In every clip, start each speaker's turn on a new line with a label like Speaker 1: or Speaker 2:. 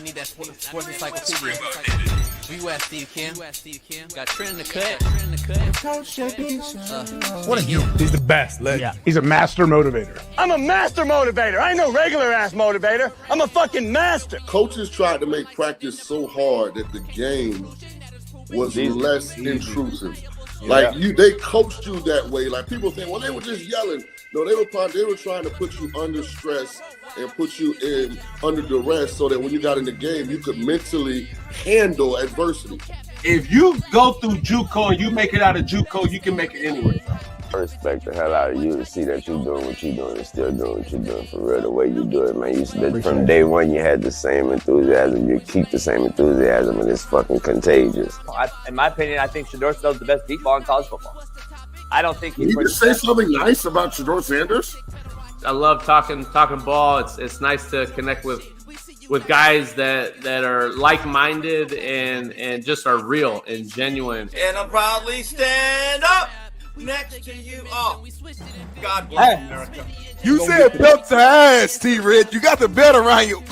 Speaker 1: need that sports encyclopedia. Where you at, Steve Kim? Got Trent in the cut.
Speaker 2: What are you?
Speaker 3: He's the best.
Speaker 2: Yeah.
Speaker 3: He's a master motivator.
Speaker 4: I'm a master motivator. I ain't no regular ass motivator. I'm a fucking master.
Speaker 5: Coaches tried to make practice so hard that the game was less intrusive. Like they coached you that way. Like people think, well, they were just yelling. No, they were trying to put you under stress and put you in under duress so that when you got in the game, you could mentally handle adversity.
Speaker 6: If you go through JUCO and you make it out of JUCO, you can make it anywhere.
Speaker 7: I respect the hell out of you to see that you're doing what you're doing and still doing what you're doing for real, the way you do it, man. From day one, you had the same enthusiasm. You keep the same enthusiasm, and it's fucking contagious.
Speaker 8: In my opinion, I think Shedeur Sanders is the best deep ball in college football. I don't think
Speaker 5: Can you just say something nice about Shedeur Sanders?
Speaker 9: I love talking ball. It's nice to connect with guys that are like-minded and just are real and genuine.
Speaker 10: And I'll proudly stand up next to you all. God bless America.
Speaker 2: You said belt to ass, T-Rich. You got the belt around you.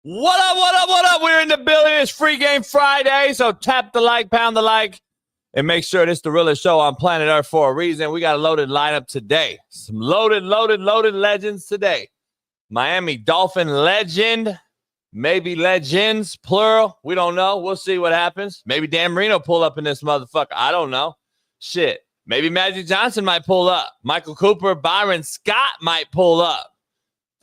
Speaker 8: What up? We're in the building. It's Free Game Friday, so tap the like, pound the like, and make sure this is the realest show on planet Earth for a reason. We got a loaded lineup today. Some loaded legends today. Miami Dolphin legend, maybe legends, plural. We don't know. We'll see what happens. Maybe Dan Marino pull up in this motherfucker. I don't know. Shit. Maybe Magic Johnson might pull up. Michael Cooper, Byron Scott might pull up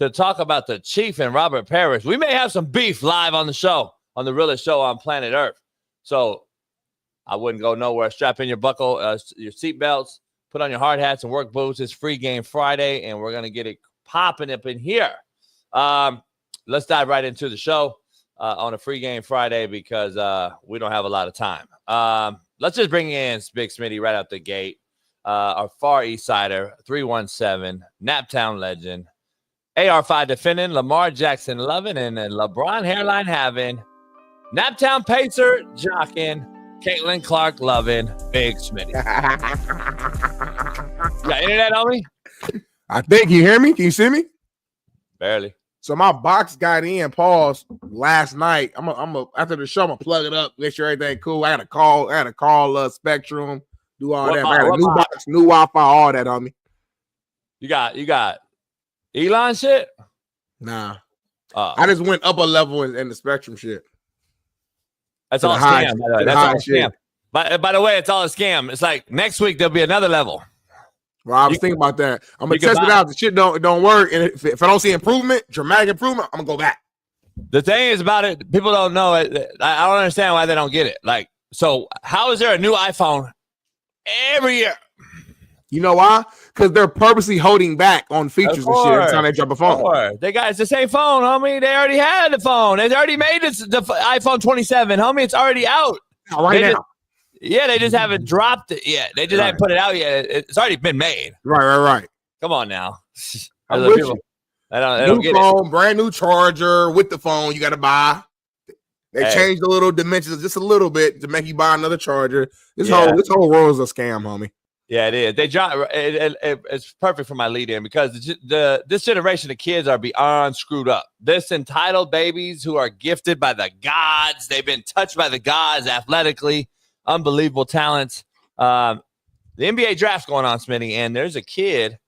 Speaker 8: to talk about the Chief and Robert Parrish. We may have some beef live on the show, on the realest show on planet Earth. So I wouldn't go nowhere. Strap in your buckle, your seatbelts, put on your hard hats and work boots. It's Free Game Friday, and we're going to get it popping up in here. Let's dive right into the show on a Free Game Friday because we don't have a lot of time. Let's just bring in Big Smitty right out the gate. Our Far East Sider, 317, Naptown legend, AR5 defending, Lamar Jackson loving, and then LeBron hairline having, Naptown Pacer jocking, Caitlin Clark loving, Big Smitty. You got internet on me?
Speaker 3: I think you hear me. Can you see me?
Speaker 8: Barely.
Speaker 3: So my box got in, pause, last night. I'm after the show, I'm gonna plug it up, make sure everything cool. I had to call Spectrum, do all that. I got a new box, new Wi-Fi, all that on me.
Speaker 8: You got Elon shit?
Speaker 3: Nah. I just went up a level in the Spectrum shit.
Speaker 8: That's all a scam. That's all a scam. By the way, it's all a scam. It's like next week there'll be another level.
Speaker 3: Well, I was thinking about that. I'm gonna test it out. The shit don't work, and if I don't see dramatic improvement, I'm gonna go back.
Speaker 8: The thing is about it, people don't know it. I don't understand why they don't get it. Like, so how is there a new iPhone every year?
Speaker 3: You know why? Because they're purposely holding back on features and shit every time they drop a phone.
Speaker 8: It's the same phone, homie. They already had the phone. They already made the iPhone 27, homie. It's already out.
Speaker 3: Now.
Speaker 8: They just haven't dropped it yet. They just haven't put it out yet. It's already been made.
Speaker 3: Right.
Speaker 8: Come on now.
Speaker 3: I'm with you.
Speaker 8: They don't get
Speaker 3: phone,
Speaker 8: it.
Speaker 3: brand new charger with the phone you got to buy. They changed the little dimensions just a little bit to make you buy another charger. This whole world is a scam, homie.
Speaker 8: Yeah, it is. It's perfect for my lead in because this generation of kids are beyond screwed up. This entitled babies who are gifted by the gods. They've been touched by the gods athletically. Unbelievable talents. The NBA draft's going on, Smitty, and there's a kid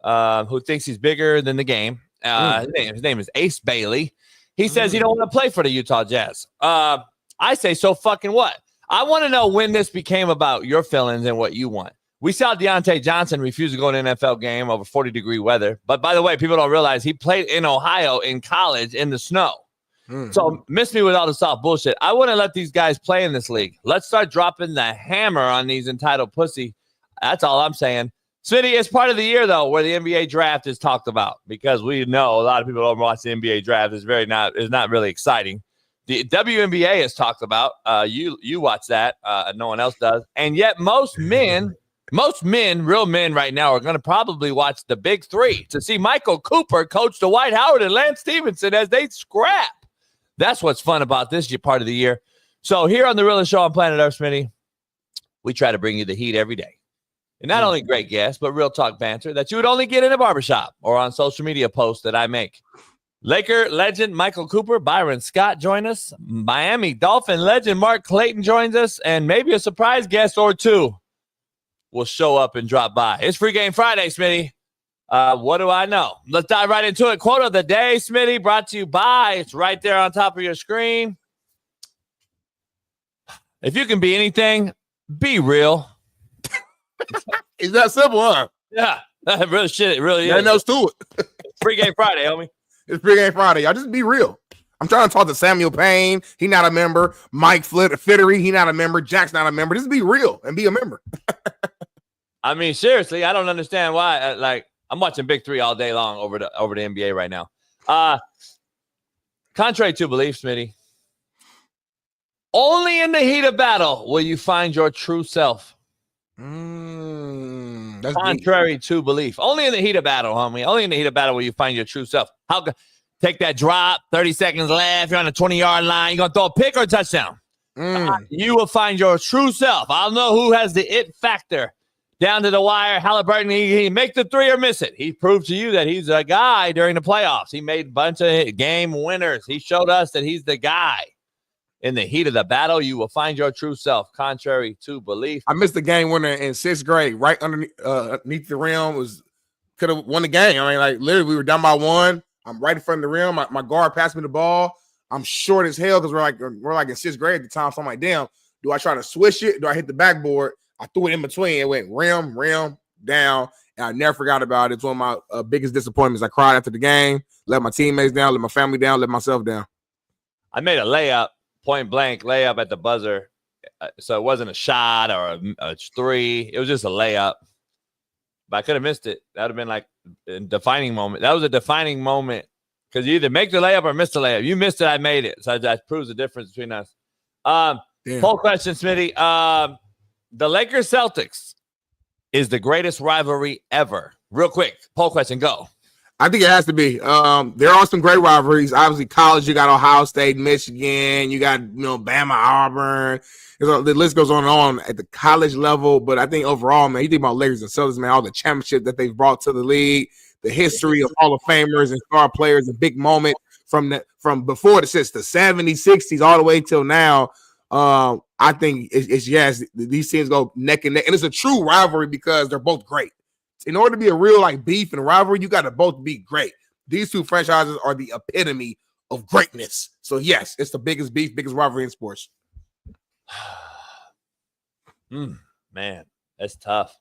Speaker 8: who thinks he's bigger than the game. His name is Ace Bailey. He says he don't want to play for the Utah Jazz. I say, so fucking what? I want to know when this became about your feelings and what you want. We saw Deontay Johnson refuse to go to an NFL game over 40-degree weather. But by the way, people don't realize he played in Ohio in college in the snow. So miss me with all the soft bullshit. I want to let these guys play in this league. Let's start dropping the hammer on these entitled pussy. That's all I'm saying. Smitty, it's part of the year, though, where the NBA draft is talked about because we know a lot of people don't watch the NBA draft. It's not really exciting. The WNBA is talked about. You watch that. No one else does. And yet most men, real men right now, are going to probably watch the Big Three to see Michael Cooper coach Dwight Howard and Lance Stevenson as they scrap. That's what's fun about this part of the year. So here on the Realest Show on Planet Earth, Smitty, we try to bring you the heat every day. And not only great guests, but real talk banter that you would only get in a barbershop or on social media posts that I make. Laker legend Michael Cooper, Byron Scott join us. Miami Dolphin legend Mark Clayton joins us. And maybe a surprise guest or two will show up and drop by. It's Free Game Friday, Smitty. What do I know? Let's dive right into it. Quote of the day, Smitty, brought to you by. It's right there on top of your screen. If you can be anything, be real.
Speaker 3: It's that simple, huh?
Speaker 8: Yeah, that real shit. It really is.
Speaker 3: Nothing else to it.
Speaker 8: Free Game Friday, homie.
Speaker 3: It's Free Game Friday. Y'all just be real. I'm trying to talk to Samuel Payne. He not a member. Mike Fittery, he not a member. Jack's not a member. Just be real and be a member.
Speaker 8: I mean, seriously, I don't understand why. I'm watching Big Three all day long over the NBA right now. Contrary to belief, Smitty, only in the heat of battle will you find your true self.
Speaker 3: That's
Speaker 8: contrary to belief. Only in the heat of battle, homie. Only in the heat of battle will you find your true self. Take that drop, 30 seconds left, you're on the 20-yard line. You're going to throw a pick or a touchdown. You will find your true self. I'll know who has the it factor. Down to the wire, Halliburton, he make the three or miss it. He proved to you that he's a guy during the playoffs. He made a bunch of game winners. He showed us that he's the guy. In the heat of the battle, you will find your true self, contrary to belief.
Speaker 3: I missed the game winner in 6th grade, right underneath the rim. Could have won the game. I mean, literally, we were down by 1. I'm right in front of the rim. My guard passed me the ball. I'm short as hell because we're like in 6th grade at the time. So I'm like, damn, do I try to swish it? Do I hit the backboard? I threw it in between. It went rim, down, and I never forgot about it. It's one of my biggest disappointments. I cried after the game, let my teammates down, let my family down, let myself down.
Speaker 8: I made a layup, point blank layup at the buzzer. So it wasn't a shot or a three. It was just a layup. But I could have missed it. That would have been like a defining moment. That was a defining moment because you either make the layup or miss the layup. You missed it, I made it. So that proves the difference between us. Poll question, Smitty. The Lakers Celtics is the greatest rivalry ever. Real quick, poll question, go.
Speaker 3: I think it has to be. There are some great rivalries. Obviously, college, you got Ohio State, Michigan, you got Bama, Auburn. The list goes on and on at the college level. But I think overall, man, you think about Lakers and Celtics, man, all the championship that they've brought to the league, the history of Hall of Famers and star players, a big moment from before the 70s, 60s, all the way till now. I think it's yes, these teams go neck and neck, and it's a true rivalry because they're both great. In order to be a real beef and rivalry, you got to both be great. These two franchises are the epitome of greatness. So yes, it's the biggest beef, biggest rivalry in sports.
Speaker 8: Man, that's tough.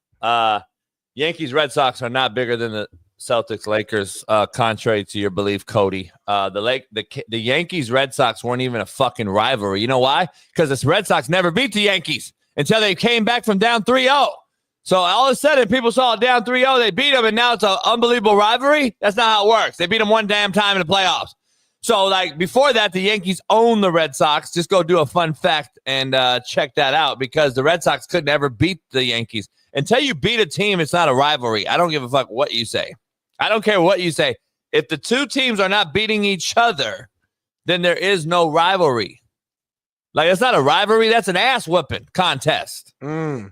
Speaker 8: Yankees, Red Sox are not bigger than the Celtics, Lakers, contrary to your belief, Cody. The Yankees, Red Sox weren't even a fucking rivalry. You know why? Because the Red Sox never beat the Yankees until they came back from down 3-0. So all of a sudden, people saw it down 3-0. They beat them, and now it's an unbelievable rivalry. That's not how it works. They beat them one damn time in the playoffs. So, before that, the Yankees owned the Red Sox. Just go do a fun fact and check that out because the Red Sox could never beat the Yankees. Until you beat a team, it's not a rivalry. I don't give a fuck what you say. I don't care what you say. If the two teams are not beating each other, then there is no rivalry. It's not a rivalry. That's an ass whooping contest. The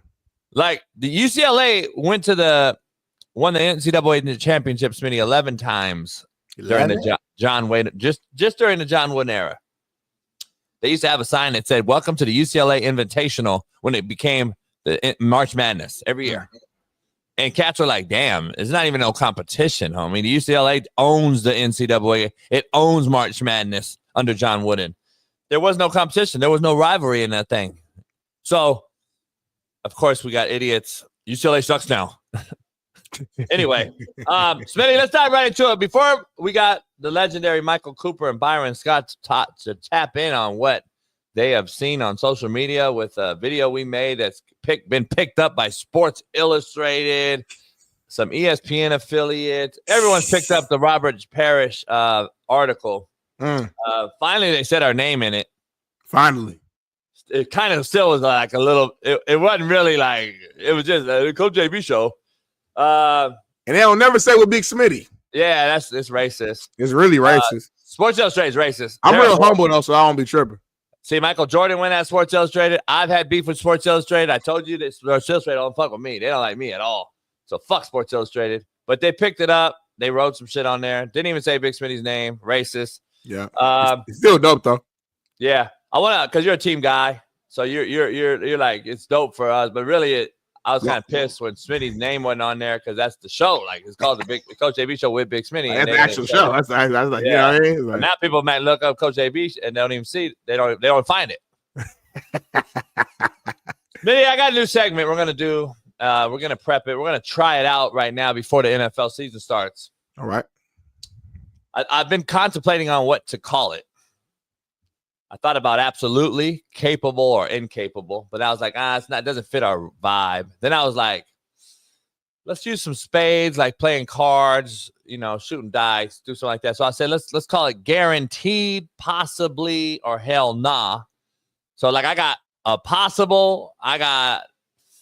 Speaker 8: UCLA won the NCAA championship, Smitty, 11 times during the John Wayne, just during the John Wooden era. They used to have a sign that said, "Welcome to the UCLA Invitational" when it became the March Madness every year. And cats were like, damn, it's not even no competition, homie. The UCLA owns the NCAA. It owns March Madness under John Wooden. There was no competition. There was no rivalry in that thing. So, of course, we got idiots. UCLA sucks now. Anyway, Smitty, let's dive right into it. Before we got the legendary Michael Cooper and Byron Scott to tap in on what they have seen on social media with a video we made that's been picked up by Sports Illustrated, some ESPN affiliates. Everyone's picked up the Robert Parrish article. Finally, they said our name in it.
Speaker 3: Finally.
Speaker 8: It kind of still was like a little, it wasn't really like, it was just a Coach JB show.
Speaker 3: And they don't never say with Big Smitty.
Speaker 8: Yeah, it's racist.
Speaker 3: It's really racist.
Speaker 8: Sports Illustrated is racist.
Speaker 3: I'm real humble though, so I don't be tripping.
Speaker 8: See, Michael Jordan went at Sports Illustrated. I've had beef with Sports Illustrated. I told you that Sports Illustrated don't fuck with me. They don't like me at all. So fuck Sports Illustrated. But they picked it up. They wrote some shit on there. Didn't even say Big Smitty's name. Racist.
Speaker 3: Yeah. It's still dope though.
Speaker 8: Yeah. I want to, because you're a team guy. So you're like, it's dope for us. But really, I was kind of pissed when Smitty's name wasn't on there because that's the show. Like, it's called the Coach AB Show with Big Smitty.
Speaker 3: That's the actual show. That's like, you know what I mean? Like,
Speaker 8: now people might look up Coach AB and they don't even see it. They don't find it. Smitty, I got a new segment we're going to do. We're going to prep it. We're going to try it out right now before the NFL season starts.
Speaker 3: All right.
Speaker 8: I've been contemplating on what to call it. I thought about absolutely capable or incapable, but I was like, it doesn't fit our vibe. Then I was like, let's use some spades, like playing cards, shooting dice, do something like that. So I said, let's call it guaranteed, possibly, or hell nah. So like I got a possible, I got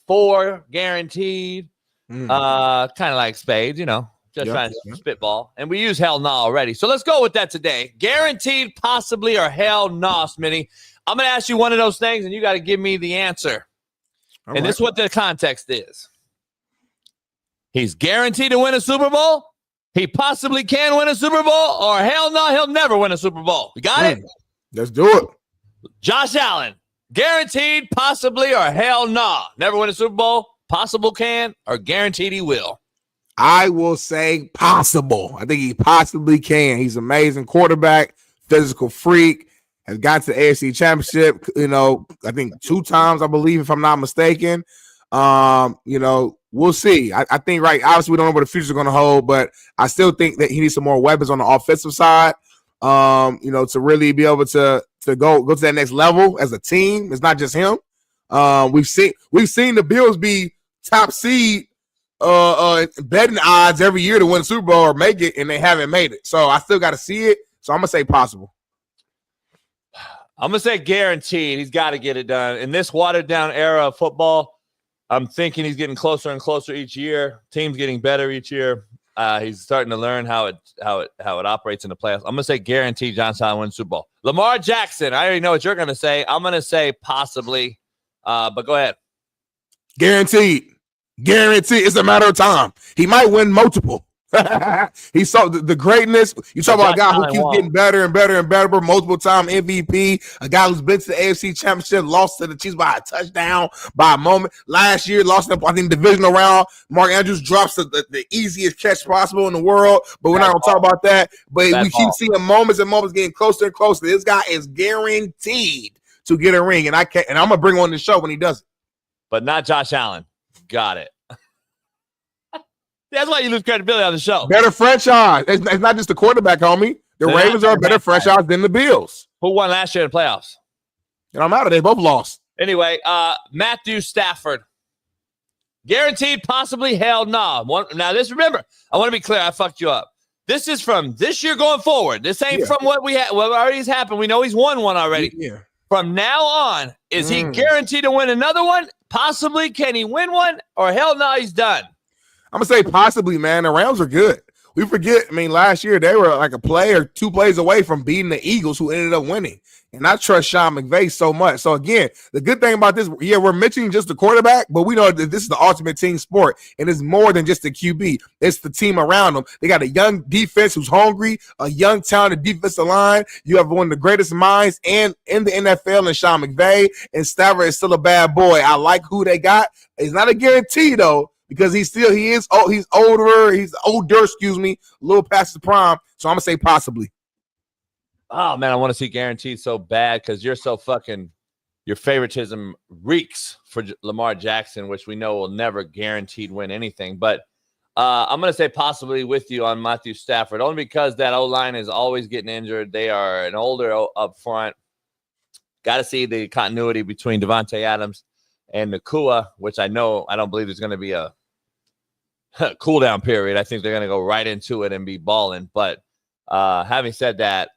Speaker 8: 4 guaranteed, kind of like spades, just trying to spitball. And we use hell nah already. So let's go with that today. Guaranteed, possibly, or hell nah, Smitty. I'm going to ask you one of those things, and you got to give me the answer. And this is what the context is. He's guaranteed to win a Super Bowl. He possibly can win a Super Bowl. Or hell no, he'll never win a Super Bowl. You got it?
Speaker 3: Let's do it.
Speaker 8: Josh Allen. Guaranteed, possibly, or hell nah. Never win a Super Bowl. Possible can, or guaranteed he will.
Speaker 3: I will say possible. I think he possibly can. He's an amazing quarterback, physical freak, has got to the AFC Championship, I think 2 times, I believe, if I'm not mistaken. We'll see. I think, obviously we don't know what the future is going to hold, but I still think that he needs some more weapons on the offensive side, to really be able to go to that next level as a team. It's not just him. We've seen the Bills be top seed betting odds every year to win the Super Bowl or make it, and they haven't made it. So I still got to see it. So I'm gonna say possible.
Speaker 8: I'm gonna say guaranteed. He's got to get it done in this watered down era of football. I'm thinking he's getting closer and closer each year. Team's getting better each year. He's starting to learn how it operates in the playoffs. I'm gonna say guaranteed. Josh Allen wins Super Bowl. Lamar Jackson. I already know what you're gonna say. I'm gonna say possibly. But go ahead.
Speaker 3: Guaranteed. Guaranteed. It's a matter of time. He might win multiple. He saw the greatness. You talk about a guy who keeps getting better and better and better, multiple time MVP, a guy who's been to the AFC Championship, lost to the Chiefs by a touchdown, by a moment. Last year, lost in, I think, divisional round. Mark Andrews drops the easiest catch possible in the world, but we're not going to talk about that. But we keep seeing moments and moments getting closer and closer. This guy is guaranteed to get a ring, and I'm going to bring on the show when he does it.
Speaker 8: But not Josh Allen. Got it. That's why you lose credibility on the show.
Speaker 3: Better franchise. It's not just the quarterback, homie. The Ravens are a better franchise than the Bills.
Speaker 8: Who won last year in the playoffs?
Speaker 3: It don't matter. They both lost.
Speaker 8: Anyway, Matthew Stafford. Guaranteed, possibly, hell no. Now, remember, I want to be clear. I fucked you up. This is from this year going forward. This ain't from what already has happened. We know he's won one already.
Speaker 3: Yeah.
Speaker 8: From now on, is he guaranteed to win another one? Possibly, can he win one? Or hell no, he's done.
Speaker 3: I'm going to say possibly, man. The Rams are good. We forget, last year they were like a play or 2 plays away from beating the Eagles, who ended up winning. And I trust Sean McVay so much. So, again, the good thing about this, we're mentioning just the quarterback, but we know that this is the ultimate team sport, and it's more than just the QB. It's the team around them. They got a young defense who's hungry, a young, talented defensive line. You have one of the greatest minds in the NFL in Sean McVay, and Stafford is still a bad boy. I like who they got. It's not a guarantee, though, because he's older, a little past the prime. So I'm going to say possibly.
Speaker 8: Oh, man, I want to see guaranteed so bad because you're so fucking – your favoritism reeks for Lamar Jackson, which we know will never guaranteed win anything. But I'm going to say possibly with you on Matthew Stafford, only because that O-line is always getting injured. They are an older up front. Got to see the continuity between Devontae Adams and Nakua, which I don't believe there's going to be a cool down period. I think they're going to go right into it and be balling. But having said that,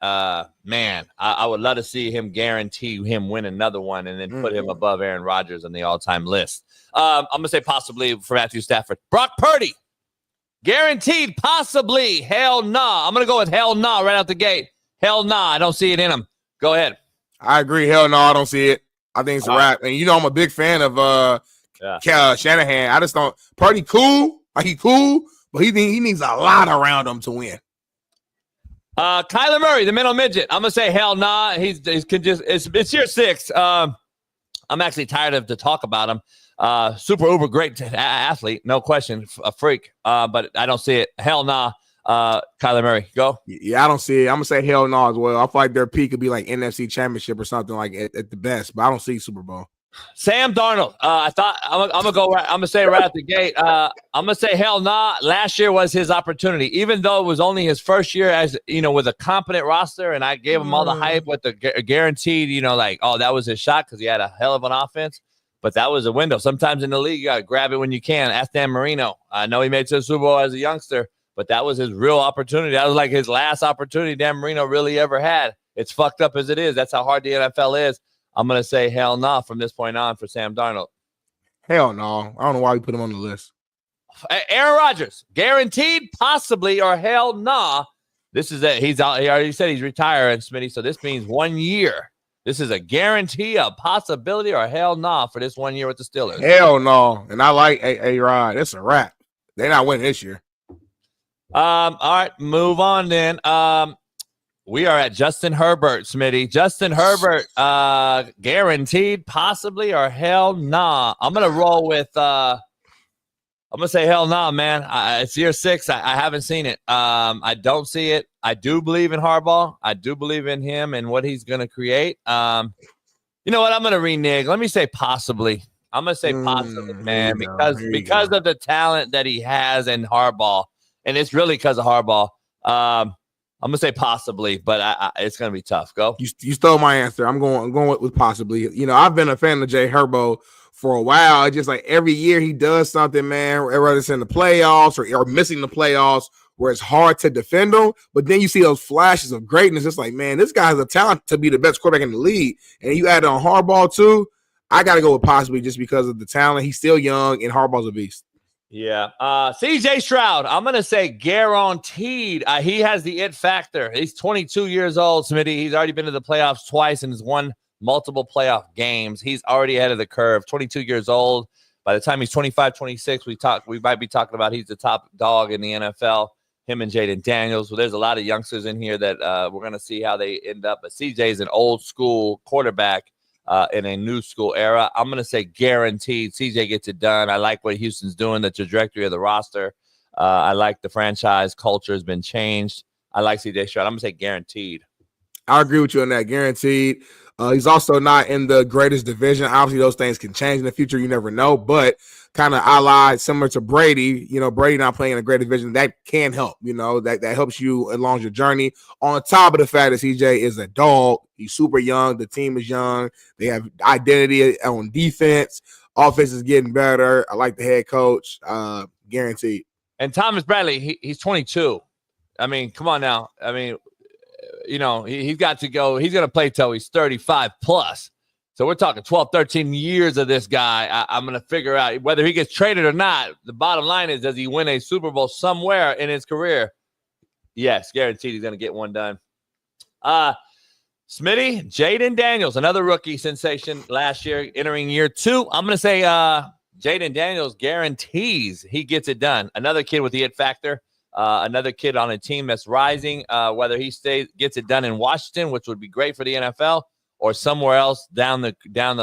Speaker 8: man, I would love to see him guarantee him win another one and then put him above Aaron Rodgers on the all-time list. I'm going to say possibly for Matthew Stafford. Brock Purdy, guaranteed possibly. Hell nah. I'm going to go with hell nah right out the gate. Hell nah. I don't see it in him. Go ahead.
Speaker 3: I agree. Hell no, I don't see it. I think it's a wrap. And I'm a big fan of Shanahan. I just don't. Purdy cool. Like he cool, but he needs a lot around him to win.
Speaker 8: Kyler Murray, the middle midget. I'm gonna say hell nah. He's it's year 6. I'm actually tired of to talk about him. Super uber great athlete, no question, a freak. But I don't see it. Hell nah. Kyler Murray, go.
Speaker 3: Yeah, I don't see it. I'm gonna say hell no as well. I feel like their peak could be like NFC Championship or something like at the best, but I don't see Super Bowl.
Speaker 8: Sam Darnold. I thought I'm gonna go. I'm gonna say right at the gate. I'm gonna say hell nah. Last year was his opportunity, even though it was only his first year as with a competent roster, and I gave him all the hype with the guaranteed. That was his shot because he had a hell of an offense. But that was a window. Sometimes in the league, you gotta grab it when you can. Ask Dan Marino. I know he made it to the Super Bowl as a youngster, but that was his real opportunity. That was like his last opportunity Dan Marino really ever had. It's fucked up as it is. That's how hard the NFL is. I'm going to say hell no from this point on for Sam Darnold.
Speaker 3: Hell no. I don't know why we put him on the list.
Speaker 8: Aaron Rodgers, guaranteed, possibly, or hell no. This is it. He's out. He already said he's retiring, Smitty. So this means 1 year. This is a guarantee, a possibility, or hell no for this 1 year with the Steelers.
Speaker 3: Hell no. And I like A-Rod. It's a wrap. They're not winning this year.
Speaker 8: All right, move on then. We are at Justin Herbert, Smitty. Justin Herbert, guaranteed, possibly, or hell nah. I'm going to roll with I'm going to say hell nah, man. It's year 6. I haven't seen it. I don't see it. I do believe in Harbaugh. I do believe in him and what he's going to create. You know what? I'm going to renege. Let me say possibly. I'm going to say possibly, man, because of the talent that he has in Harbaugh. And it's really because of Harbaugh. I'm gonna say possibly, but it's gonna be tough. Go.
Speaker 3: You stole my answer. I'm going with possibly. I've been a fan of Jay Herbo for a while. It's just like every year he does something, man. Whether it's in the playoffs or missing the playoffs, where it's hard to defend him. But then you see those flashes of greatness. It's like, man, this guy has a talent to be the best quarterback in the league. And you add on Harbaugh too. I got to go with possibly just because of the talent. He's still young, and Harbaugh's a beast.
Speaker 8: Yeah. CJ Stroud, I'm going to say guaranteed. He has the it factor. He's 22 years old, Smitty. He's already been to the playoffs twice and has won multiple playoff games. He's already ahead of the curve, 22 years old. By the time he's 25, 26, we might be talking about he's the top dog in the NFL, him and Jaden Daniels. Well, there's a lot of youngsters in here that we're going to see how they end up. But CJ is an old school quarterback in a new school era. I'm going to say guaranteed CJ gets it done. I like what Houston's doing, the trajectory of the roster. I like the franchise culture has been changed. I like CJ Stroud. I'm going to say guaranteed.
Speaker 3: I agree with you on that. Guaranteed. He's also not in the greatest division. Obviously, those things can change in the future. You never know. But kind of allied, similar to Brady, Brady not playing in a great division, that can help. That helps you along your journey. On top of the fact that CJ is a dog, he's super young. The team is young. They have identity on defense. Offense is getting better. I like the head coach. Guaranteed.
Speaker 8: And Thomas Bradley, he's 22. I mean, come on now. I mean, he's got to go. He's going to play till he's 35 plus. So we're talking 12, 13 years of this guy. I'm going to figure out whether he gets traded or not. The bottom line is, does he win a Super Bowl somewhere in his career? Yes, guaranteed he's going to get one done. Smitty, Jaden Daniels, another rookie sensation last year, entering year 2. I'm going to say Jaden Daniels guarantees he gets it done. Another kid with the it factor. Another kid on a team that's rising, whether he gets it done in Washington, which would be great for the NFL, or somewhere else down the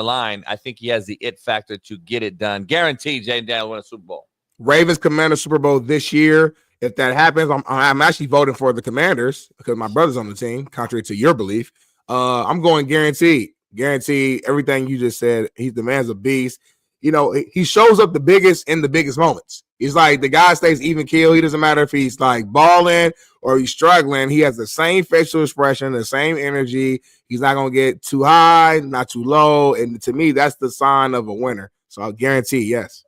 Speaker 8: line. I think he has the it factor to get it done. Guaranteed Jaden Daniels win a Super Bowl.
Speaker 3: Ravens Commanders Super Bowl this year. If that happens, I'm actually voting for the Commanders because my brother's on the team, contrary to your belief. I'm going guaranteed. Guaranteed everything you just said. The man's a beast. He shows up the biggest in the biggest moments. He's like the guy stays even keel. He doesn't matter if he's like balling or he's struggling. He has the same facial expression, the same energy. He's not going to get too high, not too low. And to me, that's the sign of a winner. So I'll guarantee, yes.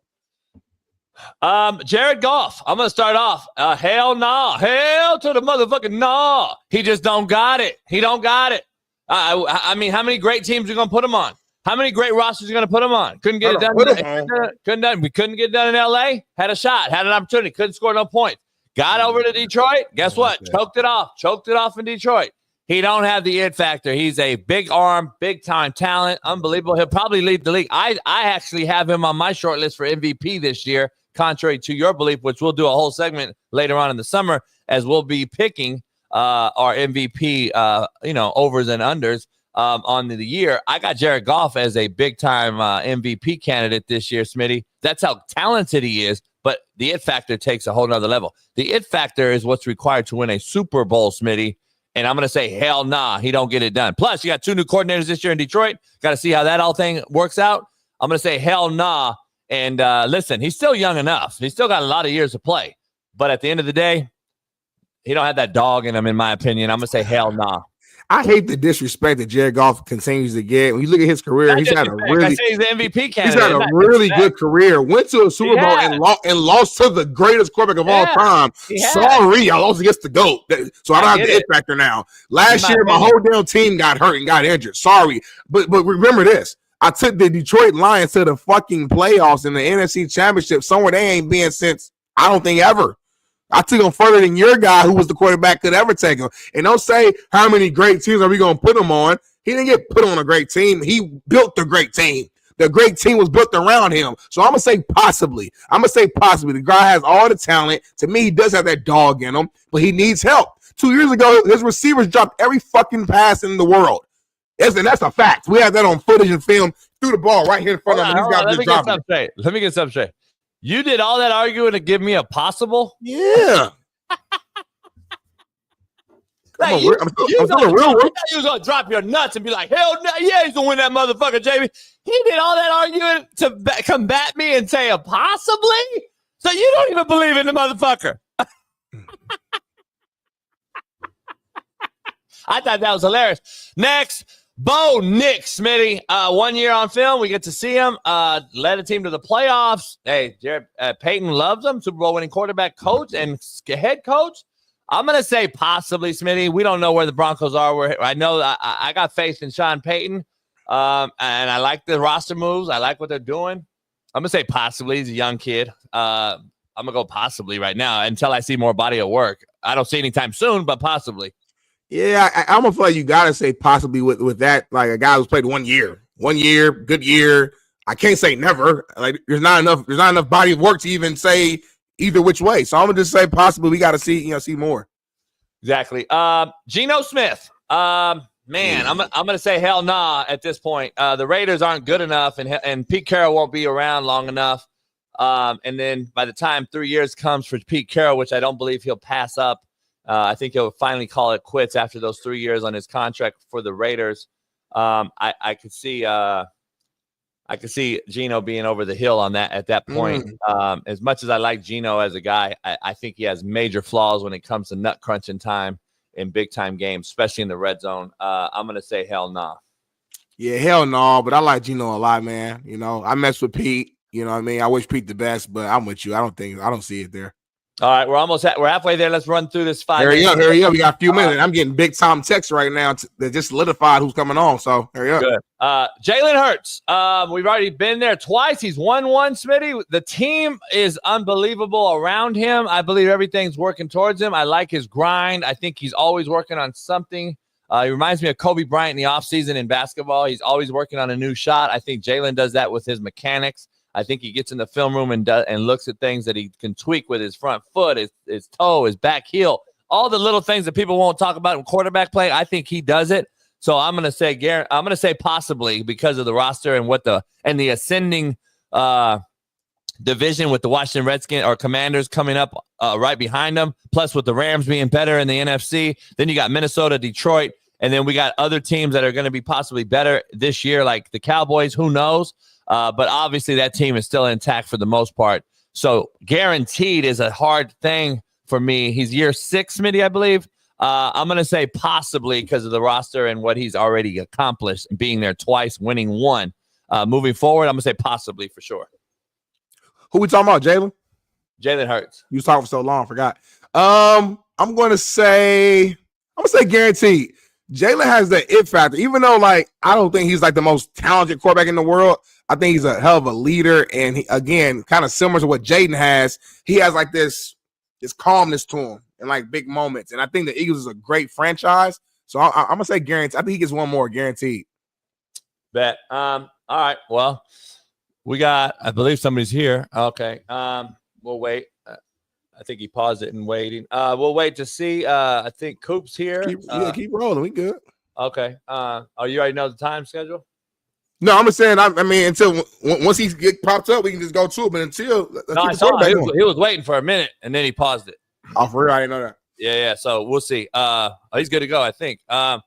Speaker 8: Jared Goff. I'm going to start off. Hell no. Hell to the motherfucking no. He just don't got it. He don't got it. I mean, how many great teams are you going to put him on? How many great rosters are you going to put him on? Couldn't get it done. We couldn't get it done in L.A. Had a shot. Had an opportunity. Couldn't score no points. Got over to Detroit. Guess what? Choked it off in Detroit. He don't have the it factor. He's a big arm, big time talent. Unbelievable. He'll probably lead the league. I actually have him on my short list for MVP this year, contrary to your belief, which we'll do a whole segment later on in the summer as we'll be picking our MVP, overs and unders on the year. I got Jared Goff as a big-time MVP candidate this year, Smitty. That's how talented he is, but the it factor takes a whole nother level. The it factor is what's required to win a Super Bowl, Smitty, and I'm going to say, hell nah, he don't get it done. Plus, you got 2 new coordinators this year in Detroit. Got to see how that all thing works out. I'm going to say, hell nah, and listen, he's still young enough. He's still got a lot of years to play, but at the end of the day, he don't have that dog in him, in my opinion. I'm going to say, hell nah.
Speaker 3: I hate the disrespect that Jared Goff continues to get. When you look at his career, he's had a really
Speaker 8: he's the MVP candidate.
Speaker 3: He's had a really good career. Went to a Super Bowl and lost to the greatest quarterback of all time. Sorry, I lost against the GOAT. So I don't have the it factor now. Last year, my whole damn team got hurt and got injured. Sorry. But remember this. I took the Detroit Lions to the fucking playoffs in the NFC Championship, somewhere they ain't been since, I don't think, ever. I took him further than your guy who was the quarterback could ever take him. And don't say how many great teams are we going to put him on. He didn't get put on a great team. He built the great team. The great team was built around him. So I'm going to say possibly. The guy has all the talent. To me, he does have that dog in him, but he needs help. 2 years ago, his receivers dropped every fucking pass in the world. And that's a fact. We have that on footage and film. Threw the ball right here in front of him.
Speaker 8: Let me get something straight. You did all that arguing to give me a possible?
Speaker 3: Yeah.
Speaker 8: Like, you was going to drop your nuts and be like, hell no, yeah, he's going to win that motherfucker, JB. He did all that arguing to combat me and say a possibly? So you don't even believe in the motherfucker. I thought that was hilarious. Next, Bo Nick, Smitty. 1 year on film. We get to see him. Led a team to the playoffs. Hey, Jared Payton loves him. Super Bowl winning quarterback, coach, and head coach. I'm going to say possibly, Smitty. We don't know where the Broncos are. I know I got faith in Sean Payton, and I like the roster moves. I like what they're doing. I'm going to say possibly. He's a young kid. I'm going to go possibly right now until I see more body of work. I don't see anytime soon, but possibly.
Speaker 3: Yeah, I'm gonna feel like you gotta say possibly with that, like a guy who's played 1 year, good year. I can't say never. Like there's not enough body of work to even say either which way. So I'm gonna just say possibly. We got to see more.
Speaker 8: Exactly. Geno Smith. Man, I'm gonna say hell nah at this point. The Raiders aren't good enough, and Pete Carroll won't be around long enough. And then by the time 3 years comes for Pete Carroll, which I don't believe he'll pass up. I think he'll finally call it quits after those 3 years on his contract for the Raiders. I could see Geno being over the hill on that at that point. As much as I like Geno as a guy, I think he has major flaws when it comes to nut crunching time in big time games, especially in the red zone. I'm gonna say hell nah.
Speaker 3: Yeah, hell no. But I like Geno a lot, man. You know, I mess with Pete. You know what I mean? I wish Pete the best, but I'm with you. I don't see it there.
Speaker 8: All right, we're halfway there. Let's run through this 5
Speaker 3: minutes. Hurry up. We got a few minutes. I'm getting big time texts right now that just solidified who's coming on. So hurry up.
Speaker 8: Good. Jalen Hurts. We've already been there twice. He's 1-1, Smitty. The team is unbelievable around him. I believe everything's working towards him. I like his grind. I think he's always working on something. He reminds me of Kobe Bryant in the offseason in basketball. He's always working on a new shot. I think Jalen does that with his mechanics. I think he gets in the film room and looks at things that he can tweak with his front foot, his toe, his back heel, all the little things that people won't talk about in quarterback play. I think he does it. So I'm going to say possibly because of the roster and the ascending division with the Washington Redskins or Commanders coming up right behind them. Plus with the Rams being better in the NFC, then you got Minnesota, Detroit, and then we got other teams that are going to be possibly better this year, like the Cowboys. Who knows? But obviously that team is still intact for the most part. So guaranteed is a hard thing for me. He's year 6, Smitty, I believe. I'm going to say possibly because of the roster and what he's already accomplished, being there twice, winning one. Moving forward, I'm going to say possibly for sure.
Speaker 3: Who we talking about, Jalen?
Speaker 8: Jalen Hurts.
Speaker 3: You was talking for so long, I forgot. I'm going to say guaranteed. Jalen has the it factor, even though I don't think he's the most talented quarterback in the world. I think he's a hell of a leader, and he, again, kind of similar to what Jaden has. He has this calmness to him in big moments, and I think the Eagles is a great franchise. So I'm gonna say guaranteed. I think he gets one more guaranteed.
Speaker 8: Bet. All right. Well, we got. I believe somebody's here. Okay. We'll wait. I think he paused it and waiting. We'll wait to see. I think Coop's here.
Speaker 3: Keep rolling. We good.
Speaker 8: Okay. Oh, you already know the time schedule?
Speaker 3: No, I'm just saying. I mean, until once he get popped up, we can just go to it. But until
Speaker 8: I saw he was waiting for a minute and then he paused it.
Speaker 3: Oh, for real? I didn't know that.
Speaker 8: Yeah. So we'll see. He's good to go, I think. Man,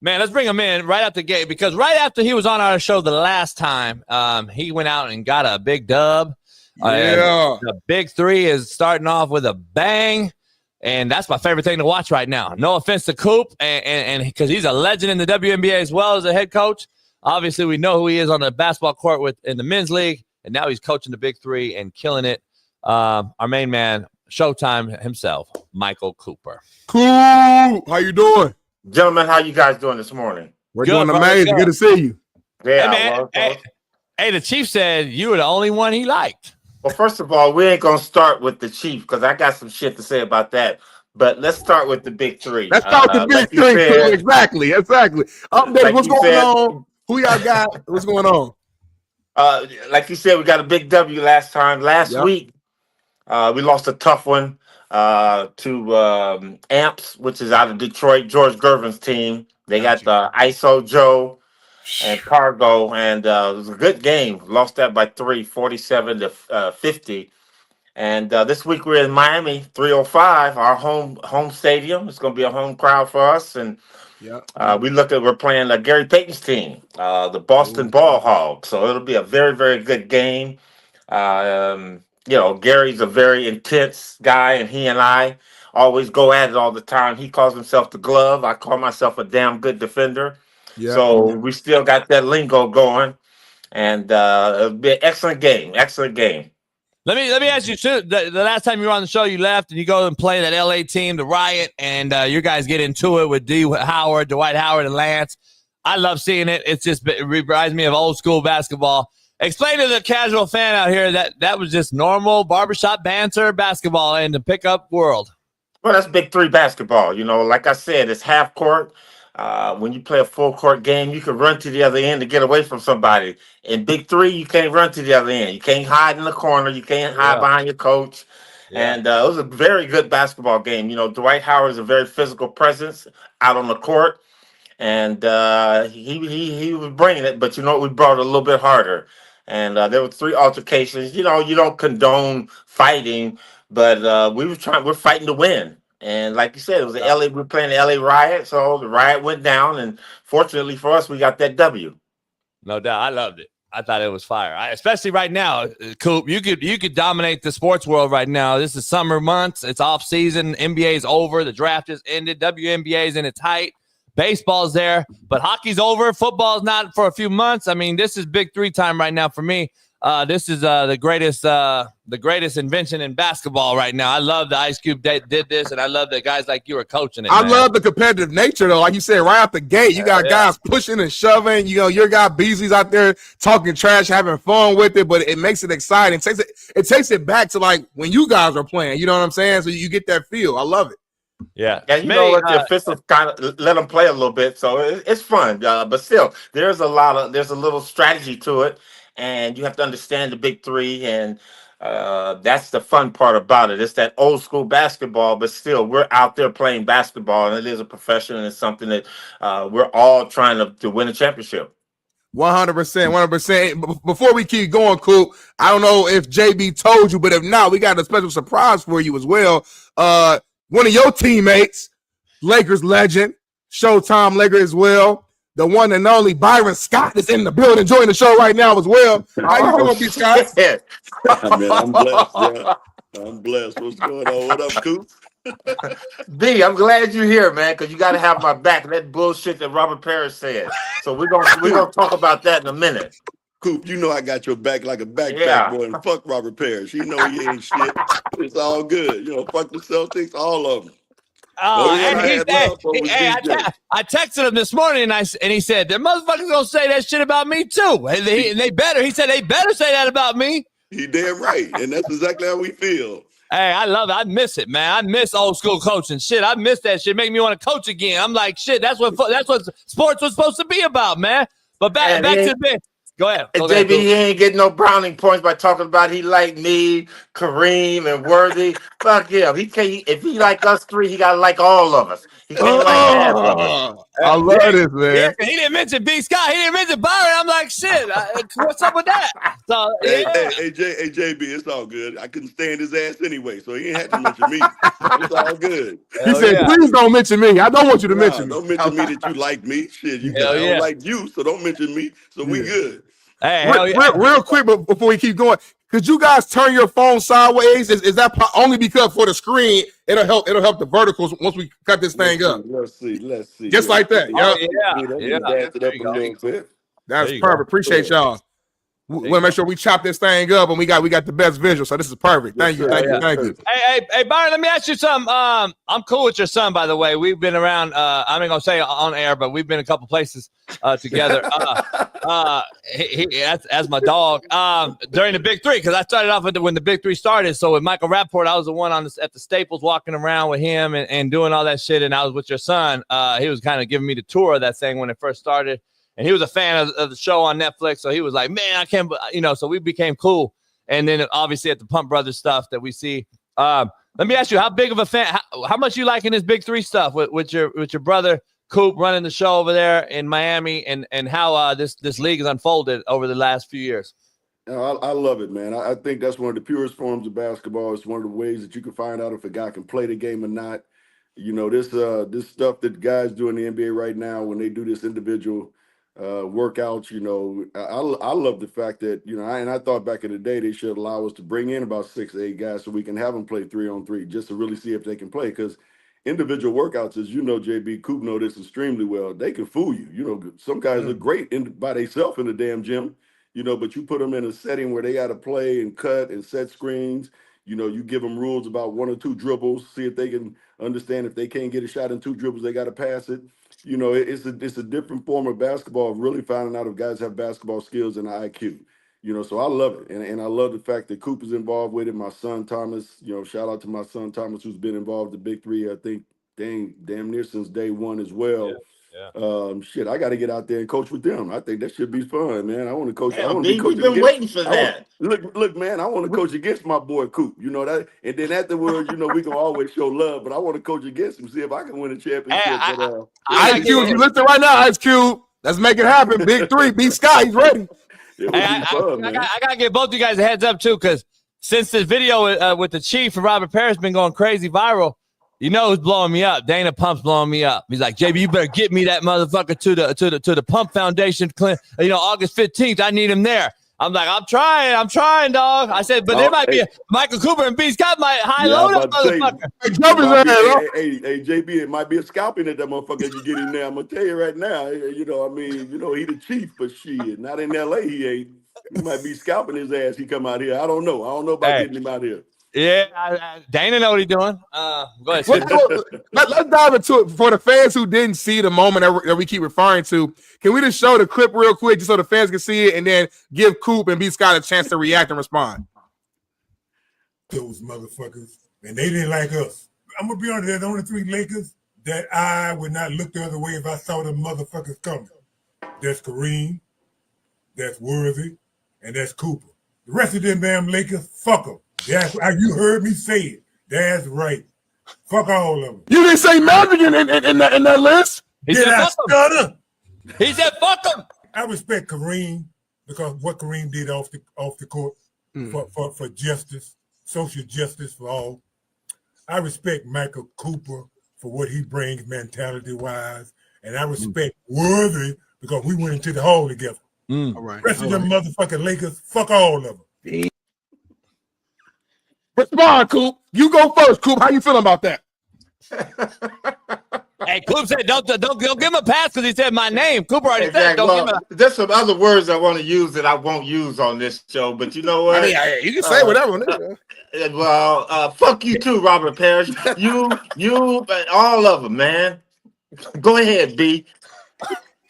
Speaker 8: let's bring him in right out the gate because right after he was on our show the last time, he went out and got a big dub. The Big 3 is starting off with a bang, and that's my favorite thing to watch right now. No offense to Coop, and because he's a legend in the WNBA as well as a head coach. Obviously, we know who he is on the basketball court in the men's league, and now he's coaching the Big 3 and killing it. Our main man, Showtime himself, Michael Cooper.
Speaker 3: Cool. How you doing?
Speaker 11: Gentlemen, how you guys doing this morning?
Speaker 3: We're doing amazing. Good to see you.
Speaker 11: Yeah,
Speaker 8: hey, man. Hey, the Chief said you were the only one he liked.
Speaker 11: Well, first of all, we ain't going to start with the Chief because I got some shit to say about that. But let's start with the Big 3.
Speaker 3: Let's start with the Big 3. Exactly. Update. What's going on? Who y'all got? What's going on?
Speaker 11: Like you said, we got a big W last time. Last week, we lost a tough one to Amps, which is out of Detroit, George Gervin's team. They got the ISO Joe and Cargo, and it was a good game. Lost that by 3, 47-50. And this week we're in Miami, 305, our home stadium. It's going to be a home crowd for us, and we're playing Gary Payton's team, the Boston Ball Hogs. So it'll be a very, very good game. Gary's a very intense guy, and he and I always go at it all the time. He calls himself the glove. I call myself a damn good defender. Yeah. So we still got that lingo going, and it'll be an excellent game. Excellent game.
Speaker 8: Let me ask you too. The last time you were on the show, you left and you go and play that LA team, the Riot, and you guys get into it with Dwight Howard, and Lance. I love seeing it. It reminds me of old school basketball. Explain to the casual fan out here that was just normal barbershop banter basketball in the pickup world.
Speaker 11: Well, that's Big 3 basketball. Like I said, it's half court. When you play a full court game, you can run to the other end to get away from somebody. In Big 3, you can't run to the other end. You can't hide in the corner. You can't hide behind your coach. Yeah. And it was a very good basketball game. Dwight Howard is a very physical presence out on the court, and he was bringing it. But we brought it a little bit harder. And there were 3 altercations. You don't condone fighting, but we're fighting to win. And like you said, it was we're playing the LA Riot, so the Riot went down, and fortunately for us, we got that W.
Speaker 8: No doubt, I loved it. I thought it was fire, especially right now. Coop, you could dominate the sports world right now. This is summer months; it's off season. NBA's over. The draft just ended. WNBA's in its height. Baseball's there, but hockey's over. Football's not for a few months. I mean, this is Big 3 time right now for me. This is the greatest invention in basketball right now. I love the Ice Cube did this, and I love that guys like you are coaching it.
Speaker 3: I love the competitive nature, though. Like you said, right out the gate, you got guys pushing and shoving. Your guy Beasley's out there talking trash, having fun with it, but it makes it exciting. It takes it back to like when you guys were playing. You know what I'm saying? So you get that feel. I love it.
Speaker 8: Yeah,
Speaker 11: and the officials kind of let them play a little bit, so it's fun. But still, there's a little strategy to it. And you have to understand the Big 3, and that's the fun part about it. It's that old school basketball, but still, we're out there playing basketball, and it is a profession, and it's something that we're all trying to win a championship.
Speaker 3: 100%. Before we keep going, Coop, I don't know if JB told you, but if not, we got a special surprise for you as well. One of your teammates, Lakers legend, Showtime Laker as well, the one and only Byron Scott is in the building, joining the show right now as well. How you doing, B. Scott?
Speaker 12: Man, I'm blessed, bro. I'm blessed. What's going on? What up, Coop?
Speaker 11: B, I'm glad you're here, man, because you got to have my back. That bullshit that Robert Parrish said. So we're gonna talk about that in a minute.
Speaker 12: Coop, you know I got your back like a backpack, boy. And fuck Robert Parrish. He know he ain't shit. It's all good. You know, fuck the Celtics, all of them.
Speaker 8: Oh, I texted him this morning and he said, "The motherfuckers gonna say that shit about me too." And they better. He said they better say that about me.
Speaker 12: He damn right, and that's exactly how we feel.
Speaker 8: Hey, I love it. I miss it, man. I miss old school coaching. Shit, I miss that shit. Make me want to coach again. I'm like, shit. That's what sports was supposed to be about, man. But back to the bit. Go ahead.
Speaker 11: JB, he ain't getting no browning points by talking about he like me, Kareem, and Worthy. Fuck yeah. If he like us three, he gotta like all of us. He can't like half of us.
Speaker 3: I love this, man.
Speaker 8: Yeah, he didn't mention B. Scott. He didn't mention Byron. I'm like, shit. What's up with that? So, yeah.
Speaker 12: Hey, JB, it's all good. I couldn't stand his ass anyway, so he ain't had to mention me. It's all good.
Speaker 3: He said, please don't mention me. I don't want you to mention me.
Speaker 12: Don't mention me that you like me. Shit, I don't like you, so don't mention me. So we good.
Speaker 8: Hey,
Speaker 3: real quick, but before we keep going, could you guys turn your phone sideways? Is that only because for the screen it'll help the verticals once we cut this thing up?
Speaker 12: Let's see.
Speaker 3: Just like that. That's perfect. Appreciate y'all. We want to make sure we chop this thing up, and we got the best visual. So this is perfect. Thank you.
Speaker 8: Hey, Byron, let me ask you something. I'm cool with your son, by the way. We've been around. I'm not gonna say on air, but we've been a couple places together. As my dog during the Big Three, because I started off when the Big Three started. So with Michael Rappaport, I was the one at the Staples walking around with him and doing all that shit. And I was with your son. He was kind of giving me the tour of that thing when it first started. And he was a fan of the show on Netflix. So he was like, man, I can't, so we became cool. And then obviously at the Pump Brothers stuff that we see. Let me ask you, how big of a fan, how much you liking this Big Three stuff with your brother Coop running the show over there in Miami, and how this league has unfolded over the last few years?
Speaker 12: I love it, man. I think that's one of the purest forms of basketball. It's one of the ways that you can find out if a guy can play the game or not. You know, this stuff that guys do in the NBA right now, when they do this individual workouts, I love the fact that, I thought back in the day they should allow us to bring in about 6 to 8 guys so we can have them play 3-on-3 just to really see if they can play. Because individual workouts, as you know, JB, Coop know this extremely well, they can fool you. Some guys look great by themselves in the damn gym, but you put them in a setting where they got to play and cut and set screens. You give them rules about 1 or 2 dribbles, see if they can understand. If they can't get a shot in 2 dribbles, they got to pass it. It's a different form of basketball, of really finding out if guys have basketball skills and IQ. So I love it. And I love the fact that Coop is involved with it. My son, Thomas, shout out to my son, Thomas, who's been involved in the Big Three, I think, damn near since day one as well. Yeah. I got to get out there and coach with them. I think that should be fun, man. I want to coach.
Speaker 11: We've been waiting for that.
Speaker 12: Look, man, I want to coach against my boy Coop. That, and then afterwards, we can always show love. But I want to coach against him, see if I can win a championship.
Speaker 3: Ice Cube, you listen right now, Ice Cube. Let's make it happen. Big Three, beat Scott. He's ready.
Speaker 8: I gotta give both you guys a heads up too, because since this video with the Chief and Robert Parrish been going crazy viral. Who's blowing me up? Dana Pump's blowing me up. He's like, JB, you better get me that motherfucker to the Pump Foundation. August 15th. I need him there. I'm like, I'm trying, dog. I said, but there might be Michael Cooper and B. Scott might load that motherfucker.
Speaker 12: Hey, JB, it might be a scalping at that motherfucker if you get him there. I'm gonna tell you right now. He the Chief, but shit, not in LA. He ain't. He might be scalping his ass. He come out here. I don't know about getting him out here.
Speaker 8: Yeah, Dana know what he's doing. Go ahead.
Speaker 3: Let's dive into it for the fans who didn't see the moment that we keep referring to. Can we just show the clip real quick just so the fans can see it, and then give Coop and B. Scott a chance to react and respond?
Speaker 13: Those motherfuckers, and they didn't like us. I'm gonna be honest. There's only 3 Lakers that I would not look the other way if I saw them motherfuckers coming. That's Kareem, that's Worthy, and that's Cooper. The rest of them damn Lakers, fuck them. You heard me say it. That's right. Fuck all of them.
Speaker 3: You didn't say Magic in that list?
Speaker 8: He said fuck him. He said fuck him.
Speaker 13: I respect Kareem because what Kareem did off the court for justice, social justice for all. I respect Michael Cooper for what he brings mentality-wise. And I respect Worthy because we went into the hole together.
Speaker 3: All right.
Speaker 13: Rest of them motherfucking Lakers, fuck all of them.
Speaker 3: Respond, Coop. You go first, Coop. How you feeling about that?
Speaker 8: Hey, Coop said, don't give him a pass because he said my name. Cooper already said, don't give him a.
Speaker 11: There's some other words I want to use that I won't use on this show, but you know what?
Speaker 3: I mean, you can say whatever.
Speaker 11: Well, fuck you too, Robert Parrish. You, all of them, man. Go ahead, B.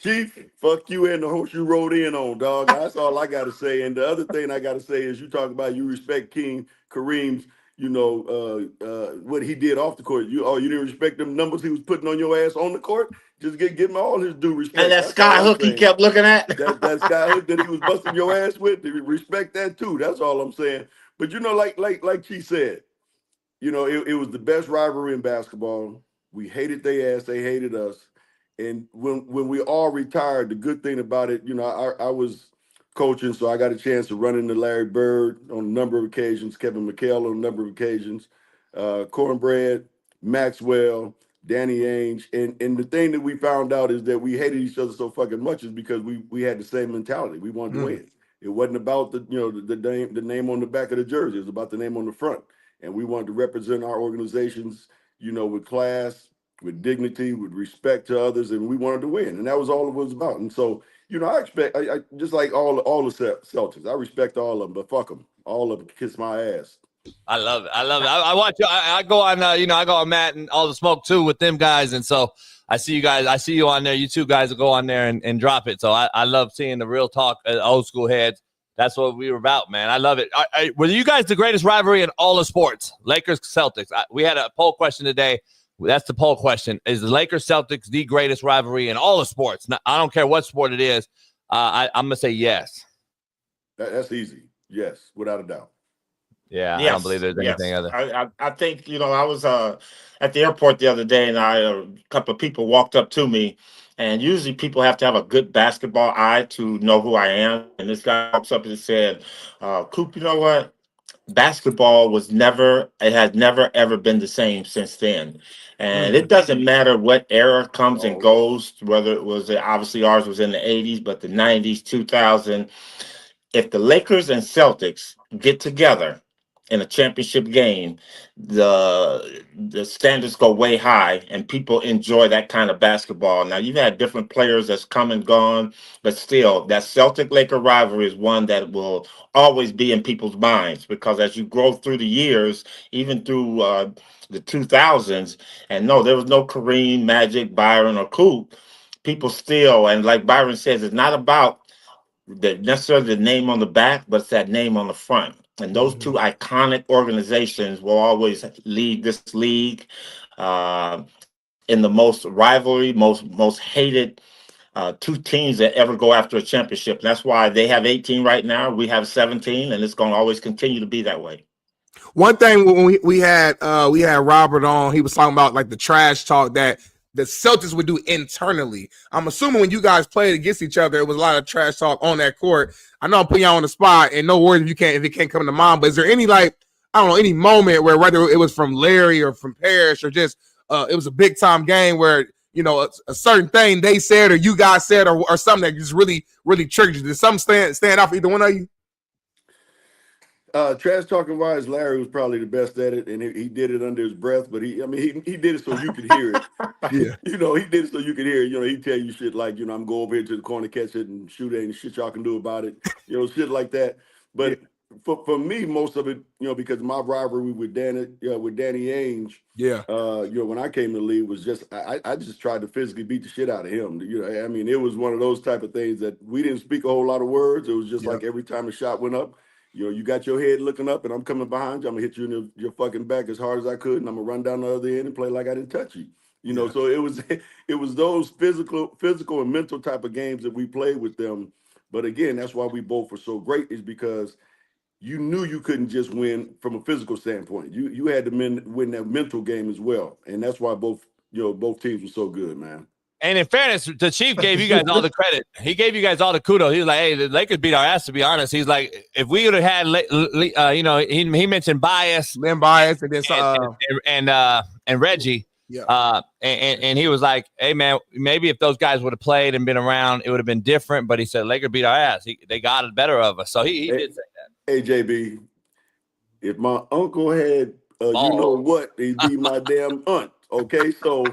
Speaker 12: Chief, fuck you and the host you rode in on, dog. That's all I got to say. And the other thing I got to say is you talk about you respect King Kareem's, what he did off the court. You didn't respect them numbers he was putting on your ass on the court? Just give him all his due respect.
Speaker 11: And that sky hook he kept looking at?
Speaker 12: That sky hook that he was busting your ass with, respect that too. That's all I'm saying. But like Chief said, it was the best rivalry in basketball. We hated their ass, they hated us. And when we all retired, the good thing about it, I was coaching, so I got a chance to run into Larry Bird on a number of occasions, Kevin McHale on a number of occasions, Cornbread, Maxwell, Danny Ainge. And the thing that we found out is that we hated each other so fucking much is because we had the same mentality. We wanted to win. It wasn't about the name on the back of the jersey. It was about the name on the front. And we wanted to represent our organizations, with class, with dignity, with respect to others, and we wanted to win. And that was all it was about. And so, I expect, I just like all the Celtics, I respect all of them, but fuck them. All of them kiss my ass.
Speaker 8: I love it. I watch you. I go on, I go on Matt and All the Smoke too with them guys. And so I see you guys, I see you on there. You two guys will go on there and drop it. So I love seeing the real talk, old school heads. That's what we were about, man. I love it. Were you guys the greatest rivalry in all of sports? Lakers, Celtics. We had a poll question today. That's the poll question. Is the Lakers Celtics the greatest rivalry in all of sports? Now, I don't care what sport it is. I'm going to say yes.
Speaker 12: That's easy. Yes, without a doubt.
Speaker 8: Yeah, yes. I don't believe there's anything other.
Speaker 11: I think, I was at the airport the other day, and a couple of people walked up to me. And usually people have to have a good basketball eye to know who I am. And this guy walks up and said, Coop, you know what? Basketball has never, ever been the same since then. And it doesn't matter what era comes and goes, whether it was, obviously ours was in the 80s, but the 90s, 2000. If the Lakers and Celtics get together in a championship game, the standards go way high and people enjoy that kind of basketball. Now, you've had different players that's come and gone, but still, that Celtic-Laker rivalry is one that will always be in people's minds, because as you grow through the years, even through the 2000s, and no, there was no Kareem, Magic, Byron, or Coop, people still, and like Byron says, it's not about necessarily the name on the back, but it's that name on the front. And those two iconic organizations will always lead this league in the most rivalry, most hated two teams that ever go after a championship. And that's why they have 18 right now. We have 17, and it's going to always continue to be that way.
Speaker 3: One thing when we had Robert on, he was talking about like the trash talk that the Celtics would do internally. I'm assuming when you guys played against each other, it was a lot of trash talk on that court. I know I'm putting y'all on the spot, and no worries if it can't come to mind. But is there any any moment where whether it was from Larry or from Parrish or just it was a big time game where a certain thing they said or you guys said or something that just really really triggered you? Did something stand out for either one of you?
Speaker 12: Trash talking wise, Larry was probably the best at it, and he did it under his breath. But he did it so you could hear it.
Speaker 3: Yeah,
Speaker 12: he did it so you could hear it. He'd tell you shit like, I'm go over here to the corner, catch it, and shoot it, and shit y'all can do about it. Shit like that. But for me, most of it, because my rivalry with Danny Ainge, when I came to the league was just I just tried to physically beat the shit out of him. It was one of those type of things that we didn't speak a whole lot of words. It was just like every time a shot went up, you got your head looking up, and I'm coming behind you. I'm gonna hit you in your fucking back as hard as I could, and I'm gonna run down the other end and play like I didn't touch you. So it was those physical and mental type of games that we played with them. But again, that's why we both were so great, is because you knew you couldn't just win from a physical standpoint. You had to win that mental game as well, and that's why both teams were so good, man.
Speaker 8: And in fairness, the Chief gave you guys all the credit. He gave you guys all the kudos. He was like, hey, the Lakers beat our ass, to be honest. He's like, if we would have had, he mentioned Bias.
Speaker 3: Then Bias, and then
Speaker 8: and Reggie. And he was like, hey, man, maybe if those guys would have played and been around, it would have been different. But he said, Lakers beat our ass. They got it better of us. So he did say that.
Speaker 12: Hey, JB, if my uncle had, you know what, he'd be my damn aunt. Okay, so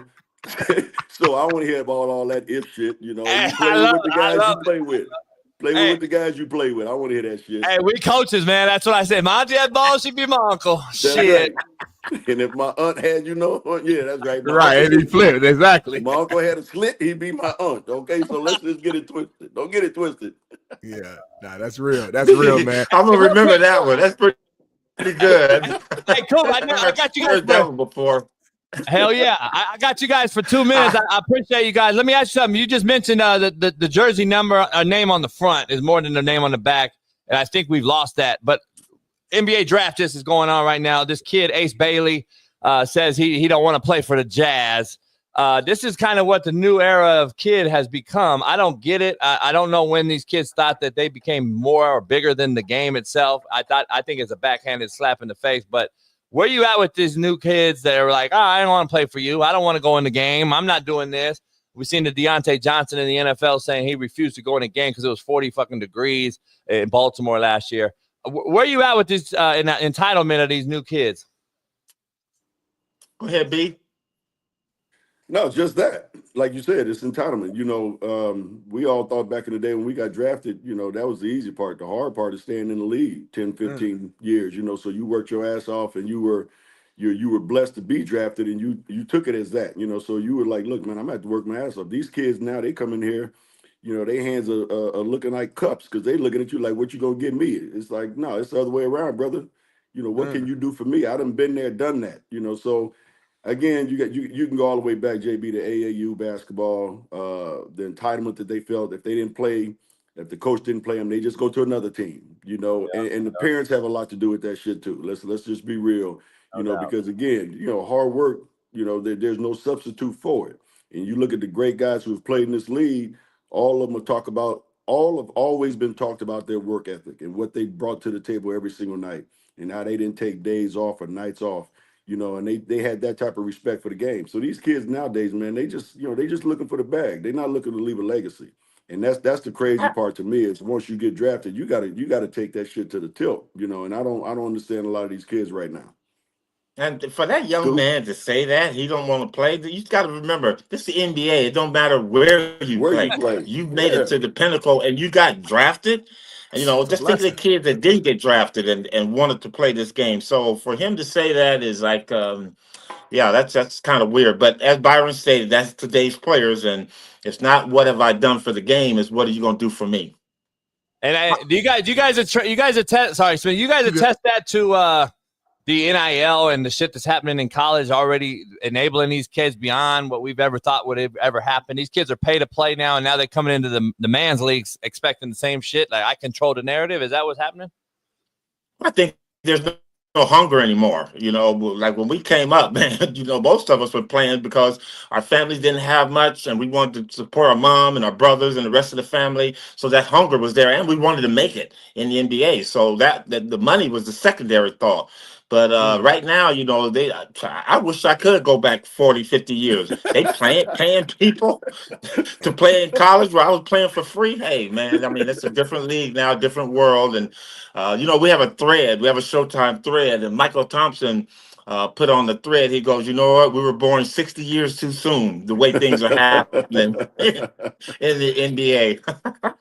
Speaker 12: so I want to hear about all that if shit. You know, you play with the guys you play with. Play with the guys you play with. I want to hear that shit.
Speaker 8: Hey, we coaches, man. That's what I said. My auntie had balls, she'd be my uncle.
Speaker 12: That's
Speaker 8: Shit.
Speaker 12: Right. And if my aunt had, you know, yeah, that's right.
Speaker 3: Right, and he flipped, exactly.
Speaker 12: If my uncle had a slit, he'd be my aunt. Okay, so let's just get it twisted. Don't get it twisted.
Speaker 3: Yeah, nah, that's real. That's real, man.
Speaker 11: I'm gonna remember that one. That's pretty good.
Speaker 8: Hey, cool. I got you guys.
Speaker 11: Heard that one before.
Speaker 8: Hell yeah. I got you guys for 2 minutes. I appreciate you guys. Let me ask you something. You just mentioned the jersey number, a name on the front is more than the name on the back. And I think we've lost that. But NBA draft just is going on right now. This kid, Ace Bailey, says he don't want to play for the Jazz. This is kind of what the new era of kid has become. I don't get it. I don't know when these kids thought that they became more or bigger than the game itself. I think it's a backhanded slap in the face. But where you at with these new kids that are like, I don't want to play for you. I don't want to go in the game. I'm not doing this. We've seen the Deontay Johnson in the NFL saying he refused to go in a game because it was 40 fucking degrees in Baltimore last year. Where you at with this entitlement of these new kids?
Speaker 11: Go ahead, B.
Speaker 12: No, just that. Like you said, it's entitlement. You know, we all thought back in the day when we got drafted, you know, that was the easy part. The hard part is staying in the league 10, 15 years, you know, so you worked your ass off and you were blessed to be drafted and you took it as that, you know, so you were like, look, man, I'm gonna have to work my ass off. These kids now, they come in here, you know, their hands are looking like cups because they looking at you like, what you gonna give me? It's like, no, it's the other way around, brother. You know, what can you do for me? I done been there, done that, you know, so again, you can go all the way back, JB, to AAU basketball, the entitlement that they felt if they didn't play, if the coach didn't play them, they just go to another team, you know, and the parents have a lot to do with that shit too. Let's just be real, you know, because again, you know, hard work, you know, there's no substitute for it. And you look at the great guys who have played in this league, all of them have always been talked about their work ethic and what they brought to the table every single night and how they didn't take days off or nights off. You know, and they had that type of respect for the game. So these kids nowadays, man, they just looking for the bag. They're not looking to leave a legacy. And that's the crazy part to me is once you get drafted, you gotta take that shit to the tilt, you know. And I don't understand a lot of these kids right now.
Speaker 11: And for that young man to say that he don't want to play, you got to remember this is the NBA. It don't matter where you play. You made it to the pinnacle and you got drafted. You know, just think of the kids that didn't get drafted and wanted to play this game. So for him to say that is like, yeah, that's kind of weird. But as Byron stated, that's today's players, and it's not what have I done for the game. It's what are you going to do for me?
Speaker 8: And you guys attest that to the NIL and the shit that's happening in college already enabling these kids beyond what we've ever thought would have ever happened. These kids are pay to play now, and now they're coming into the man's leagues expecting the same shit. Like, I control the narrative. Is that what's happening?
Speaker 11: I think there's no hunger anymore. You know, like when we came up, man, you know, most of us were playing because our families didn't have much and we wanted to support our mom and our brothers and the rest of the family. So that hunger was there and we wanted to make it in the NBA. So that the money was the secondary thought. But right now, you know, I wish I could go back 40, 50 years. They paying people to play in college where I was playing for free. Hey, man, I mean, it's a different league now, different world. And, you know, we have a thread. We have a Showtime thread. And Michael Thompson put on the thread. He goes, you know what? We were born 60 years too soon, the way things are happening in the NBA.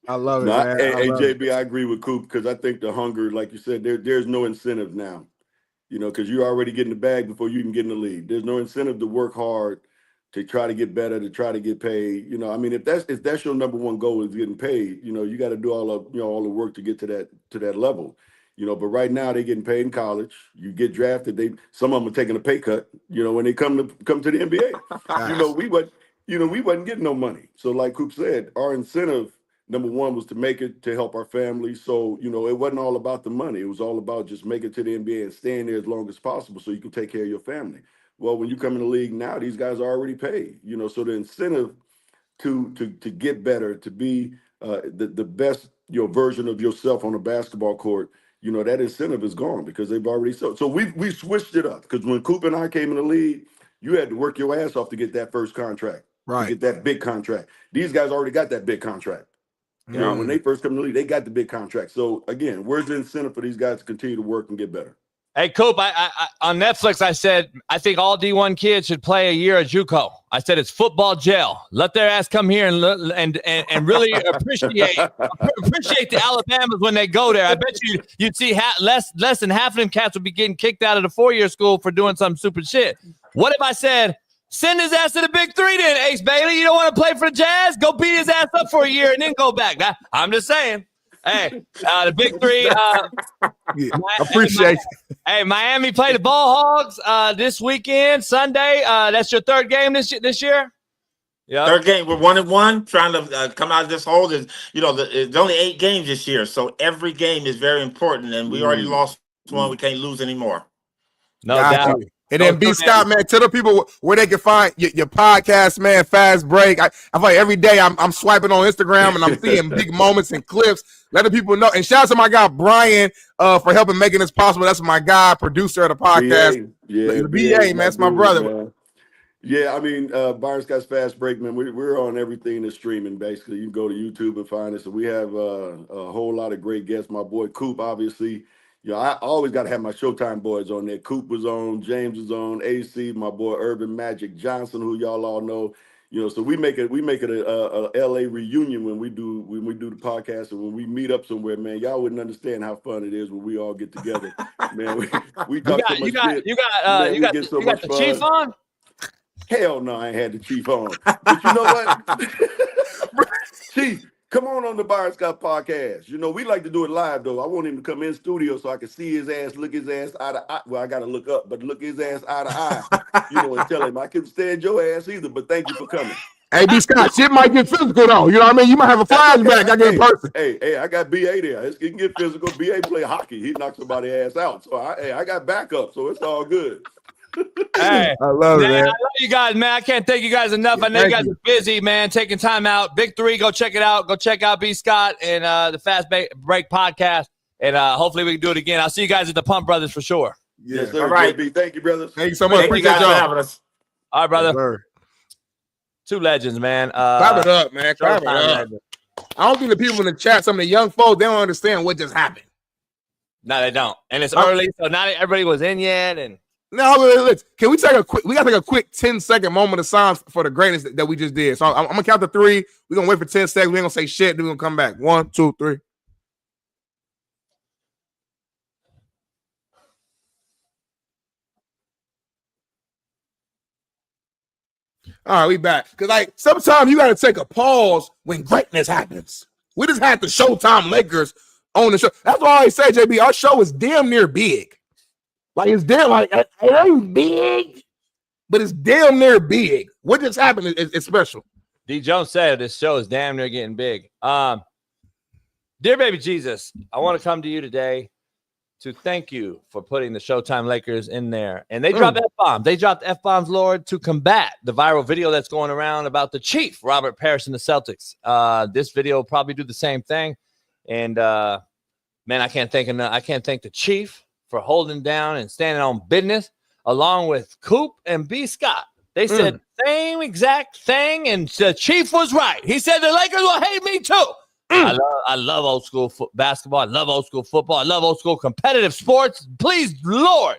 Speaker 3: I love it,
Speaker 12: No,
Speaker 3: man.
Speaker 12: hey, JB, I agree with Coop because I think the hunger, like you said, there's no incentive now. You know, because you're already getting the bag before you even get in the league. There's no incentive to work hard, to try to get better, to try to get paid. You know, I mean, if that's your number one goal is getting paid, you know, you got to do all the work to get to that level. You know, but right now they're getting paid in college. You get drafted, some of them are taking a pay cut. You know, when they come to the NBA, you know, we wasn't getting no money. So like Coop said, our incentive. Number one was to make it to help our family. So, you know, it wasn't all about the money. It was all about just making it to the NBA and staying there as long as possible so you can take care of your family. Well, when you come in the league now, these guys are already paid, you know, so the incentive to get better, to be the best, you know, version of yourself on a basketball court, you know, that incentive is gone because they've already so we switched it up because when Coop and I came in the league, You had to work your ass off to get that first contract,
Speaker 3: right?
Speaker 12: To get that big contract. These guys already got that big contract. You know, when they first come to the league, they got the big contract. So again, where's the incentive for these guys to continue to work and get better?
Speaker 8: Hey, Coop, I on Netflix, I said, I think all D1 kids should play a year at JUCO. I said, it's football jail. Let their ass come here and really appreciate the Alabamas when they go there. I bet you'd see less than half of them cats would be getting kicked out of the 4-year school for doing some stupid shit. What if I said, send his ass to the Big 3 then, Ace Bailey? You don't want to play for the Jazz? Go beat his ass up for a year and then go back. I'm just saying. Hey, the Big 3.
Speaker 3: Appreciate it.
Speaker 8: Hey, Miami played the Ball Hogs this weekend, Sunday. That's your third game this year?
Speaker 11: Yeah. Third game. We're 1-1, trying to come out of this hole. There's only 8 games this year, so every game is very important, and we already lost one. We can't lose anymore.
Speaker 8: No doubt.
Speaker 3: And then B. Scott, man, tell the people where they can find your podcast, man, Fast Break. I feel like every day I'm swiping on Instagram and I'm seeing big moments and clips. Let the people know. And shout out to my guy, Brian, for helping making this possible. That's my guy, producer of the podcast. The BA, man. That's my brother.
Speaker 12: Man. Yeah, I mean, Byron Scott's Fast Break, man, we're on everything that's streaming, basically. You can go to YouTube and find us. And we have a whole lot of great guests. My boy, Coop, obviously. I always got to have my Showtime boys on there. Coop was on, James was on, AC, my boy Urban Magic Johnson, who y'all all know. So we make it a LA reunion when we do the podcast, and when we meet up somewhere, man. Y'all wouldn't understand how fun it is when we all get together, man. We talk so much shit. You got the
Speaker 8: Chief on?
Speaker 12: Hell no, I ain't had the Chief on. But you know what, Chief. Come on the Byron Scott podcast. We like to do it live, though. I want him to come in studio so I can see his ass, look his ass eye to eye. Well, I got to look up, but look his ass eye to eye, and tell him I couldn't stand your ass either, but thank you for coming.
Speaker 3: Hey, B. Scott, shit might get physical, though. You know what I mean? You might have a flashback. I get in person.
Speaker 12: Hey, I got BA there. It can get physical. BA play hockey. He knocked somebody's ass out. So, I got backup, so it's all good.
Speaker 8: Hey,
Speaker 3: I love it, man.
Speaker 8: I love you guys, man. I can't thank you guys enough. I know you guys are busy, man, taking time out. Big 3, go check it out. Go check out B. Scott and the Fast Break podcast, and hopefully we can do it again. I'll see you guys at the Pump Brothers for sure.
Speaker 12: Yes, sir.
Speaker 11: All right.
Speaker 12: JB. Thank you, brothers.
Speaker 3: Thank you so much.
Speaker 11: Appreciate y'all having us.
Speaker 8: All right, brother.
Speaker 3: Yes,
Speaker 8: Two legends, man.
Speaker 3: Clap it up, man. Clap it up. I don't think the people in the chat, some of the young folks, they don't understand what just happened.
Speaker 8: No, they don't. And it's early, so not everybody was in yet, and
Speaker 3: no, can we take we got to take a quick 10-second moment of silence for the greatness that we just did. So I'm going to count to 3. We're going to wait for 10 seconds. We ain't going to say shit. Then we're going to come back. 1, 2, 3. All right, we back. Because, sometimes you got to take a pause when greatness happens. We just had the Showtime Lakers on the show. That's why I always say, JB, our show is damn near big. It's damn it ain't big, but it's damn near big. What just happened is special.
Speaker 8: D. Jones said this show is damn near getting big. Dear baby Jesus, I want to come to you today to thank you for putting the Showtime Lakers in there. And they dropped F-bombs. They dropped F-bombs, Lord, to combat the viral video that's going around about the Chief, Robert Parrish, and the Celtics. This video will probably do the same thing. And, man, I can't thank the Chief for holding down and standing on business, along with Coop and B. Scott. They said the same exact thing, and the Chief was right. He said the Lakers will hate me too. I love old school basketball. I love old school football. I love old school competitive sports. Please, Lord,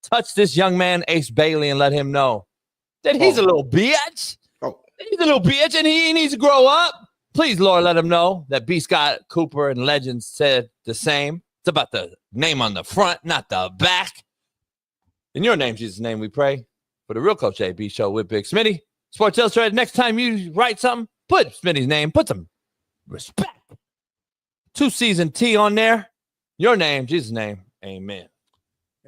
Speaker 8: touch this young man, Ace Bailey, and let him know that he's a little bitch. He's a little bitch, and he needs to grow up. Please, Lord, let him know that B. Scott, Cooper, and Legends said the same. It's about the name on the front, not the back. In your name, Jesus' name, we pray. For the Real Coach AB Show with Big Smitty. Sports Illustrated, next time you write something, put Smitty's name, put some respect. 2-season T on there. Your name, Jesus' name. Amen.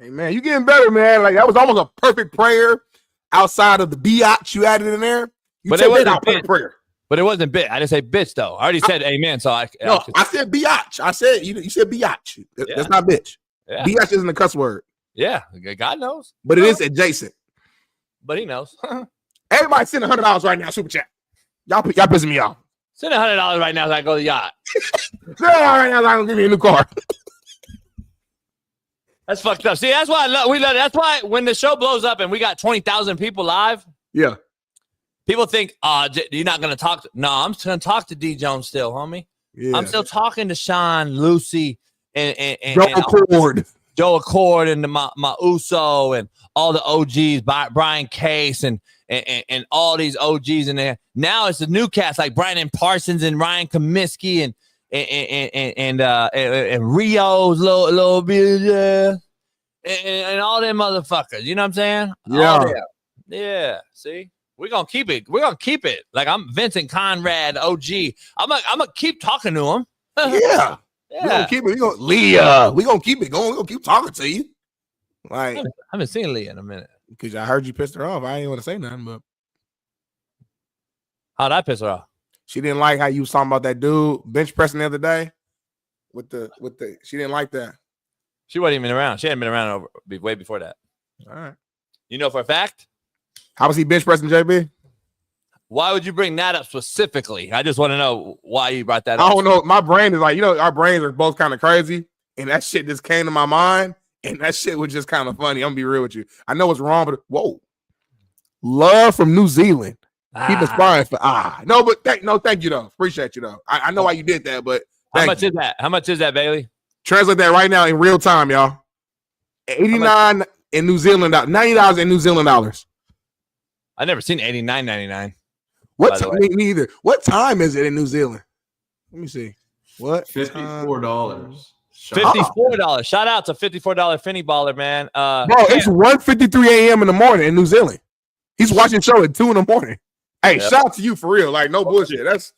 Speaker 3: Amen. You getting better, man. That was almost a perfect prayer outside of the biatch you added in there.
Speaker 8: But it wasn't a perfect prayer. But it wasn't bitch. I didn't say bitch, though. I already said amen. So I
Speaker 3: said biatch. I said, you said biatch. That's not bitch. Yeah. Biatch isn't a cuss word.
Speaker 8: Yeah. God knows.
Speaker 3: But it is adjacent.
Speaker 8: But he knows.
Speaker 3: Everybody send $100 right now, super chat. Y'all pissing me off.
Speaker 8: Send $100 right now so I go to the yacht.
Speaker 3: Send $100 right now so I can give you a new car.
Speaker 8: That's fucked up. See, that's why we love. That's why when the show blows up and we got 20,000 people live.
Speaker 3: Yeah.
Speaker 8: People think, you're not gonna talk. No, I'm gonna talk to D Jones still, homie.
Speaker 3: Yeah.
Speaker 8: I'm still talking to Shaun, Lucy, and Joe Accord, and my Uso, and all the OGs, Brian Case, and all these OGs in there. Now it's the new cast like Brandon Parsons and Ryan Comiskey and Rio's little bit, and all them motherfuckers. You know what I'm saying?
Speaker 3: Yeah.
Speaker 8: Yeah. See, we're gonna keep it. We're gonna keep it. Like I'm Vincent Conrad, OG. I'm gonna keep talking to him.
Speaker 3: Yeah.
Speaker 8: Yeah.
Speaker 3: We're gonna keep it. Leah. We're gonna keep it going. We're gonna keep talking to you. Like,
Speaker 8: I haven't seen Leah in a minute.
Speaker 3: Because I heard you pissed her off. I ain't want to say nothing, but
Speaker 8: how'd I piss her off?
Speaker 3: She didn't like how you was talking about that dude bench pressing the other day. She didn't like that.
Speaker 8: She wasn't even around. She hadn't been around way before that.
Speaker 3: All right.
Speaker 8: You know for a fact?
Speaker 3: How was he bench pressing, JB?
Speaker 8: Why would you bring that up specifically? I just want to know why you brought that up.
Speaker 3: I don't know. My brain is like, our brains are both kind of crazy. And that shit just came to my mind. And that shit was just kind of funny. I'm going to be real with you. I know it's wrong, but whoa. Love from New Zealand. Keep inspiring for no, but thank you though. Appreciate you though. I know why you did that, but
Speaker 8: how much is that? How much is that, Bailey?
Speaker 3: Translate that right now in real time, y'all. 89 in New Zealand, $90 in New Zealand dollars.
Speaker 8: I never seen $89.99.
Speaker 3: What time? Me neither. What time is it in New Zealand? Let me see. What?
Speaker 10: $54.
Speaker 8: $54. Shout out to $54 Finny Baller, man.
Speaker 3: Bro, it's 1:53 a.m. in the morning in New Zealand. He's watching the show at 2 in the morning. Hey, shout out to you for real. Like, no bullshit. That's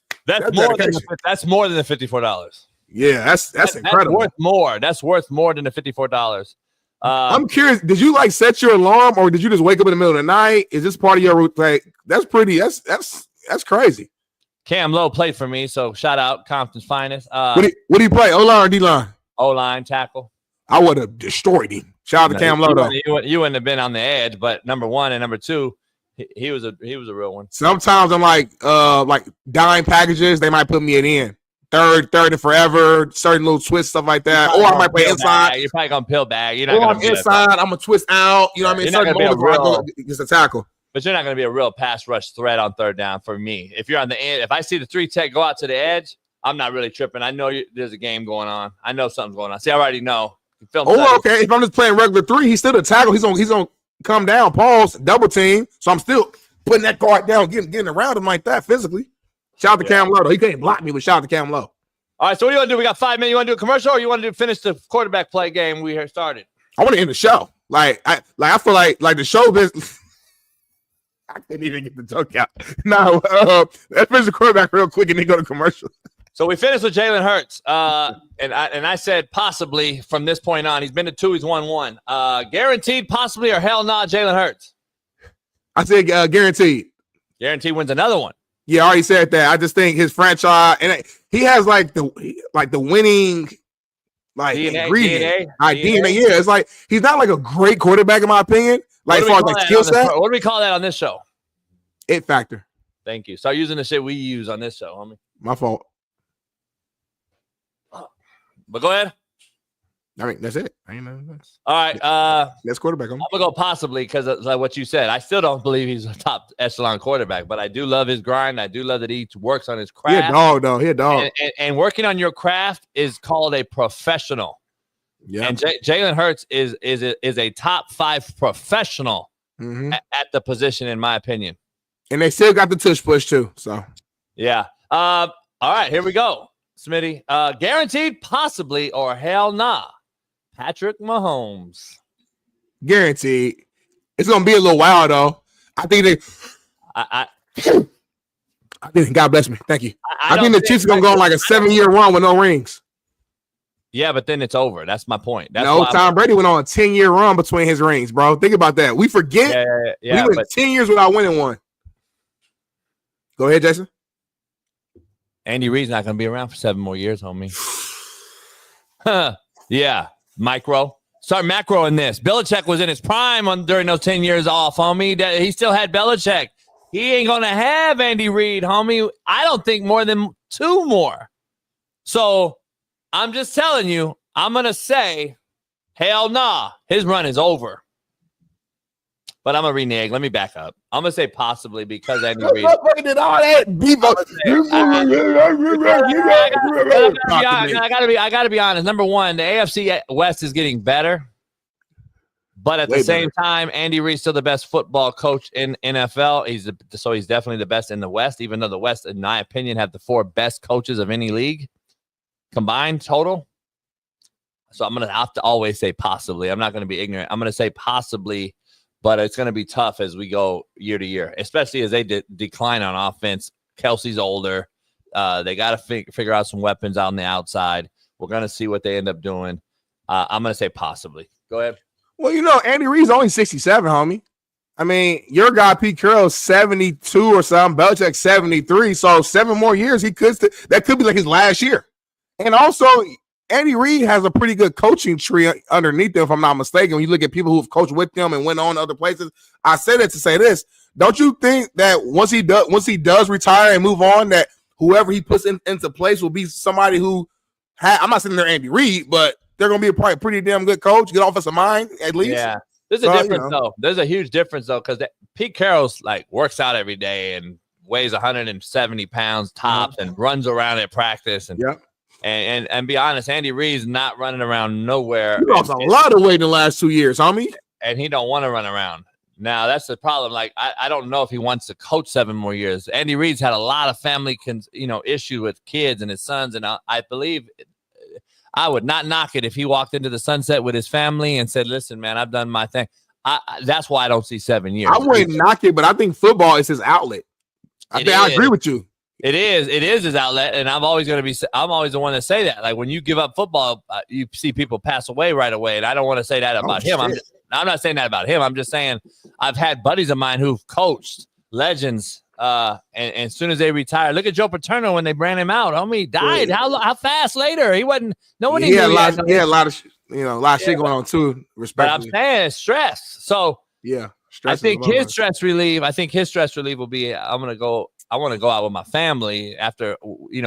Speaker 8: more than the $54.
Speaker 3: Yeah, that's incredible.
Speaker 8: That's worth more. That's worth more than the $54.
Speaker 3: I'm curious. Did you like set your alarm, or did you just wake up in the middle of the night? Is this part of your route? Like, that's pretty. That's crazy.
Speaker 8: Cam Lowe played for me, so shout out Compton's finest.
Speaker 3: What do you play? O-line or D-line?
Speaker 8: O-line tackle.
Speaker 3: I would have destroyed him. Shout out to Cam Lowe though.
Speaker 8: You wouldn't have been on the edge, but number one and number two, he was a real one.
Speaker 3: Sometimes I'm like dime packages. They might put me in third and forever, certain little twist stuff like that. Or I might play inside.
Speaker 8: You're probably gonna pill bag. You're not
Speaker 3: or
Speaker 8: gonna
Speaker 3: I'm inside. I'm gonna twist out. You know what I mean?
Speaker 8: You're not gonna be
Speaker 3: just a tackle.
Speaker 8: But you're not going to be a real pass rush threat on third down for me. If you're on the end, if I see the 3 tech go out to the edge, I'm not really tripping. I know there's a game going on. I know something's going on. See, I already know.
Speaker 3: Okay. If I'm just playing regular 3, he's still a tackle. He's gonna come down, pause, double team. So I'm still putting that guard down, getting around him like that physically. Shout out to Cam Lowe though. He can't block me, but shout out to Cam Lowe.
Speaker 8: All right. So what do you want to do? We got 5 minutes. You want to do a commercial, or you want to finish the quarterback play game we started?
Speaker 3: I want to end the show. I feel like the show business. I couldn't even get the joke out. No, let's finish the quarterback real quick and then go to commercial.
Speaker 8: So we finished with Jalen Hurts, and I said possibly from this point on. He's been to 2. He's won 1. Guaranteed, possibly, or hell nah, Jalen Hurts.
Speaker 3: I said guaranteed.
Speaker 8: Guaranteed wins another one.
Speaker 3: Yeah, I already said that. I just think his franchise, and he has like the winning ingredient. DNA. Yeah, it's like he's not like a great quarterback in my opinion. Like, as far as like skill set.
Speaker 8: What do we call that on this show?
Speaker 3: It factor.
Speaker 8: Thank you. Start using the shit we use on this show, homie.
Speaker 3: My fault.
Speaker 8: But go ahead.
Speaker 3: I mean, that's it.
Speaker 8: All right.
Speaker 3: Let's quarterback.
Speaker 8: I'm gonna go possibly because it's like what you said. I still don't believe he's a top echelon quarterback, but I do love his grind. I do love that he works on his craft.
Speaker 3: He a dog, though. He a dog.
Speaker 8: And working on your craft is called a professional.
Speaker 3: Yeah.
Speaker 8: And Jalen Hurts is a top 5 professional at the position, in my opinion.
Speaker 3: And they still got the tush push too. So
Speaker 8: yeah. All right, here we go. Smitty. Guaranteed, possibly, or hell nah. Patrick Mahomes.
Speaker 3: Guaranteed. It's gonna be a little while though. I think I think God bless me. Thank you. I think the Chiefs are gonna go on like a 7-year run with no rings.
Speaker 8: Yeah, but then it's over. That's my point.
Speaker 3: Tom Brady went on a 10-year run between his rings, bro. Think about that. We forget.
Speaker 8: Yeah,
Speaker 3: we went 10 years without winning one. Go ahead, Jason.
Speaker 8: Andy Reid's not going to be around for 7 more years, homie. Yeah, micro. Start macro in this. Belichick was in his prime during those 10 years off, homie. He still had Belichick. He ain't going to have Andy Reid, homie. I don't think more than 2 more. So I'm just telling you, I'm going to say Hell nah. His run is over. But I'm going to renege. Let me back up. I'm going to say possibly because Andy Reid.
Speaker 3: Did all that
Speaker 8: I gotta be honest. Number one, the AFC West is getting better. But at the same time, Andy Reid's still the best football coach in NFL. He's definitely the best in the West, even though the West, in my opinion, have the 4 best coaches of any league combined total. So I'm going to have to always say possibly. I'm not going to be ignorant. I'm going to say possibly, but it's going to be tough as we go year to year, especially as they decline on offense. Kelsey's older. They got to figure out some weapons on the outside. We're going to see what they end up doing. I'm going to say possibly. Go ahead.
Speaker 3: Well, you know, Andy Reid's only 67, homie. I mean, your guy, Pete Carroll's 72 or something. Belichick's 73. So 7 more years, that could be like his last year. And also, Andy Reid has a pretty good coaching tree underneath him, if I'm not mistaken. When you look at people who've coached with him and went on to other places, I say that to say this. Don't you think that once he does retire and move on, that whoever he puts into place will be somebody who I'm not saying they're Andy Reid, but they're going to be probably a pretty damn good coach, good offensive mind, at least.
Speaker 8: Yeah. There's a difference, though. There's a huge difference, though, because Pete Carroll's, works out every day and weighs 170 pounds tops and runs around at practice. And be honest, Andy Reid's not running around nowhere.
Speaker 3: He lost a lot of weight in the last 2 years, homie.
Speaker 8: And he don't want to run around. Now, that's the problem. I don't know if he wants to coach 7 more years. Andy Reid's had a lot of family issue with kids and his sons, and I believe I would not knock it if he walked into the sunset with his family and said, listen, man, I've done my thing. That's why I don't see 7 years.
Speaker 3: I wouldn't knock it, but I think football is his outlet. I agree with you.
Speaker 8: It is his outlet, and I'm always the one to say that. Like, when you give up football, you see people pass away right away, and I don't want to say that about him. I'm not saying that about him. I'm just saying I've had buddies of mine who've coached legends, and as soon as they retire, look at Joe Paterno when they ran him out. He died. Yeah. How fast later? He wasn't. Nobody.
Speaker 3: He had a lot of shit going on too. Respectfully.
Speaker 8: But I'm saying stress. So
Speaker 3: yeah,
Speaker 8: I think his stress relief will be. I want to go out with my family after.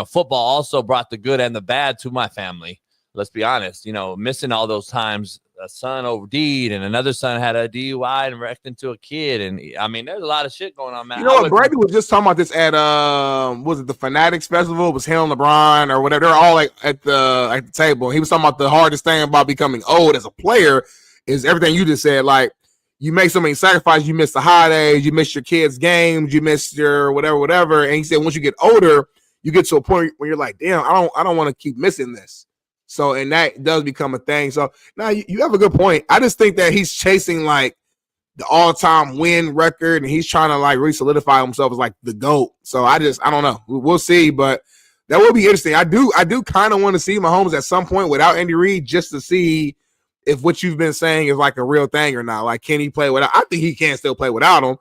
Speaker 8: Football also brought the good and the bad to my family. Let's be honest. Missing all those times. A son OD'd and another son had a DUI and wrecked into a kid. And I mean, there's a lot of shit going on, man.
Speaker 3: You know what? Brady was just talking about this at was it the Fanatics Festival? It was him, LeBron, or whatever. They're all at the table. He was talking about the hardest thing about becoming old as a player is everything you just said. Like, you make so many sacrifices, you miss the holidays, you miss your kids' games, you miss your whatever. And he said once you get older, you get to a point where you're like, damn, I don't want to keep missing this. So, and that does become a thing. So, now you have a good point. I just think that he's chasing the all-time win record, and he's trying to really solidify himself as the GOAT. So, I don't know. We'll see, but that will be interesting. I do kind of want to see Mahomes at some point without Andy Reid just to see if what you've been saying is a real thing or not. Can he play without? I think he can still play without him,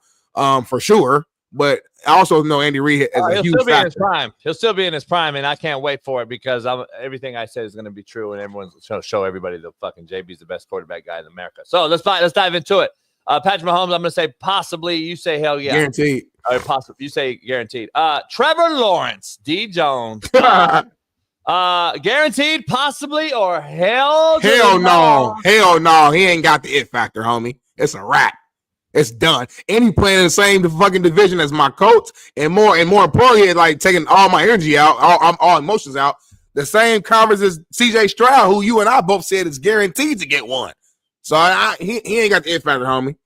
Speaker 3: for sure. But I also know Andy Reid is a huge factor. In his prime.
Speaker 8: He'll still be in his prime, and I can't wait for it because everything I said is going to be true, and everyone's going to show everybody the fucking JB's the best quarterback guy in America. So let's dive into it. Patrick Mahomes, I'm going to say possibly. You say hell yeah,
Speaker 3: guaranteed.
Speaker 8: Possibly. You say guaranteed. Trevor Lawrence, D. Jones, guaranteed, possibly, or hell
Speaker 3: no, hell no. He ain't got the it factor, homie. It's a wrap. It's done. And he playing in the same fucking division as my coach, and more importantly, taking all my energy out, all emotions out. The same conference as CJ Stroud, who you and I both said is guaranteed to get one. So he ain't got the it factor, homie.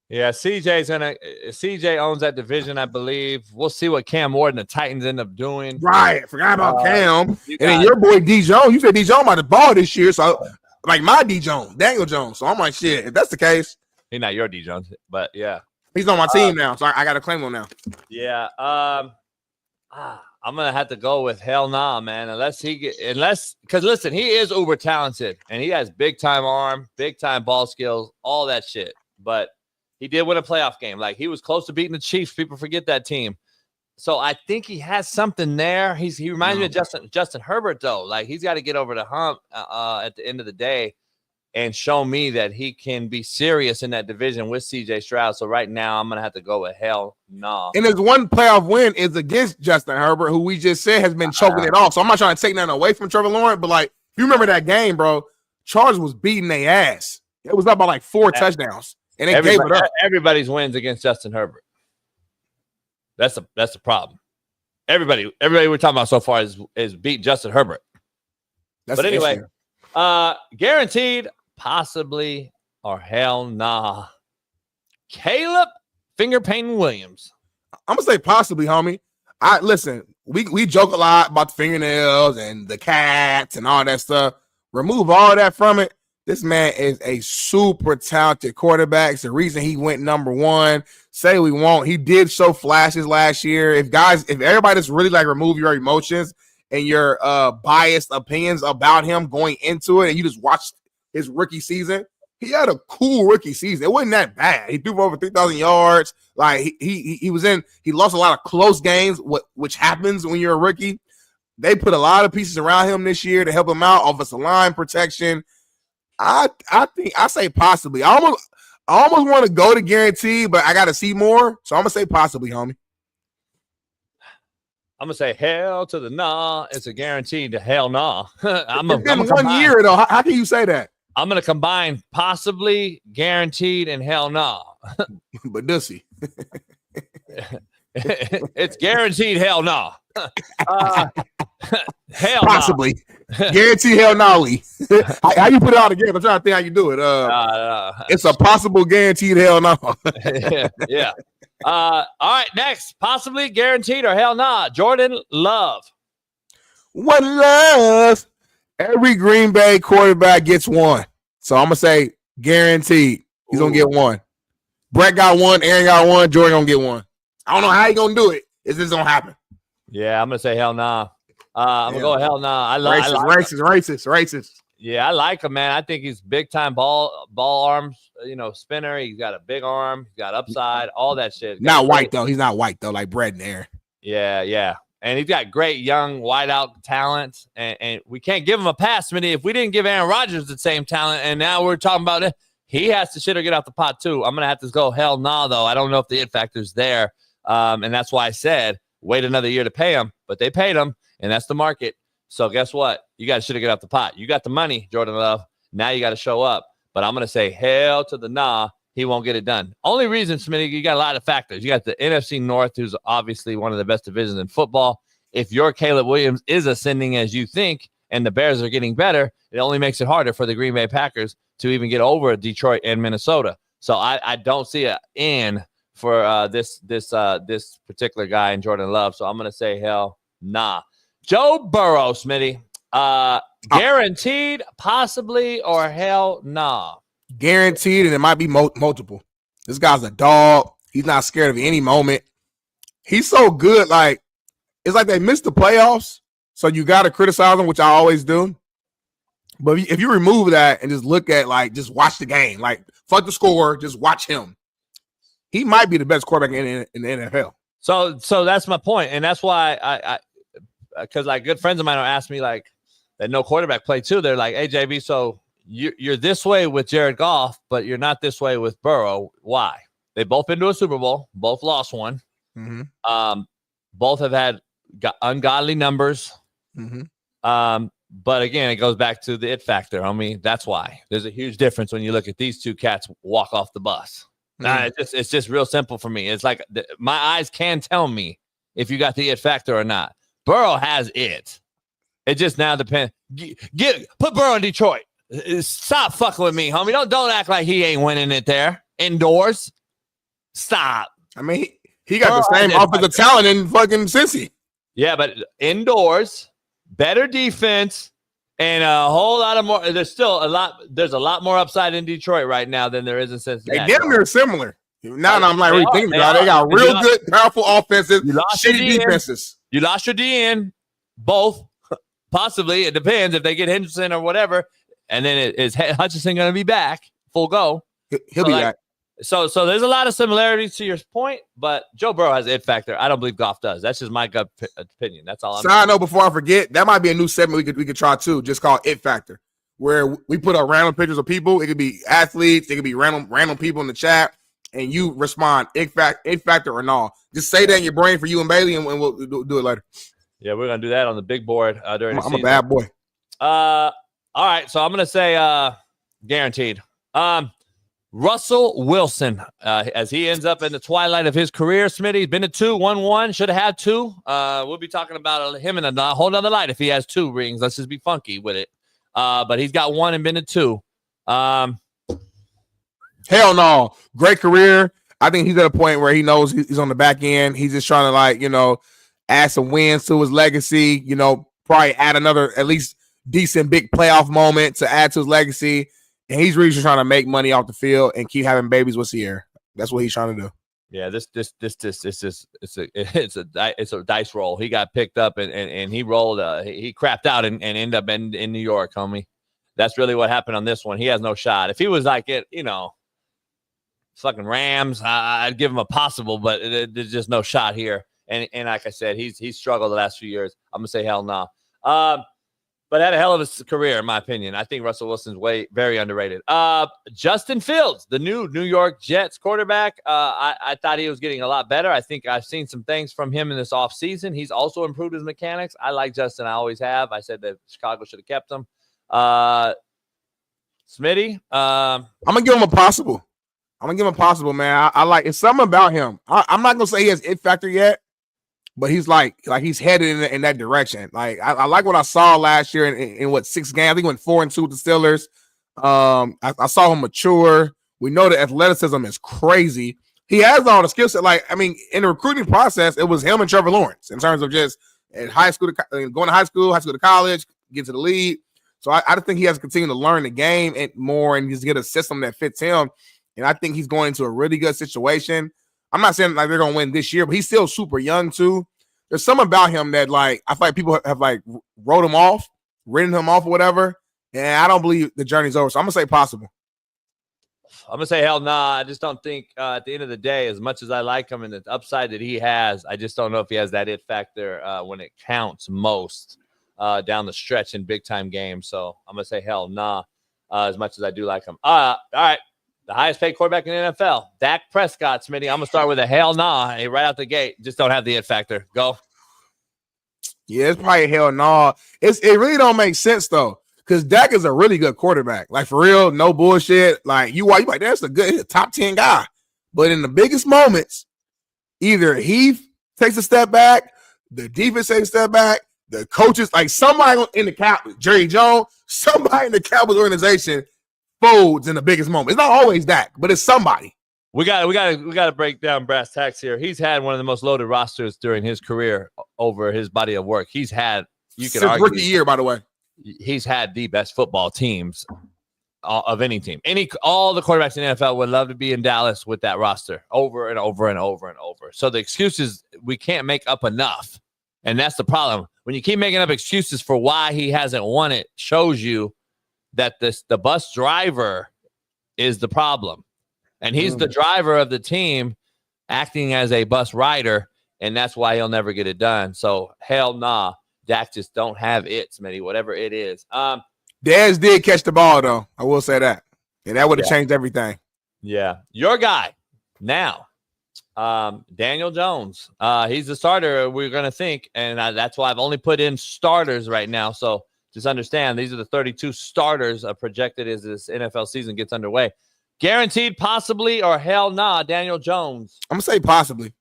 Speaker 8: Yeah, CJ owns that division, I believe. We'll see what Cam Ward and the Titans end up doing.
Speaker 3: Right, forgot about Cam. And then your boy D Jones. You said D Jones about to ball this year, so my D Jones, Daniel Jones. So I'm like, shit. If that's the case.
Speaker 8: He's not your D Jones, but yeah.
Speaker 3: He's on my team now, so I got to claim him now.
Speaker 8: Yeah. I'm gonna have to go with hell nah, man. Because listen, he is uber talented and he has big time arm, big time ball skills, all that shit. But he did win a playoff game. He was close to beating the Chiefs. People forget that team. So I think he has something there. He reminds me of Justin Herbert though. He's got to get over the hump at the end of the day. And show me that he can be serious in that division with CJ Stroud. So right now, I'm going to have to go with hell no.
Speaker 3: And his one playoff win is against Justin Herbert, who we just said has been choking it off. So I'm not trying to take nothing away from Trevor Lawrence, but you remember that game, bro. Chargers was beating their ass. It was up by like 4 touchdowns, and they gave it up.
Speaker 8: Everybody's wins against Justin Herbert. That's the problem. Everybody we're talking about so far is beat Justin Herbert. But anyway, guaranteed, possibly, or hell nah. Caleb Finger Painting Williams.
Speaker 3: I'm gonna say possibly, homie. Listen. We joke a lot about the fingernails and the cats and all that stuff. Remove all that from it. This man is a super talented quarterback. It's the reason he went number 1. Say we won't. He did show flashes last year. If everybody just really like remove your emotions and your biased opinions about him going into it, and you just watched his rookie season, he had a cool rookie season. It wasn't that bad. He threw for over 3,000 yards. Like he lost a lot of close games, which happens when you're a rookie. They put a lot of pieces around him this year to help him out, offensive line protection. I say possibly. I almost want to go to guarantee, but I got to see more. So I'm gonna say possibly, homie.
Speaker 8: I'm gonna say hell to the nah. It's a guaranteed to hell nah.
Speaker 3: It's been 1 year though. How can you say that?
Speaker 8: I'm gonna combine possibly, guaranteed, and hell nah.
Speaker 3: But does he?
Speaker 8: It's guaranteed hell nah. Hell
Speaker 3: possibly. Nah. Guaranteed hell nah. How you put it all together? I'm trying to think how you do it. It's a possible guaranteed hell nah.
Speaker 8: Yeah. All right, next. Possibly, guaranteed, or hell nah. Jordan Love.
Speaker 3: What love? Every Green Bay quarterback gets one. So I'm going to say guaranteed. He's going to get one. Brett got one. Aaron got one. Jordan going to get one. I don't know how he's going to do it. It's just going to happen.
Speaker 8: Yeah, I'm going to say hell nah. I'm going to go hell nah. I like
Speaker 3: racist.
Speaker 8: Yeah, I like him, man. I think he's big-time ball arms, spinner. He's got a big arm. He's got upside, all that shit.
Speaker 3: Not white, though. He's not white, though, like Brett and Aaron.
Speaker 8: Yeah. And he's got great young wideout talent, and we can't give him a pass, Smitty. If we didn't give Aaron Rodgers the same talent, and now we're talking about it, he has to shit or get out the pot too. I'm gonna have to go hell nah, though. I don't know if the it factor's there, and that's why I said wait another year to pay him. But they paid him, and that's the market. So guess what? You got to shit or get out the pot. You got the money, Jordan Love. Now you got to show up. But I'm gonna say hell to the nah. He won't get it done. Only reason, Smitty, you got a lot of factors. You got the NFC North, who's obviously one of the best divisions in football. If your Caleb Williams is ascending as you think, and the Bears are getting better, it only makes it harder for the Green Bay Packers to even get over Detroit and Minnesota. So I don't see an in for this particular guy in Jordan Love. So I'm going to say hell nah. Joe Burrow, Smitty, guaranteed, possibly, or hell nah.
Speaker 3: Guaranteed, and it might be multiple. This guy's a dog. He's not scared of any moment. He's so good. Like, it's like they missed the playoffs, so you got to criticize him, which I always do. But if you remove that and just look at, like, just watch the game, like, fuck the score, just watch him. He might be the best quarterback in the NFL.
Speaker 8: So that's my point, and that's why I because like good friends of mine are asking me like that no quarterback play too. They're like, hey JB, so you're this way with Jared Goff, but you're not this way with Burrow. Why? They've both been to a Super Bowl, both lost one.
Speaker 3: Mm-hmm.
Speaker 8: Both have had ungodly numbers.
Speaker 3: Mm-hmm.
Speaker 8: But again, it goes back to the it factor. I mean, that's why there's a huge difference when you look at these two cats walk off the bus.
Speaker 3: Mm-hmm.
Speaker 8: It's just real simple for me. It's like my eyes can tell me if you got the it factor or not. Burrow has it. It just now depends. Put Burrow in Detroit. Stop fucking with me, homie. Don't act like he ain't winning it there indoors. Stop.
Speaker 3: I mean, he got the same offensive talent in fucking Cincy.
Speaker 8: Yeah, but indoors, better defense, and a whole lot of more. There's a lot more upside in Detroit right now than there is in Cincinnati.
Speaker 3: They damn near similar. Now I'm like rethinking about it. They got real good, powerful offenses, shitty defenses.
Speaker 8: You lost your DN, both. Possibly. It depends if they get Henderson or whatever. And then is Hutchinson going to be back full go?
Speaker 3: He'll be back.
Speaker 8: So there's a lot of similarities to your point, but Joe Burrow has an it factor. I don't believe Goff does. That's just my gut opinion. That's all I'm saying.
Speaker 3: Side note before I forget, that might be a new segment we could try too, just called It Factor, where we put up random pictures of people. It could be athletes, it could be random people in the chat, and you respond It Factor or no. Just say that in your brain for you and Bailey, and we'll do it later.
Speaker 8: Yeah, we're gonna do that on the big board during the season.
Speaker 3: I'm a bad boy.
Speaker 8: All All right, so I'm going to say guaranteed. Russell Wilson, as he ends up in the twilight of his career, Smitty, been to 2, won 1, should have had 2. We'll be talking about him in a whole nother light if he has 2 rings. Let's just be funky with it. But he's got 1 and been to 2.
Speaker 3: Hell no. Great career. I think he's at a point where he knows he's on the back end. He's just trying to, add some wins to his legacy, probably add another at least decent big playoff moment to add to his legacy. And he's really just trying to make money off the field and keep having babies with Sierra. That's what he's trying to do.
Speaker 8: Yeah, it's a dice roll. He got picked up and he rolled. He crapped out and ended up in New York, homie. That's really what happened on this one. He has no shot. If he was like fucking Rams, I'd give him a possible, but there's just no shot here. And like I said, he's struggled the last few years. I'm gonna say hell no. But had a hell of a career, in my opinion. I think Russell Wilson's very underrated. Justin Fields, the new New York Jets quarterback. I thought he was getting a lot better. I think I've seen some things from him in this offseason. He's also improved his mechanics. I like Justin. I always have. I said that Chicago should have kept him. Smitty. I'm
Speaker 3: gonna give him a possible. Man. I like it's something about him. I'm not gonna say he has it factor yet. But he's like he's headed in that direction. Like I like what I saw last year in what 6 games. I think he went 4-2 with the Steelers. I saw him mature. We know the athleticism is crazy. He has all the skill set. In the recruiting process, it was him and Trevor Lawrence in terms of just at high school, going to high school to college, get to the league. So I just think he has to continue to learn the game and more and just get a system that fits him. And I think he's going into a really good situation. I'm not saying they're going to win this year, but he's still super young too. There's something about him that I feel like people have written him off or whatever. And I don't believe the journey's over. So I'm going to say possible.
Speaker 8: I'm going to say hell nah. I just don't think at the end of the day, as much as I like him and the upside that he has, I just don't know if he has that it factor when it counts most down the stretch in big time games. So I'm going to say hell nah as much as I do like him. All right. The highest paid quarterback in the NFL, Dak Prescott, Smitty. I'm going to start with a hell nah. Hey, right out the gate. Just don't have the it factor. Go.
Speaker 3: Yeah, it's probably a hell nah. It really don't make sense, though, because Dak is a really good quarterback. Like, for real, no bullshit. Like, you like, that's a good top 10 guy. But in the biggest moments, either he takes a step back, the defense takes a step back, the coaches, like somebody in the Cowboys, Jerry Jones, somebody in the Cowboys organization folds in the biggest moment. It's not always Dak, but it's somebody.
Speaker 8: We got to break down brass tacks here. He's had one of the most loaded rosters during his career over his body of work. He's had, you can argue,
Speaker 3: rookie year, by the way.
Speaker 8: He's had the best football teams of any team. All the quarterbacks in the NFL would love to be in Dallas with that roster over and over and over and over. So the excuses, we can't make up enough. And that's the problem. When you keep making up excuses for why he hasn't won it, shows you that the bus driver is the problem. And he's the driver of the team acting as a bus rider, and that's why he'll never get it done. So, hell nah. Dak just don't have it, Smitty, whatever it is.
Speaker 3: Dez did catch the ball, though. I will say that. And that would have changed everything.
Speaker 8: Yeah. Your guy now, Daniel Jones. He's the starter, we're going to think, and that's why I've only put in starters right now. So, just understand, these are the 32 starters projected as this NFL season gets underway. Guaranteed possibly or hell nah, Daniel Jones.
Speaker 3: I'm going to say possibly.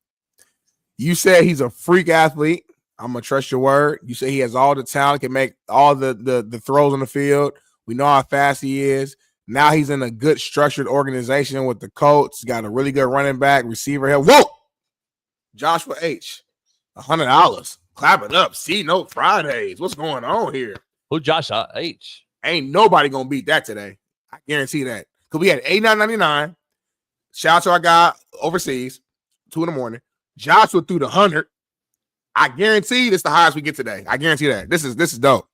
Speaker 3: You said he's a freak athlete. I'm going to trust your word. You say he has all the talent, can make all the throws on the field. We know how fast he is. Now he's in a good structured organization with the Colts. Got a really good running back, receiver help. Whoa! Joshua H. $100. Clap it up. See, no Fridays. What's going on here?
Speaker 8: Who Joshua H?
Speaker 3: Ain't nobody going to beat that today. I guarantee that. Because we had $89.99. Shout out to our guy overseas, 2 a.m. Joshua threw the 100. I guarantee this is the highest we get today. I guarantee that. This is dope.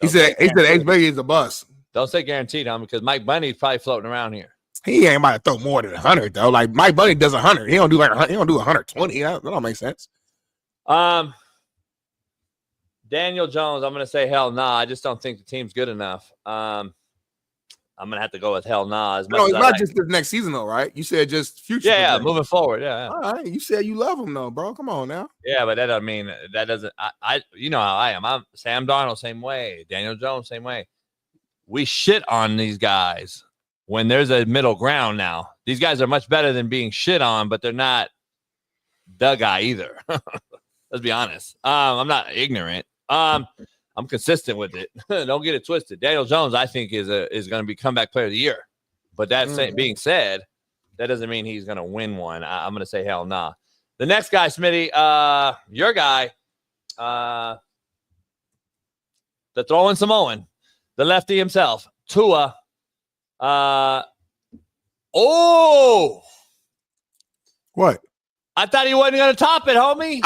Speaker 3: He said Ace Bailey is a bust.
Speaker 8: Don't say guaranteed, homie, because Mike Bunny's probably floating around here.
Speaker 3: He ain't about to throw more than 100 though. Like Mike Bunny does 100. He don't do 120. That don't make sense.
Speaker 8: Daniel Jones, I'm gonna say hell nah. I just don't think the team's good enough. I'm gonna have to go with hell nah. It's
Speaker 3: not just this next season though, right? You said just future.
Speaker 8: Yeah, moving forward. Yeah.
Speaker 3: All right. You said you love him though, bro. Come on now.
Speaker 8: Yeah, but that doesn't mean that doesn't. I you know how I am. I'm Sam Darnold, same way. Daniel Jones, same way. we shit on these guys when there's a middle ground now. These guys are much better than being shit on, but they're not the guy either. Let's be honest. I'm not ignorant. I'm consistent with it. Don't get it twisted. Daniel Jones, I think, is going to be comeback player of the year. But that being said, that doesn't mean he's going to win one. I'm going to say hell nah. The next guy, Smitty, your guy, the throwing Samoan, the lefty himself, Tua.
Speaker 3: What?
Speaker 8: I thought he wasn't going to top it, homie.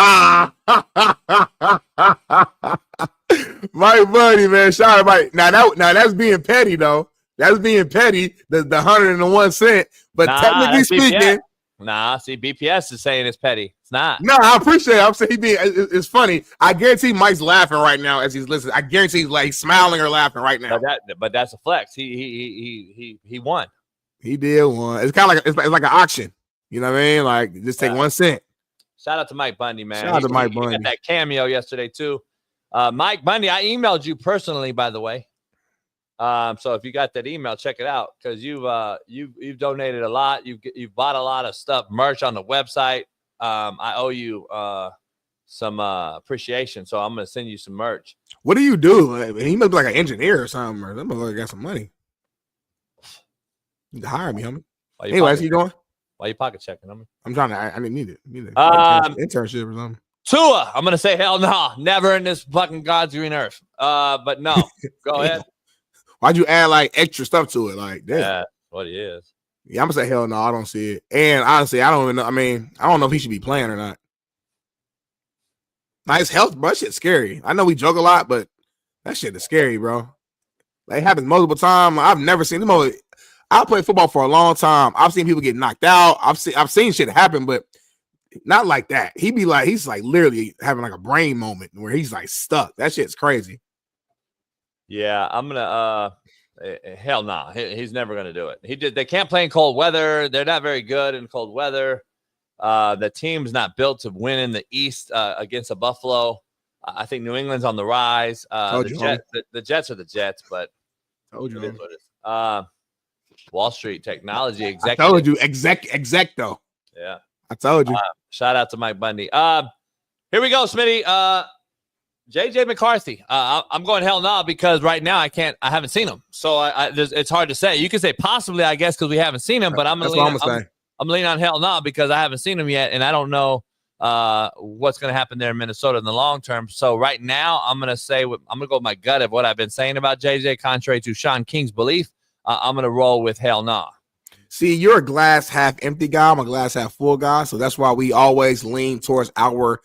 Speaker 3: My buddy, man. Shout out, Mike. Now that's being petty, though. That's being petty. The 101 cent. But technically speaking,
Speaker 8: see, BPS is saying it's petty. It's not.
Speaker 3: No, I appreciate it. I'm saying it's funny. I guarantee Mike's laughing right now as he's listening. I guarantee he's like smiling or laughing right now.
Speaker 8: But that's a flex. He won.
Speaker 3: He did one. It's kind of like it's like an auction. You know what I mean? Like just take 1 cent.
Speaker 8: Shout out to Mike Bundy, man.
Speaker 3: Shout out to Mike Bundy.
Speaker 8: He got that cameo yesterday too. Mike Bundy, I emailed you personally, by the way. So if you got that email, check it out because you've donated a lot. You've bought a lot of stuff, merch on the website. I owe you some appreciation, so I'm gonna send you some merch.
Speaker 3: What do you do? He must be like an engineer or something. Or that motherfucker got some money. You can hire me, homie. Anyway, how's he going?
Speaker 8: Why you pocket checking, homie?
Speaker 3: I'm trying to. I didn't need it. Internship or something.
Speaker 8: Tua, I'm gonna say hell no, never in this fucking God's green earth. But no, go ahead.
Speaker 3: Why'd you add like extra stuff to it? Like, damn.
Speaker 8: Yeah, what he is.
Speaker 3: Yeah, I'm gonna say hell no. I don't see it. And honestly, I don't even know. I mean, I don't know if he should be playing or not. Nice health, bro. That shit's scary. I know we joke a lot, but that shit is scary, bro. Like, it happens multiple times. I've never seen them. I played football for a long time. I've seen people get knocked out. I've seen shit happen, but not like that. He's like literally having like a brain moment where he's like stuck. That shit's crazy.
Speaker 8: Yeah, I'm gonna hell nah. He's never gonna do it. They can't play in cold weather. They're not very good in cold weather. The team's not built to win in the East against a Buffalo. I think New England's on the rise. The Jets are the Jets, but
Speaker 3: told you.
Speaker 8: Wall Street technology executive.
Speaker 3: I told you exec though.
Speaker 8: Yeah,
Speaker 3: I told you.
Speaker 8: Shout out to Mike Bundy. Here we go, Smitty. JJ McCarthy. I'm going hell no because right now I haven't seen him, so it's hard to say. You could say possibly, I guess, because we haven't seen him, but I'm leaning on hell no because I haven't seen him yet, and I don't know what's going to happen there in Minnesota in the long term. So right now, I'm going to go with my gut of what I've been saying about JJ, contrary to Shaun King's belief. I'm going to roll with hell no.
Speaker 3: See, you're a glass half empty guy. I'm a glass half full guy, so that's why we always lean towards our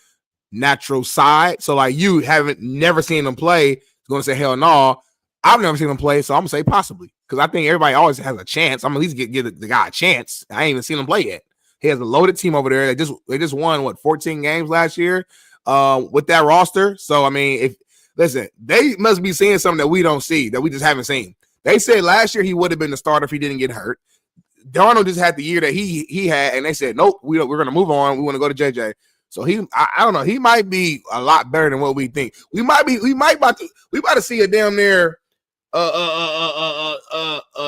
Speaker 3: natural side. So like you never seen him play, going to say hell no. I've never seen him play, so I'm gonna say possibly because I think everybody always has a chance. I'm at least give the guy a chance. I ain't even seen him play yet. He has a loaded team over there. They just won 14 games last year with that roster. So I mean, they must be seeing something that we don't see, that we just haven't seen. They said last year he would have been the starter if he didn't get hurt. Darnold just had the year that he had, and they said nope, we're gonna move on. We want to go to JJ. So I don't know. He might be a lot better than what we think. We about to see a damn near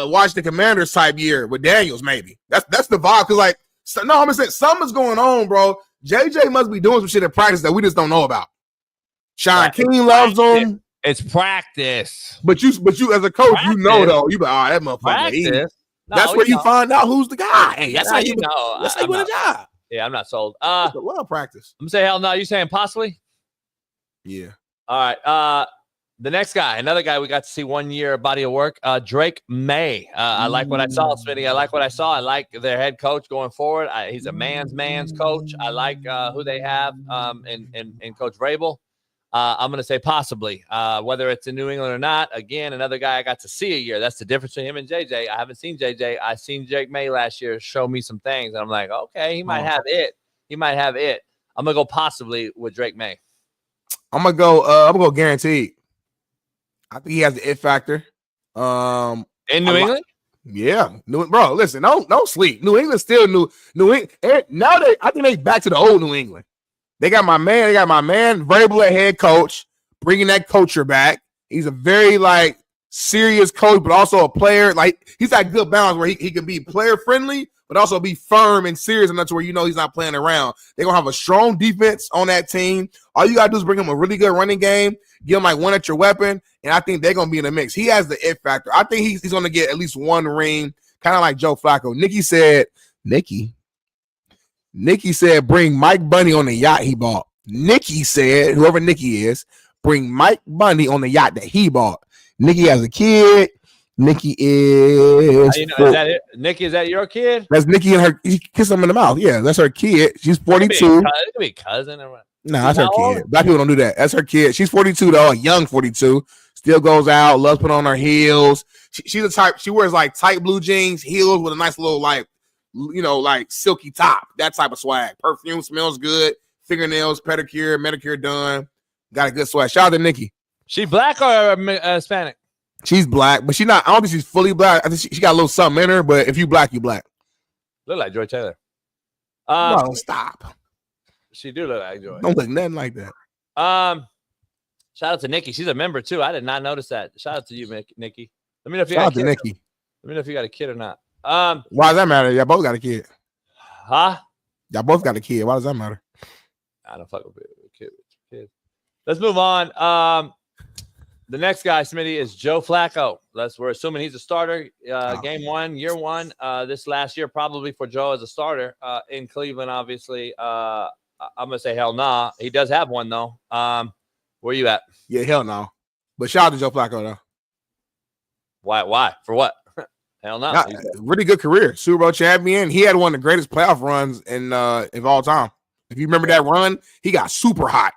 Speaker 3: watch the Commanders type year with Daniels. Maybe that's the vibe. Cause I'm gonna say something's going on, bro. JJ must be doing some shit in practice that we just don't know about. Shaun King loves him.
Speaker 8: It's practice.
Speaker 3: But you as a coach, you know though. You be that motherfucker. That's where you find out who's the guy. Hey, that's how you know. That's how you win a job.
Speaker 8: Yeah, I'm not sold.
Speaker 3: It's a well practice.
Speaker 8: I'm saying hell no. You saying possibly?
Speaker 3: Yeah.
Speaker 8: All right. The next guy, another guy we got to see 1 year body of work, Drake May. I like what I saw, Smitty. I like what I saw. I like their head coach going forward. He's a man's coach. I like who they have in Coach Vrabel. I'm going to say possibly, whether it's in New England or not. Again, another guy I got to see a year. That's the difference between him and JJ. I haven't seen JJ. I seen Drake May last year show me some things. And I'm like, okay, he might have it. I'm going to go possibly with Drake May.
Speaker 3: I'm going to go guaranteed. I think he has the it factor.
Speaker 8: In New England?
Speaker 3: Yeah. Bro, listen, don't sleep. New England still New England. Now I think they back to the old New England. They got my man Vrabel at head coach, bringing that culture back. He's a very serious coach, but also a player. Like he's got good balance where he can be player friendly, but also be firm and serious enough to where you know he's not playing around. They're gonna have a strong defense on that team. All you gotta do is bring him a really good running game, give him like one extra weapon, and I think they're gonna be in the mix. He has the it factor. I think he's gonna get at least one ring, kind of like Joe Flacco. Nikki said, bring Mike Bunny on the yacht he bought. Nikki said, whoever Nikki is, bring Mike Bunny on the yacht that he bought. Nikki has a kid. Nikki is.
Speaker 8: Is that it? Nikki, is that your kid?
Speaker 3: That's Nikki and her. He kissed him in the mouth. Yeah, that's her kid. She's 42.
Speaker 8: It could be cousin or what?
Speaker 3: No, that's her kid. Black people don't do that. That's her kid. She's 42 though, a young 42. Still goes out, loves putting on her heels. She's the type. She wears like tight blue jeans, heels with a nice little like, like silky top. That type of swag. Perfume smells good. Fingernails, pedicure, manicure done. Got a good swag. Shout out to Nikki.
Speaker 8: She black or Hispanic?
Speaker 3: She's black, but she's not. I don't think she's fully black. I think she got a little something in her. But if you black, you black.
Speaker 8: Look like Joy Taylor.
Speaker 3: No, stop.
Speaker 8: She do look like Joy.
Speaker 3: Don't look nothing like that.
Speaker 8: Shout out to Nikki. She's a member too. I did not notice that. Shout out to you, Nikki. Let me know if you
Speaker 3: Shout
Speaker 8: got
Speaker 3: out to Nikki.
Speaker 8: Let me know if you got a kid or not.
Speaker 3: Why does that matter? Y'all both got a kid.
Speaker 8: Huh?
Speaker 3: Y'all both got a kid. Why does that matter?
Speaker 8: I don't fuck with kids. Let's move on. The next guy, Smitty, is Joe Flacco. We're assuming he's a starter. Game 1, year 1. This last year, probably for Joe as a starter in Cleveland. Obviously, I'm gonna say hell nah. He does have one though. Where you at?
Speaker 3: Yeah, hell no. But shout out to Joe Flacco though.
Speaker 8: Why? For what? Hell no.
Speaker 3: Nah, really good career. Super Bowl champion. He had one of the greatest playoff runs of all time. If you remember that run, he got super hot.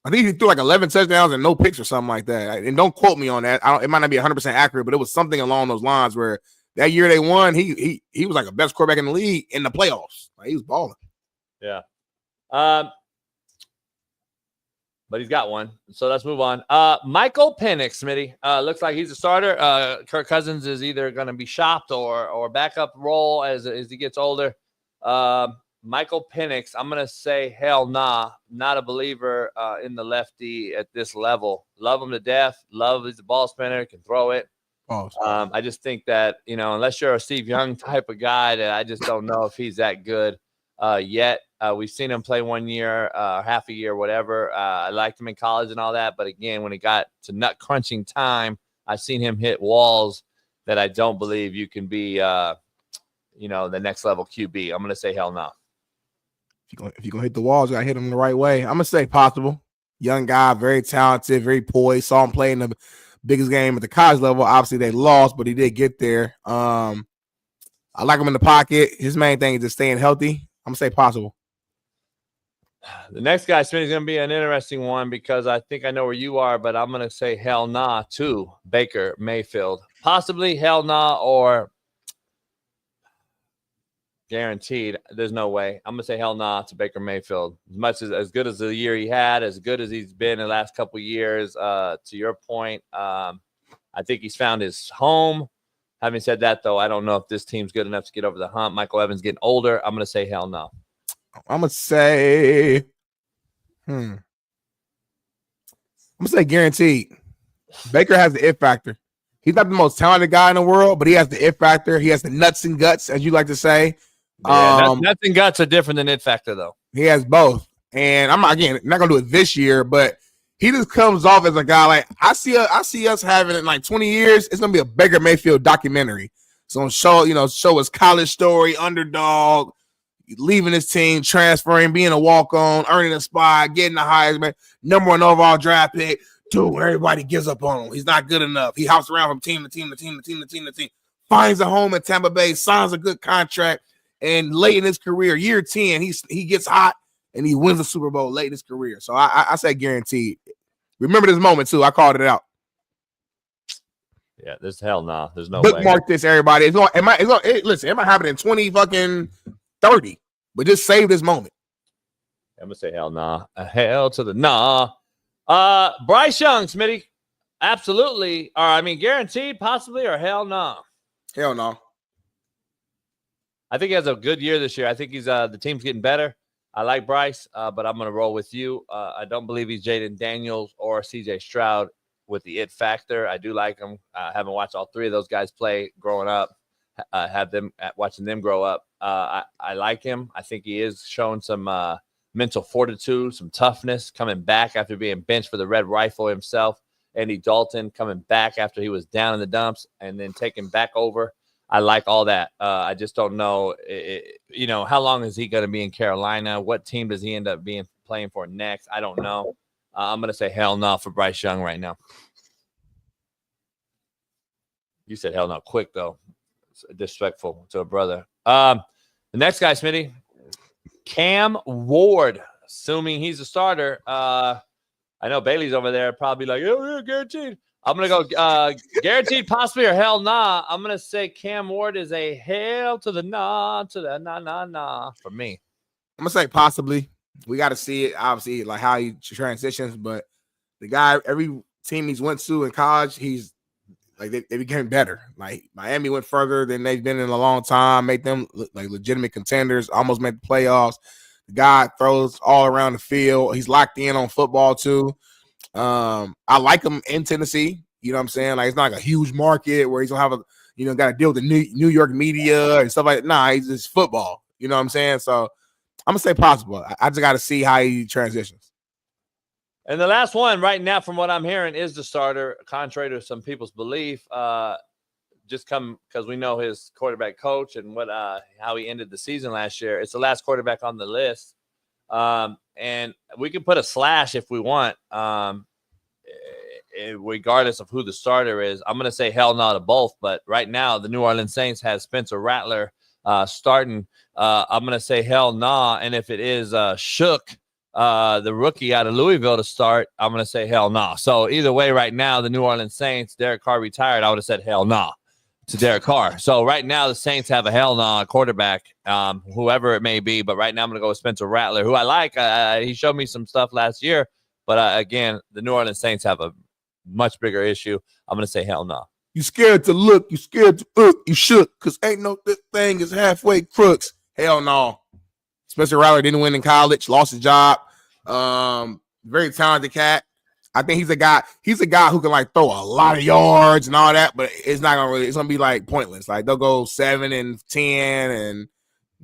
Speaker 3: I think he threw like 11 touchdowns and no picks or something like that. And don't quote me on that. It might not be 100% accurate, but it was something along those lines where that year they won, he was like a best quarterback in the league in the playoffs. Like, he was balling.
Speaker 8: Yeah. But he's got one. So let's move on. Michael Penix, Smitty. Looks like he's a starter. Kirk Cousins is either going to be shopped or backup role as he gets older. Michael Penix, I'm going to say hell nah. Not a believer in the lefty at this level. Love him to death. Love he's a ball spinner, can throw it. I just think that, unless you're a Steve Young type of guy, that I just don't know if he's that good yet. We've seen him play 1 year, half a year, whatever. I liked him in college and all that. But again, when it got to nut crunching time, I've seen him hit walls that I don't believe you can be, the next level QB. I'm going to say hell no.
Speaker 3: If you're going to hit the walls, you got to hit them the right way. I'm going to say possible. Young guy, very talented, very poised. Saw him play in the biggest game at the college level. Obviously, they lost, but he did get there. I like him in the pocket. His main thing is just staying healthy. I'm going to say possible.
Speaker 8: The next guy, Smitty, is going to be an interesting one because I think I know where you are, but I'm going to say hell nah to Baker Mayfield. Possibly hell nah or guaranteed. There's no way. I'm going to say hell nah to Baker Mayfield. As good as the year he had, as good as he's been in the last couple of years, to your point, I think he's found his home. Having said that, though, I don't know if this team's good enough to get over the hump. Michael Evans getting older. I'm going to say hell no.
Speaker 3: I'm going to say guaranteed. Baker has the it factor. He's not the most talented guy in the world, but he has the it factor. He has the nuts and guts, as you like to say.
Speaker 8: Yeah, nuts and guts are different than it factor, though.
Speaker 3: He has both. And I'm not going to do it this year, but he just comes off as a guy like I see us having in like 20 years. It's going to be a Baker Mayfield documentary. It's going to show his college story, underdog, leaving his team, transferring, being a walk-on, earning a spot, getting the Heisman, number 1 overall draft pick. Dude, everybody gives up on him. He's not good enough. He hops around from team to team to team to team to team to team. Finds a home in Tampa Bay, signs a good contract, and late in his career, year 10, he gets hot and he wins the Super Bowl late in his career. So I say guaranteed. Remember this moment too. I called it out.
Speaker 8: Yeah, there's hell nah. There's no way.
Speaker 3: Bookmark this, everybody. Listen, it might happen in 2030, but just save this moment.
Speaker 8: I'm gonna say hell nah. Hell to the nah. Bryce Young, Smitty, absolutely. Guaranteed, possibly, or hell no?
Speaker 3: Hell no.
Speaker 8: I think he has a good year this year. I think he's the team's getting better. I like Bryce, but I'm going to roll with you. I don't believe he's Jaden Daniels or CJ Stroud with the it factor. I do like him. I haven't watched all three of those guys play growing up. Watching them grow up. I like him. I think he is showing some mental fortitude, some toughness, coming back after being benched for the Red Rifle himself. Andy Dalton coming back after he was down in the dumps and then taking back over. I like all that. I just don't know, how long is he going to be in Carolina? What team does he end up playing for next? I don't know. I'm going to say hell no for Bryce Young right now. You said hell no quick, though. It's disrespectful to a brother. The next guy, Smitty, Cam Ward, assuming he's a starter. I know Bailey's over there probably like, oh, yeah, guaranteed. I'm going to go guaranteed possibly or hell nah. I'm going to say Cam Ward is a hell to the nah, to the nah for me.
Speaker 3: I'm going to say possibly. We got to see it, obviously, like how he transitions. But the guy, every team he's went to in college, he's like they became better. Like Miami went further than they've been in a long time, made them like legitimate contenders, almost made the playoffs. The guy throws all around the field. He's locked in on football too. I like him in Tennessee. You know what I'm saying? Like it's not like a huge market where he's gonna have got to deal with the New York media and stuff like that. Nah, he's just football. You know what I'm saying? So I'm gonna say possible. I just got to see how he transitions.
Speaker 8: And the last one right now, from what I'm hearing, is the starter, contrary to some people's belief. Just come because we know his quarterback coach and how he ended the season last year. It's the last quarterback on the list. And we can put a slash if we want, regardless of who the starter is. I'm going to say hell no to both. But right now, the New Orleans Saints has Spencer Rattler starting. I'm going to say hell no. And if it is Shook, the rookie out of Louisville to start, I'm going to say hell no. So either way, right now, the New Orleans Saints, Derek Carr retired, I would have said hell no to Derek Carr. So right now, the Saints have a hell no quarterback, whoever it may be. But right now, I'm going to go with Spencer Rattler, who I like. He showed me some stuff last year. But again, the New Orleans Saints have a much bigger issue. I'm going to say hell no.
Speaker 3: You scared to look. You scared to look. You shook because ain't no this thing is halfway crooks. Hell no. Spencer Rattler didn't win in college, lost his job. Very talented cat. I think he's a guy who can like throw a lot of yards and all that, but it's gonna be like pointless. Like they'll go 7 and 10 and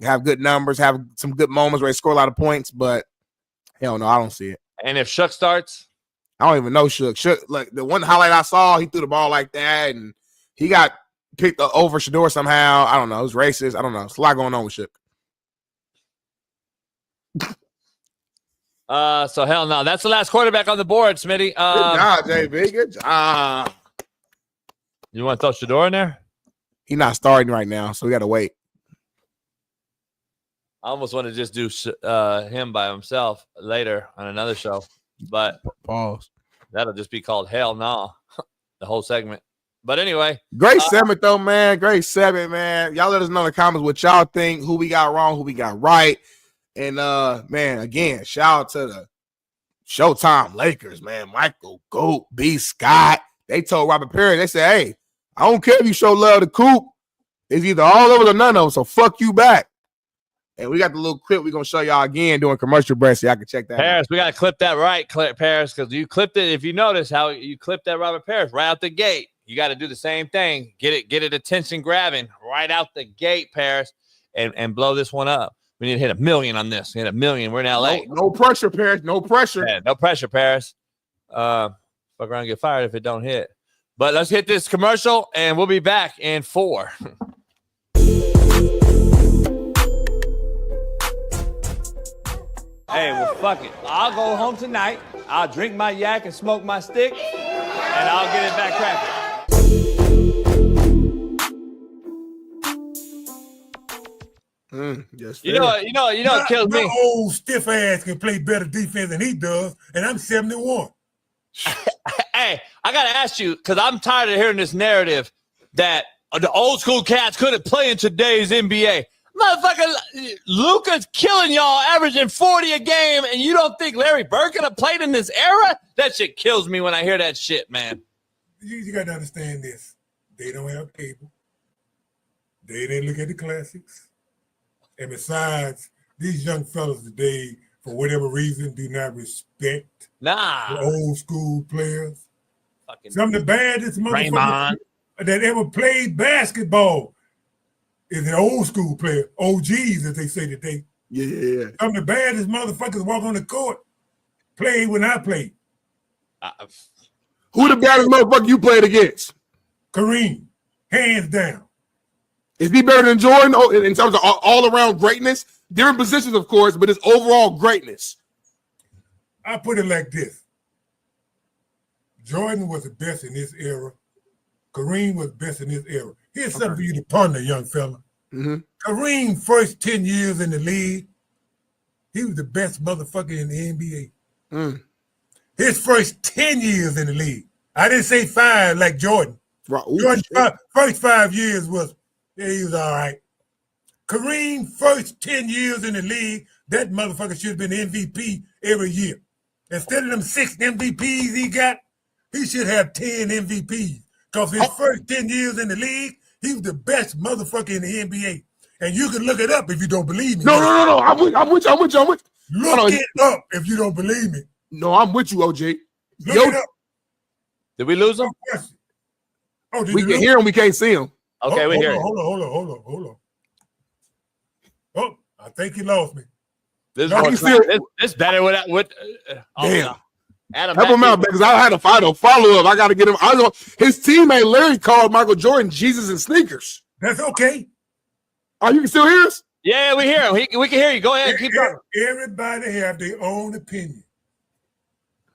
Speaker 3: have good numbers, have some good moments where they score a lot of points, but hell no, I don't see it.
Speaker 8: And if Shook starts,
Speaker 3: I don't even know Shook. Shook, like the one highlight I saw, he threw the ball like that and he got picked over Shador somehow. I don't know. It was racist. I don't know. There's a lot going on with Shook.
Speaker 8: So hell no. That's the last quarterback on the board, Smitty.
Speaker 3: Good job, JB. Good job.
Speaker 8: You want to throw Shador in there?
Speaker 3: He's not starting right now, so we got to wait.
Speaker 8: I almost want to just do him by himself later on another show, but
Speaker 3: pause.
Speaker 8: That'll just be called hell no, the whole segment. But anyway,
Speaker 3: great segment though, man. Great segment, man. Y'all let us know in the comments what y'all think, who we got wrong, who we got right. And man, again, shout out to the Showtime Lakers, man. Michael Goat, B. Scott. They told Robert Perry, they said, hey, I don't care if you show love to Coop. It's either all over or none of them, so fuck you back. And we got the little clip we're going to show y'all again during commercial break, so y'all can check that
Speaker 8: Paris,
Speaker 3: out.
Speaker 8: We got to clip that right, Paris, because you clipped it. If you notice how you clipped that Robert Paris right out the gate, you got to do the same thing. Get it attention grabbing right out the gate, Paris, and blow this one up. We need to hit 1 million on this. Hit 1 million. We're in LA.
Speaker 3: No pressure, Paris. No pressure.
Speaker 8: Yeah, no pressure, Paris. Fuck around and get fired if it don't hit. But let's hit this commercial, and we'll be back in 4. Hey, well, fuck it. I'll go home tonight. I'll drink my yak and smoke my stick, and I'll get it back cracking.
Speaker 3: Yes,
Speaker 8: you know what kills me?
Speaker 13: My old stiff ass can play better defense than he does, and I'm 71.
Speaker 8: Hey, I gotta ask you, because I'm tired of hearing this narrative that the old school cats couldn't play in today's NBA. Motherfucker, Luka's killing y'all, averaging 40 a game, and you don't think Larry Bird could have played in this era? That shit kills me when I hear that shit, man.
Speaker 13: You got to understand this. They don't have cable. They didn't look at the classics. And besides, these young fellas today, for whatever reason, do not respect the old school players. Some of the baddest
Speaker 8: Raymond
Speaker 13: motherfuckers that ever played basketball is an old school player, OGs, as they say today.
Speaker 3: Yeah.
Speaker 13: Some of the baddest motherfuckers walk on the court, played when I played.
Speaker 3: Who the baddest motherfucker you played against?
Speaker 13: Kareem, hands down.
Speaker 3: Is he better than Jordan in terms of all-around greatness? Different positions, of course, but his overall greatness.
Speaker 13: I put it like this. Jordan was the best in this era. Kareem was best in this era. Here's something for you to ponder, young fella.
Speaker 3: Mm-hmm.
Speaker 13: Kareem, first 10 years in the league, he was the best motherfucker in the NBA.
Speaker 3: Mm.
Speaker 13: His first 10 years in the league. I didn't say 5 like Jordan.
Speaker 3: Right.
Speaker 13: Jordan's first 5 years was, yeah, he was all right. Kareem, first 10 years in the league, that motherfucker should have been MVP every year. Instead of them 6 MVPs he got, he should have 10 MVPs. Because his first 10 years in the league, he was the best motherfucker in the NBA. And you can look it up if you don't believe me.
Speaker 3: No. I'm with you.
Speaker 13: Look it up if you don't believe me.
Speaker 3: No, I'm with you, OG.
Speaker 13: Look it up.
Speaker 8: Did we lose him?
Speaker 13: Oh,
Speaker 3: we can hear him. We can't see him.
Speaker 8: Okay, we hear him.
Speaker 13: Hold on. Oh, I think he lost me.
Speaker 8: This better with
Speaker 3: damn.
Speaker 8: Adam,
Speaker 3: help him out, because I had to find a follow-up. I got to get him. His teammate Larry called Michael Jordan Jesus and sneakers.
Speaker 13: That's okay.
Speaker 3: Oh, you can still hear us?
Speaker 8: Yeah, we hear him. We can hear you. Go ahead, keep talking.
Speaker 13: Everybody have their own opinion.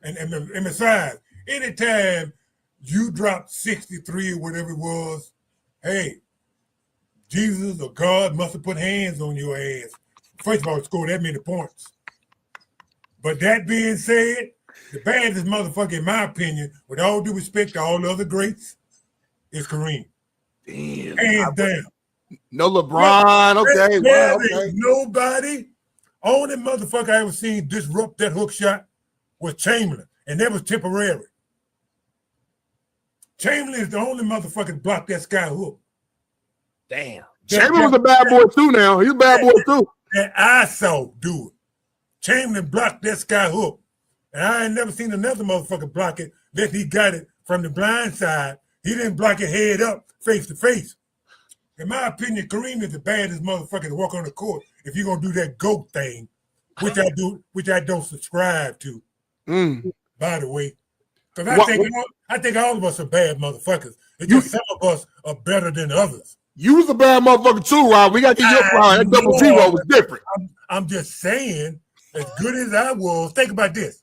Speaker 13: And besides, anytime you drop 63 or whatever it was, hey, Jesus or God must have put hands on your ass. First of all, score that many points. But that being said, the baddest motherfucker, in my opinion, with all due respect to all the other greats, is Kareem.
Speaker 3: Damn.
Speaker 13: Hands down.
Speaker 3: No LeBron. Okay.
Speaker 13: There ain't nobody. Only motherfucker I ever seen disrupt that hook shot was Chamberlain, and that was temporary. Chamberlain is the only motherfucker that blocked that sky hook.
Speaker 8: Damn.
Speaker 3: Chamberlain was a bad boy too now. He's a bad boy too.
Speaker 13: That I saw do it. Chamberlain blocked that sky hook. And I ain't never seen another motherfucker block it that he got it from the blind side. He didn't block it head up, face to face. In my opinion, Kareem is the baddest motherfucker to walk on the court if you're gonna do that GOAT thing, which I don't subscribe to. By the way. Because I think all of us are bad motherfuckers. It's just some of us are better than others.
Speaker 3: You was a bad motherfucker too, Rob. We got to get your pride. That double zero was different.
Speaker 13: I'm just saying, as good as I was, think about this.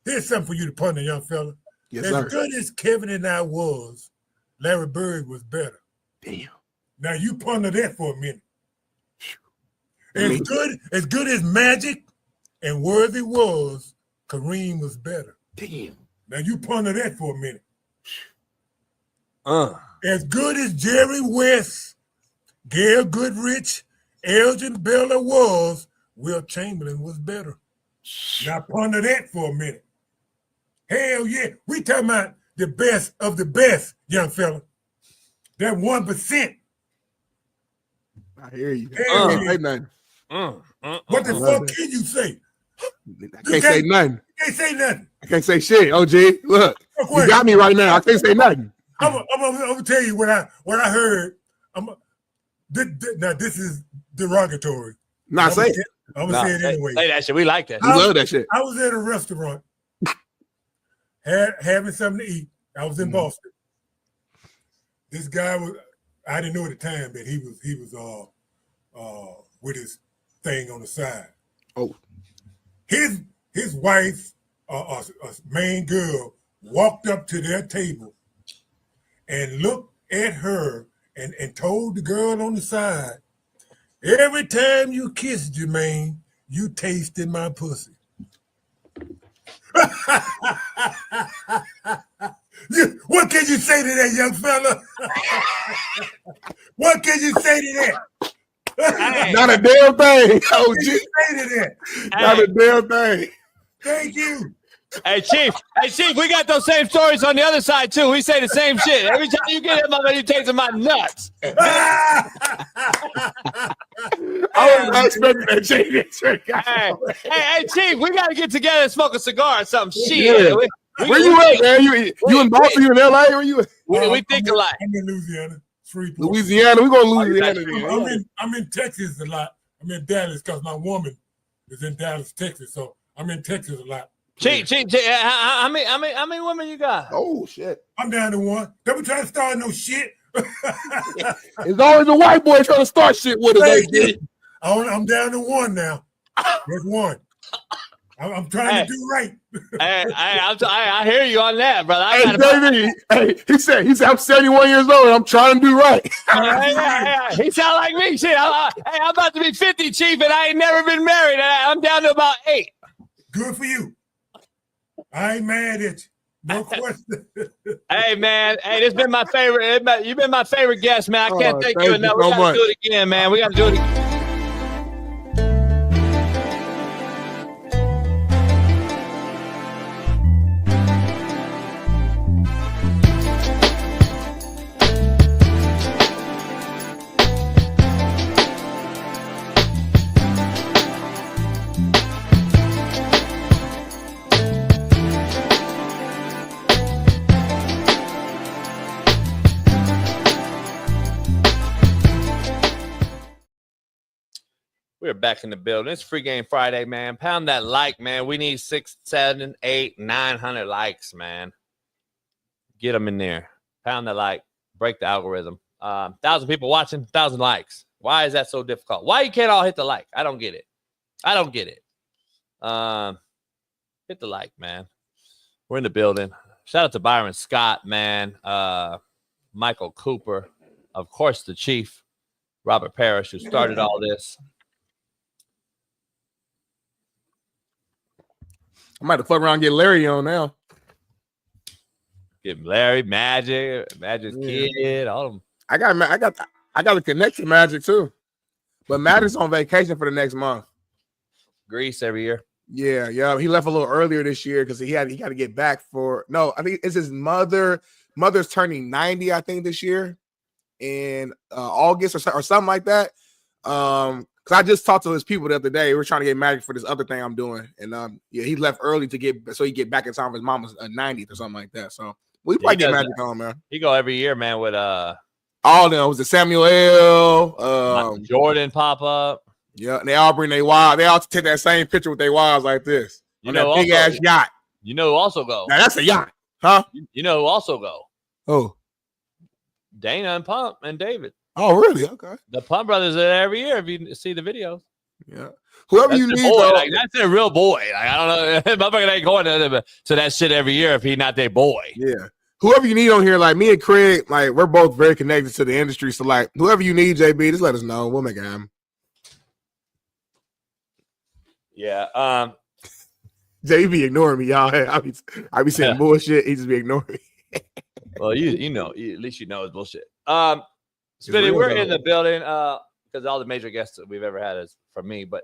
Speaker 13: Here's something for you to ponder, young fella.
Speaker 3: Yes,
Speaker 13: as
Speaker 3: sir.
Speaker 13: Good as Kevin and I was, Larry Bird was better.
Speaker 3: Damn.
Speaker 13: Now you ponder that for a minute. As good as Magic and Worthy was, Kareem was better.
Speaker 3: Damn.
Speaker 13: Now you ponder that for a minute. As good as Jerry West, Gail Goodrich, Elgin Baylor was, Will Chamberlain was better. Now ponder that for a minute. Hell yeah. We talking about the best of the best, young fella. That 1%.
Speaker 3: I hear you.
Speaker 13: Hell
Speaker 3: Can't
Speaker 13: yeah.
Speaker 3: say nothing.
Speaker 13: What the fuck can you say?
Speaker 3: I can't say nothing.
Speaker 13: You can't say nothing.
Speaker 3: I can't say shit, OG. Look, you got me right now. I can't say nothing.
Speaker 13: I'm gonna tell you what I heard. Now this is derogatory.
Speaker 3: Not say it.
Speaker 13: I'm gonna say it anyway.
Speaker 8: Say that shit. We like that.
Speaker 3: We love that shit.
Speaker 13: I was at a restaurant having something to eat. I was in Boston. This guy was, I didn't know at the time that he was with his thing on the side.
Speaker 3: Oh.
Speaker 13: His wife, a main girl, walked up to their table and looked at her and told the girl on the side, every time you kiss Jermaine, you tasted my pussy. What can you say to that, young fella? What can you say to that?
Speaker 3: Hey. Not a damn thing. OG.
Speaker 13: What can you say to that?
Speaker 3: Not a damn thing.
Speaker 13: Thank you.
Speaker 8: Hey, Chief, we got those same stories on the other side, too. We say the same shit. Every time you get him, you tasting my nuts.
Speaker 3: I was not expecting that, Chief.
Speaker 8: Hey, Chief, we got to get together and smoke a cigar or something. Shit.
Speaker 3: Where you at, man? You in Boston? You in LA? Where you at?
Speaker 8: We think a lot.
Speaker 13: I'm in Louisiana. Freeport.
Speaker 3: Louisiana. We go to Louisiana.
Speaker 13: I'm in Texas a lot. I'm in Dallas because my woman is in Dallas, Texas. So I'm in Texas a lot.
Speaker 8: How many women you got?
Speaker 3: Oh shit!
Speaker 13: I'm down to one. Don't be trying to start no shit.
Speaker 3: It's always a white boy trying to start shit with us.
Speaker 13: I'm down to one now. There's one. I'm trying to do right.
Speaker 8: I hear you on that, brother.
Speaker 3: He said, I'm 71 years old and I'm trying to do right.
Speaker 8: He sound like me. Shit, I'm about to be 50, Chief, and I ain't never been married. I'm down to about 8.
Speaker 13: Good for you. I ain't mad at you. No question.
Speaker 8: Hey, man. Hey, this been my favorite. You've been my favorite guest, man. I can't thank you enough. We got to do it again, man. We got to do it again. We're back in the building. It's Free Game Friday, man. Pound that like, man. We need 6, 7, 8, 900 likes, man. Get them in there. Pound that like. Break the algorithm. 1,000 people watching, 1,000 likes. Why is that so difficult? Why you can't all hit the like? I don't get it. Hit the like, man. We're in the building. Shout out to Byron Scott, man. Michael Cooper. Of course, the Chief. Robert Parrish, who started all this.
Speaker 3: I might have to fuck around and get Larry on now.
Speaker 8: Get Larry, Magic's kid, all of them.
Speaker 3: I got to connect to Magic too. But Magic's on vacation for the next month.
Speaker 8: Greece every year.
Speaker 3: Yeah. He left a little earlier this year because he got to get back for I think it's his mother's turning 90, I think, this year in August or something like that. Because I just talked to his people the other day. We were trying to get Magic for this other thing I'm doing. And he left early he get back in time for his mama's 90th or something like that. So we probably get Magic on, man.
Speaker 8: He go every year, man, with
Speaker 3: all of them. It was Samuel L.
Speaker 8: Jordan pop up.
Speaker 3: Yeah, and they all bring their wives. They all take that same picture with their wives like this.
Speaker 8: You know,
Speaker 3: that big ass yacht.
Speaker 8: You know who also go?
Speaker 3: Now that's a yacht, huh?
Speaker 8: You know who also go?
Speaker 3: Oh,
Speaker 8: Dana and Pump and David.
Speaker 3: Oh, really? Okay.
Speaker 8: The Pump brothers are there every year if you see the videos.
Speaker 3: Yeah. Whoever
Speaker 8: that's
Speaker 3: you need,
Speaker 8: boy, like, that's their real boy. Like, I don't know. Motherfucker ain't going to that shit every year if he not their boy.
Speaker 3: Yeah. Whoever you need on here, like me and Craig, like we're both very connected to the industry. So like whoever you need, JB, just let us know. We'll make it happen.
Speaker 8: Yeah.
Speaker 3: JB ignoring me, y'all. I be saying bullshit. He just be ignoring me.
Speaker 8: Well, you know, at least you know it's bullshit. Smitty, we're in the building because all the major guests that we've ever had is from me. But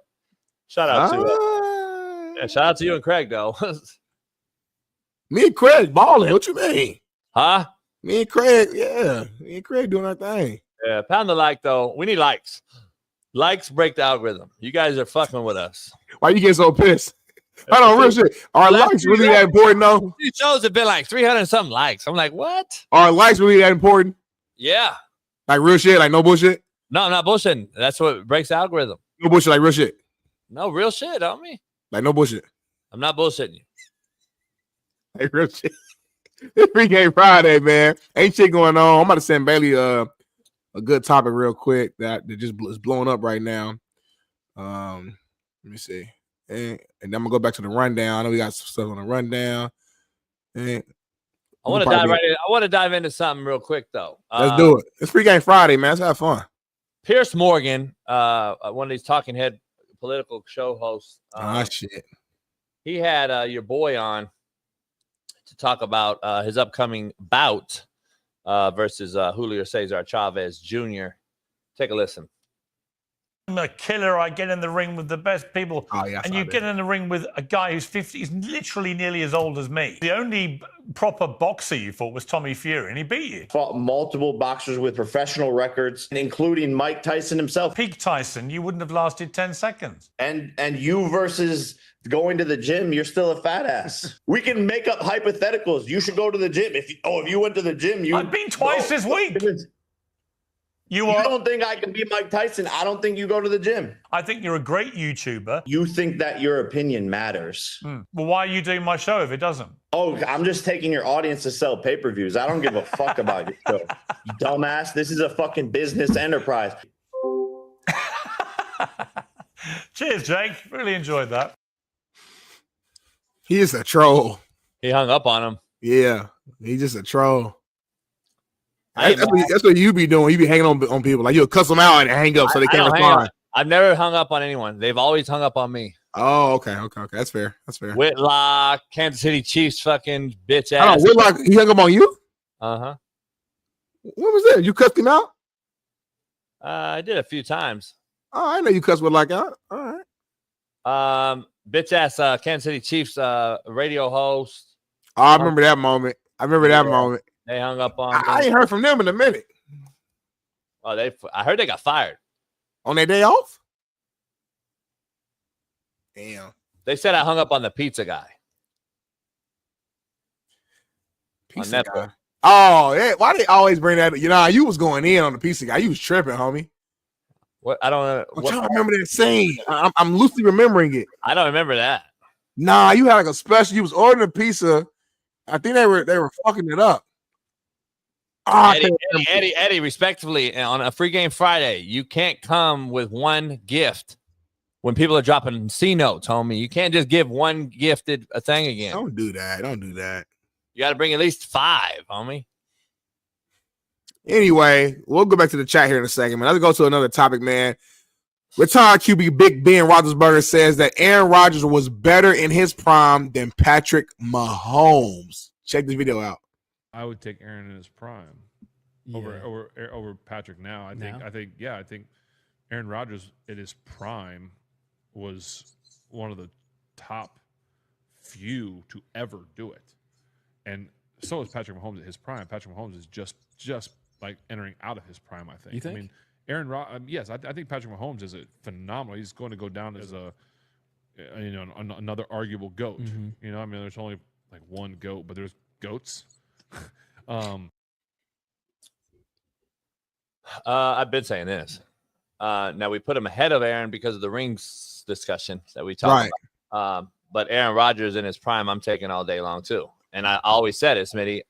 Speaker 8: shout out to you and Craig though.
Speaker 3: Me and Craig balling. What you mean?
Speaker 8: Huh?
Speaker 3: Me and Craig, yeah. Me and Craig doing our thing.
Speaker 8: Yeah, pound the like though. We need likes. Likes break the algorithm. You guys are fucking with us.
Speaker 3: Why you get so pissed? I don't real shit. Are likes really that important though?
Speaker 8: These shows have been like 300 something likes. I'm like, what?
Speaker 3: Are likes really that important?
Speaker 8: Yeah.
Speaker 3: Like real shit, like no bullshit?
Speaker 8: No, I'm not bullshitting. That's what breaks the algorithm.
Speaker 3: No bullshit, like real shit.
Speaker 8: No, real shit, homie.
Speaker 3: Like no bullshit.
Speaker 8: I'm not bullshitting you.
Speaker 3: Like real shit. It's Free Game Friday, man. Ain't shit going on. I'm about to send Bailey a good topic real quick that just is blowing up right now. Let me see. And then I'm gonna go back to the rundown. I know we got some stuff on the rundown. And
Speaker 8: I want to dive right in. I want to dive into something real quick though.
Speaker 3: Let's do it. It's Free Game Friday, man. Let's have fun.
Speaker 8: Pierce Morgan, one of these talking head political show hosts.
Speaker 3: Shit. He
Speaker 8: had your boy on to talk about his upcoming bout versus Julio Cesar Chavez Jr. Take a listen.
Speaker 14: I'm a killer. I get in the ring with the best people.
Speaker 3: Oh, yeah,
Speaker 14: and you get in the ring with a guy who's 50. He's literally nearly as old as me. The only proper boxer you fought was Tommy Fury, and he beat you.
Speaker 15: Fought multiple boxers with professional records, including Mike Tyson himself.
Speaker 14: Peak Tyson, you wouldn't have lasted 10 seconds.
Speaker 15: And you versus going to the gym, you're still a fat ass. We can make up hypotheticals. You should go to the gym. If you went to the gym,
Speaker 14: I've been twice this week. You
Speaker 15: don't think I can be Mike Tyson. I don't think you go to the gym.
Speaker 14: I think you're a great YouTuber.
Speaker 15: You think that your opinion matters.
Speaker 14: Well, why are you doing my show if it doesn't?
Speaker 15: Oh, I'm just taking your audience to sell pay-per-views. I don't give a fuck about your show. You dumbass. This is a fucking business enterprise.
Speaker 14: Cheers, Jake. Really enjoyed that.
Speaker 3: He is a troll.
Speaker 8: He hung up on him.
Speaker 3: Yeah, he's just a troll. That's what you be doing. You be hanging on people. Like you'll cuss them out and hang up so they can't respond.
Speaker 8: I've never hung up on anyone. They've always hung up on me.
Speaker 3: Oh, okay. That's fair.
Speaker 8: Whitlock, Kansas City Chiefs, fucking bitch ass.
Speaker 3: I don't know, Whitlock, he hung up on you?
Speaker 8: Uh-huh.
Speaker 3: What was that? You cussed him out?
Speaker 8: I did a few times.
Speaker 3: Oh, I know you cussed Whitlock out. All
Speaker 8: right. Bitch ass Kansas City Chiefs radio host.
Speaker 3: Oh, I remember that moment. Moment.
Speaker 8: They hung up on.
Speaker 3: I ain't heard from them in a minute.
Speaker 8: Oh, I heard they got fired
Speaker 3: on their day off. Damn.
Speaker 8: They said I hung up on the pizza guy.
Speaker 3: Pizza guy. Oh, yeah. Why they always bring that? You know, you was going in on the pizza guy. You was tripping, homie.
Speaker 8: What? I don't know.
Speaker 3: I'm trying to remember that scene. I'm loosely remembering it.
Speaker 8: I don't remember that.
Speaker 3: Nah, you had like a special. You was ordering a pizza. I think they were fucking it up.
Speaker 8: Eddie, respectively, on a free game Friday, you can't come with one gift when people are dropping C notes, homie. You can't just give one gifted a thing again.
Speaker 3: Don't do that.
Speaker 8: You got to bring at least 5, homie.
Speaker 3: Anyway, we'll go back to the chat here in a second, man. Let's go to another topic, man. Retired QB Big Ben Roethlisberger says that Aaron Rodgers was better in his prime than Patrick Mahomes. Check this video out.
Speaker 16: I would take Aaron in his prime over Patrick now. I think Aaron Rodgers in his prime was one of the top few to ever do it. And so is Patrick Mahomes at his prime. Patrick Mahomes is just like entering out of his prime, I think.
Speaker 17: You think?
Speaker 16: I mean, Aaron Rodgers, yes, I think Patrick Mahomes is a phenomenal. He's going to go down as another arguable GOAT.
Speaker 17: Mm-hmm.
Speaker 16: You know, I mean, there's only like one GOAT, but there's GOATs.
Speaker 8: I've been saying this. Now we put him ahead of Aaron because of the rings discussion that we talked about. But Aaron Rodgers in his prime, I'm taking all day long too. And I always said it, Smitty.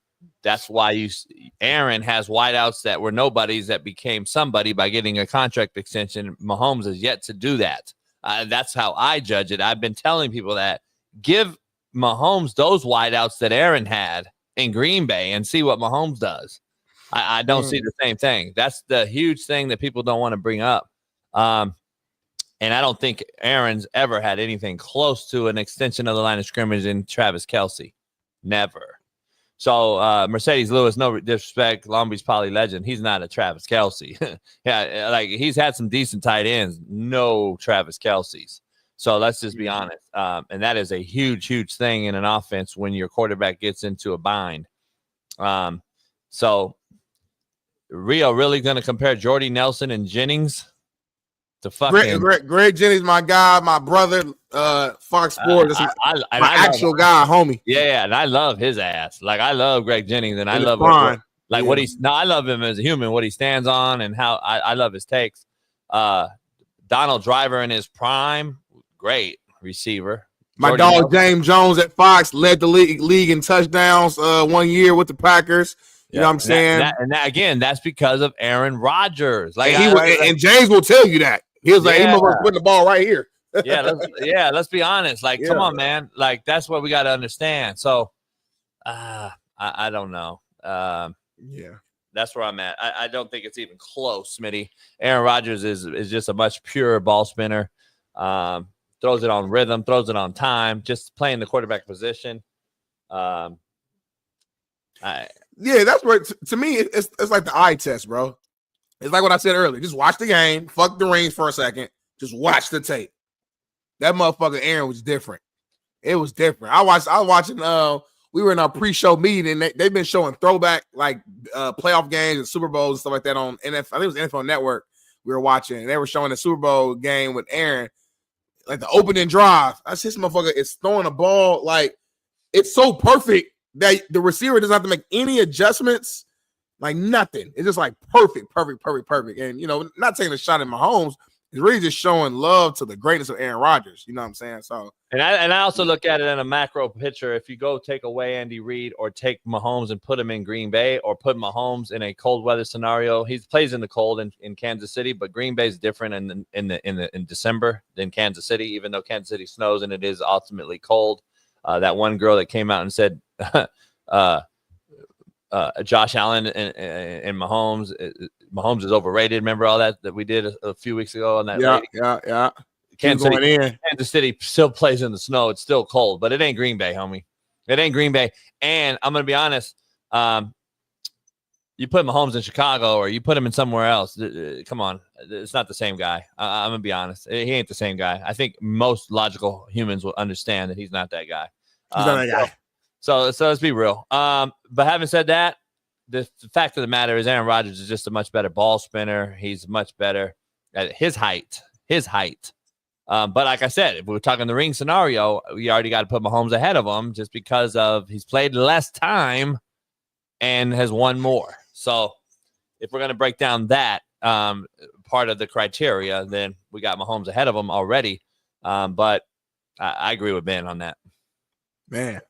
Speaker 8: That's why Aaron has wideouts that were nobodies that became somebody by getting a contract extension. Mahomes has yet to do that. That's how I judge it. I've been telling people that give Mahomes those wideouts that Aaron had in Green Bay and see what Mahomes does. I don't see the same thing. That's the huge thing that people don't want to bring up. And I don't think Aaron's ever had anything close to an extension of the line of scrimmage in Travis Kelce. Never. So Mercedes Lewis, no disrespect, Long Beach Poly legend. He's not a Travis Kelce. Yeah, like he's had some decent tight ends. No Travis Kelce's. So let's just be honest. And that is a huge, huge thing in an offense when your quarterback gets into a bind. So Rio really going to compare Jordy Nelson and Jennings to fucking
Speaker 3: Greg Jennings, my guy, my brother, Fox Sports. My actual guy, homie.
Speaker 8: Yeah, and I love his ass. Like I love Greg Jennings, and I love what he's. No, I love him as a human, what he stands on, and how I love his takes. Donald Driver in his prime, great receiver.
Speaker 3: My
Speaker 8: Jordy
Speaker 3: dog
Speaker 8: Nelson.
Speaker 3: James Jones at Fox led the league in touchdowns 1 year with the Packers. You know what I'm saying?
Speaker 8: Again, that's because of Aaron Rodgers. Like
Speaker 3: and James will tell you that. He was like, he must put the ball right here.
Speaker 8: Let's be honest. Like, come on, man. Like, that's what we got to understand. So, I don't know. That's where I'm at. I don't think it's even close, Smitty. Aaron Rodgers is just a much purer ball spinner. Throws it on rhythm, throws it on time, just playing the quarterback position.
Speaker 3: That's where to me it's like the eye test, bro. It's like what I said earlier. Just watch the game. Fuck the rings for a second. Just watch the tape. That motherfucker Aaron was different. It was different. I was watching. We were in our pre-show meeting, and they've been showing throwback like playoff games and Super Bowls and stuff like that on NFL. I think it was NFL Network. We were watching, and they were showing the Super Bowl game with Aaron, like the opening drive. I said, this motherfucker is throwing a ball like it's so perfect that the receiver doesn't have to make any adjustments, like nothing. It's just like perfect. And not taking a shot at Mahomes. It's really just showing love to the greatness of Aaron Rodgers. You know what I'm saying? So,
Speaker 8: and I also look at it in a macro picture. If you go take away Andy Reid or take Mahomes and put him in Green Bay or put Mahomes in a cold weather scenario, he plays in the cold in Kansas City, but Green Bay is different in December than Kansas City, even though Kansas City snows and it is ultimately cold. That one girl that came out and said, Josh Allen and Mahomes. Mahomes is overrated. Remember all that we did a few weeks ago on that?
Speaker 3: Yeah.
Speaker 8: Kansas City still plays in the snow. It's still cold, but it ain't Green Bay, homie. It ain't Green Bay. And I'm gonna be honest. You put Mahomes in Chicago or you put him in somewhere else. Come on, it's not the same guy. I'm gonna be honest. He ain't the same guy. I think most logical humans will understand that he's not that guy.
Speaker 3: He's not that guy.
Speaker 8: So let's be real. But having said that, the fact of the matter is Aaron Rodgers is just a much better ball spinner. He's much better at his height. But like I said, if we were talking the ring scenario, we already got to put Mahomes ahead of him just because of he's played less time and has won more. So if we're going to break down that part of the criteria, then we got Mahomes ahead of him already. But I agree with Ben on that.
Speaker 3: Man,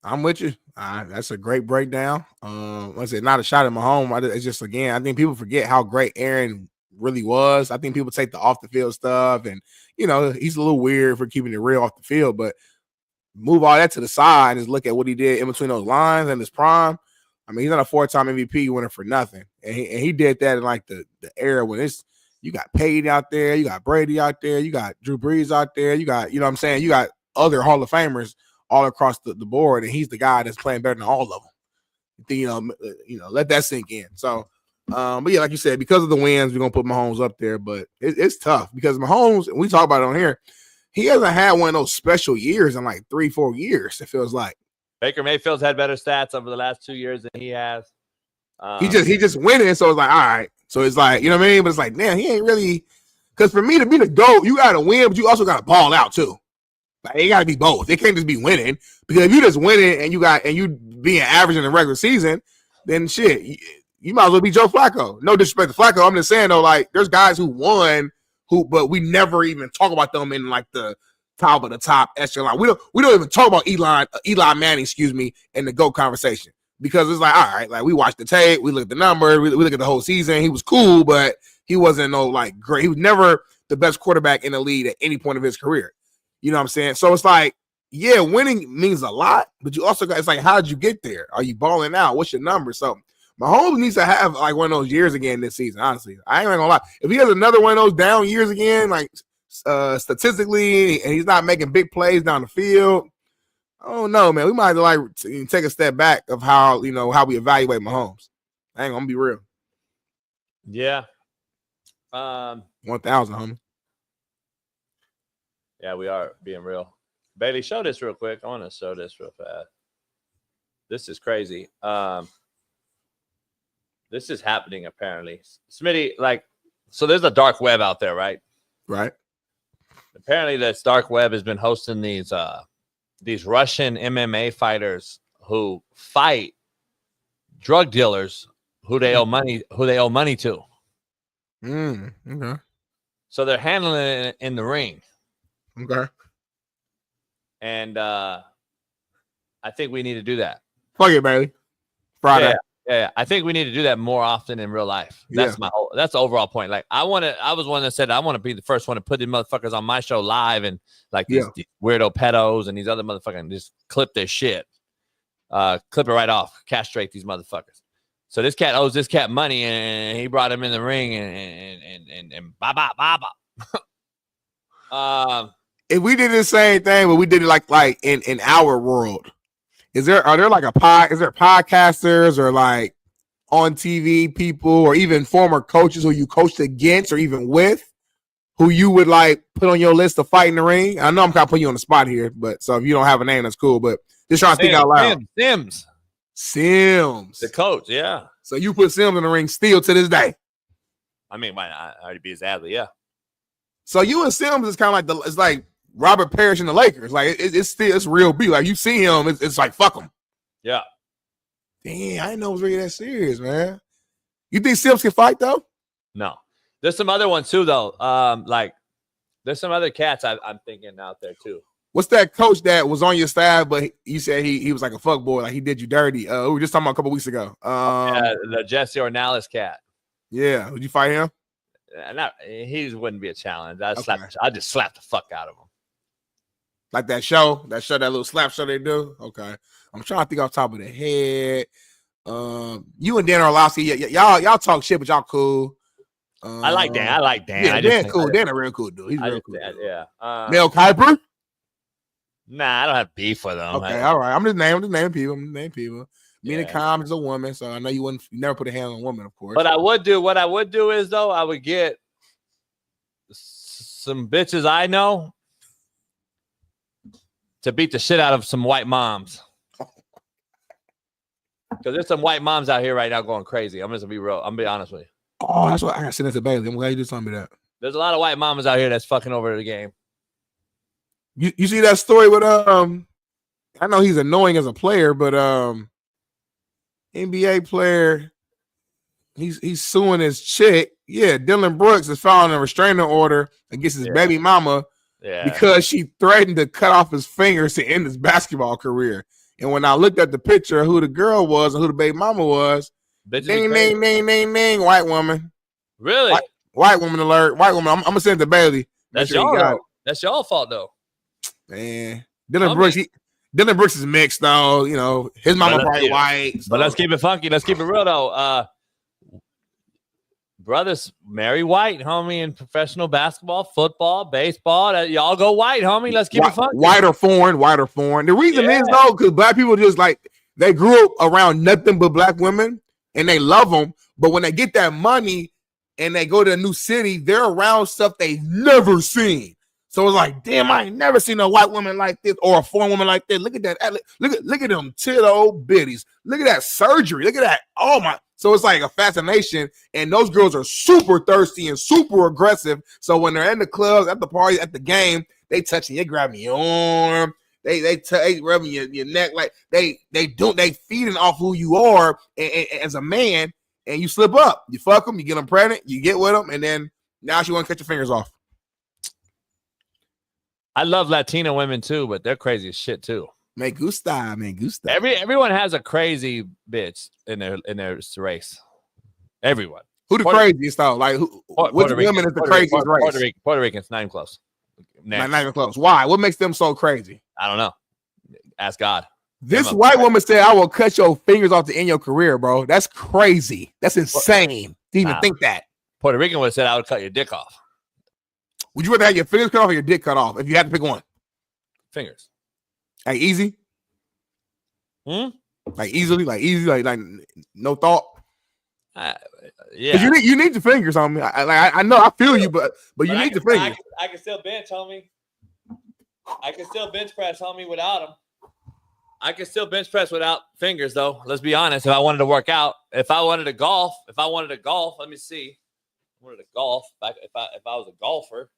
Speaker 3: I'm with you. That's a great breakdown. Like I said, not a shot at Mahomes. It's just, again, I think people forget how great Aaron really was. I think people take the off the field stuff, and he's a little weird for keeping it real off the field. But move all that to the side and just look at what he did in between those lines and his prime. I mean, he's not a 4-time MVP winner for nothing, and he did that in like the era when you got Peyton out there, you got Brady out there, you got Drew Brees out there, you got what I'm saying, you got other Hall of Famers all across the board, and he's the guy that's playing better than all of them. Let that sink in. So, but yeah, like you said, because of the wins, we're gonna put Mahomes up there. But it's tough because Mahomes, and we talk about it on here, he hasn't had one of those special years in like 3-4 years. It feels like
Speaker 8: Baker Mayfield's had better stats over the last 2 years than he has.
Speaker 3: He just winning, so it's like, all right. So it's like, you know what I mean? But it's like, damn, he ain't really. Because for me to be the GOAT, you got to win, but you also got to ball out too. Like, it got to be both. It can't just be winning, because if you just winning and you being average in the regular season, then shit, you might as well be Joe Flacco. No disrespect to Flacco, I'm just saying though, like there's guys who won but we never even talk about them in like the top of the top echelon. We don't even talk about Eli Manning, in the GOAT conversation, because it's like, all right, like we watched the tape, we look at the numbers, we look at the whole season. He was cool, but he wasn't like great. He was never the best quarterback in the league at any point of his career. You know what I'm saying? So it's like, yeah, winning means a lot, but you also got, it's like, how did you get there? Are you balling out? What's your number? So Mahomes needs to have like one of those years again this season, honestly. I ain't gonna lie. If he has another one of those down years again, like statistically, and he's not making big plays down the field, I don't know, man. We might have to like take a step back of how we evaluate Mahomes. I ain't gonna be real.
Speaker 8: Yeah.
Speaker 3: 1,000, homie.
Speaker 8: Yeah, we are being real. Bailey, show this real quick. I want to show this real fast. This is crazy. This is happening, apparently. Smitty, so there's a dark web out there, right?
Speaker 3: Right.
Speaker 8: Apparently, this dark web has been hosting these Russian MMA fighters who fight drug dealers who they owe money to.
Speaker 3: Okay.
Speaker 8: So they're handling it in the ring.
Speaker 3: Okay.
Speaker 8: And I think we need to do that.
Speaker 3: Fuck it, baby. Friday.
Speaker 8: Yeah. I think we need to do that more often in real life. That's that's the overall point. Like I was one that said I want to be the first one to put these motherfuckers on my show live, and like these weirdo pedos and these other motherfuckers just clip their shit. Clip it right off. Castrate these motherfuckers. So this cat owes this cat money, and he brought him in the ring and ba.
Speaker 3: If we did the same thing, but we did it like in our world, are there like is there podcasters or like on TV people or even former coaches who you coached against or even with who you would like put on your list to fight in the ring? I know I'm kind of putting you on the spot here, but so if you don't have a name, that's cool. But just trying to think out loud. Sims.
Speaker 8: The coach, yeah.
Speaker 3: So you put Sims in the ring still to this day.
Speaker 8: I mean, might not already be his athlete, yeah.
Speaker 3: So you and Sims is kind of like it's like Robert Parrish and the Lakers. Like it's real beef. Like you see him, it's like fuck him.
Speaker 8: Yeah.
Speaker 3: Damn, I didn't know it was really that serious, man. You think Sims can fight though?
Speaker 8: No. There's some other ones too, though. Like there's some other cats I'm thinking out there too.
Speaker 3: What's that coach that was on your staff, but you said he was like a fuck boy, like he did you dirty? We were just talking about a couple weeks ago.
Speaker 8: The Jesse Ornelas cat.
Speaker 3: Yeah, would you fight him?
Speaker 8: He wouldn't be a challenge. I'd just slap the fuck out of him.
Speaker 3: Like that little slap show they do. Okay, I'm trying to think off the top of the head. You and Dan Orlovsky, y'all talk shit, but y'all cool.
Speaker 8: I like Dan.
Speaker 3: Yeah, Dan cool. Dan a real cool dude. He's real cool.
Speaker 8: Yeah.
Speaker 3: Mel Kiper?
Speaker 8: Nah, I don't have beef with him.
Speaker 3: Okay, all right. I'm just naming people. Mina Kime is a woman, so I know you never put a hand on a woman, of course.
Speaker 8: But what I would do is though, I would get some bitches I know to beat the shit out of some white moms. Because there's some white moms out here right now going crazy. I'm just gonna be real. I'm gonna be honest with you.
Speaker 3: Oh, that's what I got to send it to Bailey. I'm glad you just told me that.
Speaker 8: There's a lot of white mamas out here that's fucking over the game.
Speaker 3: You see that story with I know he's annoying as a player, but NBA player, he's suing his chick. Yeah, Dylan Brooks is filing a restraining order against his baby mama because she threatened to cut off his fingers to end his basketball career. And when I looked at the picture of who the girl was and who the baby mama was, ding, ding, ding, ding, ding, white woman.
Speaker 8: Really?
Speaker 3: White woman alert. White woman. I'm gonna send it to Bailey.
Speaker 8: That's y'all. That's y'all fault though.
Speaker 3: Man, Dylan Brooks is mixed though. You know, his mama probably white.
Speaker 8: So. But let's keep it funky. Let's keep it real though. Brothers marry white, homie, in professional basketball, football, baseball. Y'all go white, homie. Let's keep it funky.
Speaker 3: White or foreign. The reason is though, because black people just like they grew up around nothing but black women and they love them. But when they get that money and they go to a new city, they're around stuff they've never seen. So it's like, damn, I ain't never seen a white woman like this or a foreign woman like this. Look at that. Look at them tittle bitties. Look at that surgery. Look at that. Oh my. So it's like a fascination. And those girls are super thirsty and super aggressive. So when they're in the clubs, at the party, at the game, they touching you, grabbing your arm. They rubbing your neck. Like they feeding off who you are as a man. And you slip up. You fuck them. You get them pregnant. You get with them. And then now she want to cut your fingers off.
Speaker 8: I love Latina women too, but they're crazy as shit too.
Speaker 3: Me gusta.
Speaker 8: Everyone has a crazy bitch in their race. Everyone.
Speaker 3: Who the craziest though? Like which women is the craziest race?
Speaker 8: Puerto Ricans, not even close.
Speaker 3: Not even close. Why? What makes them so crazy?
Speaker 8: I don't know. Ask God.
Speaker 3: This white woman said, "I will cut your fingers off to end your career, bro." That's crazy. That's insane to even think that.
Speaker 8: Puerto Rican would have said, "I would cut your dick off."
Speaker 3: Would you rather have your fingers cut off or your dick cut off if you had to pick one?
Speaker 8: Fingers.
Speaker 3: Like easy? Like easily, like no thought.
Speaker 8: Yeah.
Speaker 3: You need the fingers on me. I know I feel you, but you need the fingers.
Speaker 8: I can still bench, homie. I can still bench press, homie, without them. I can still bench press without fingers, though. Let's be honest. If I wanted to work out, if I wanted to golf, let me see. I wanted to golf. If I was a golfer.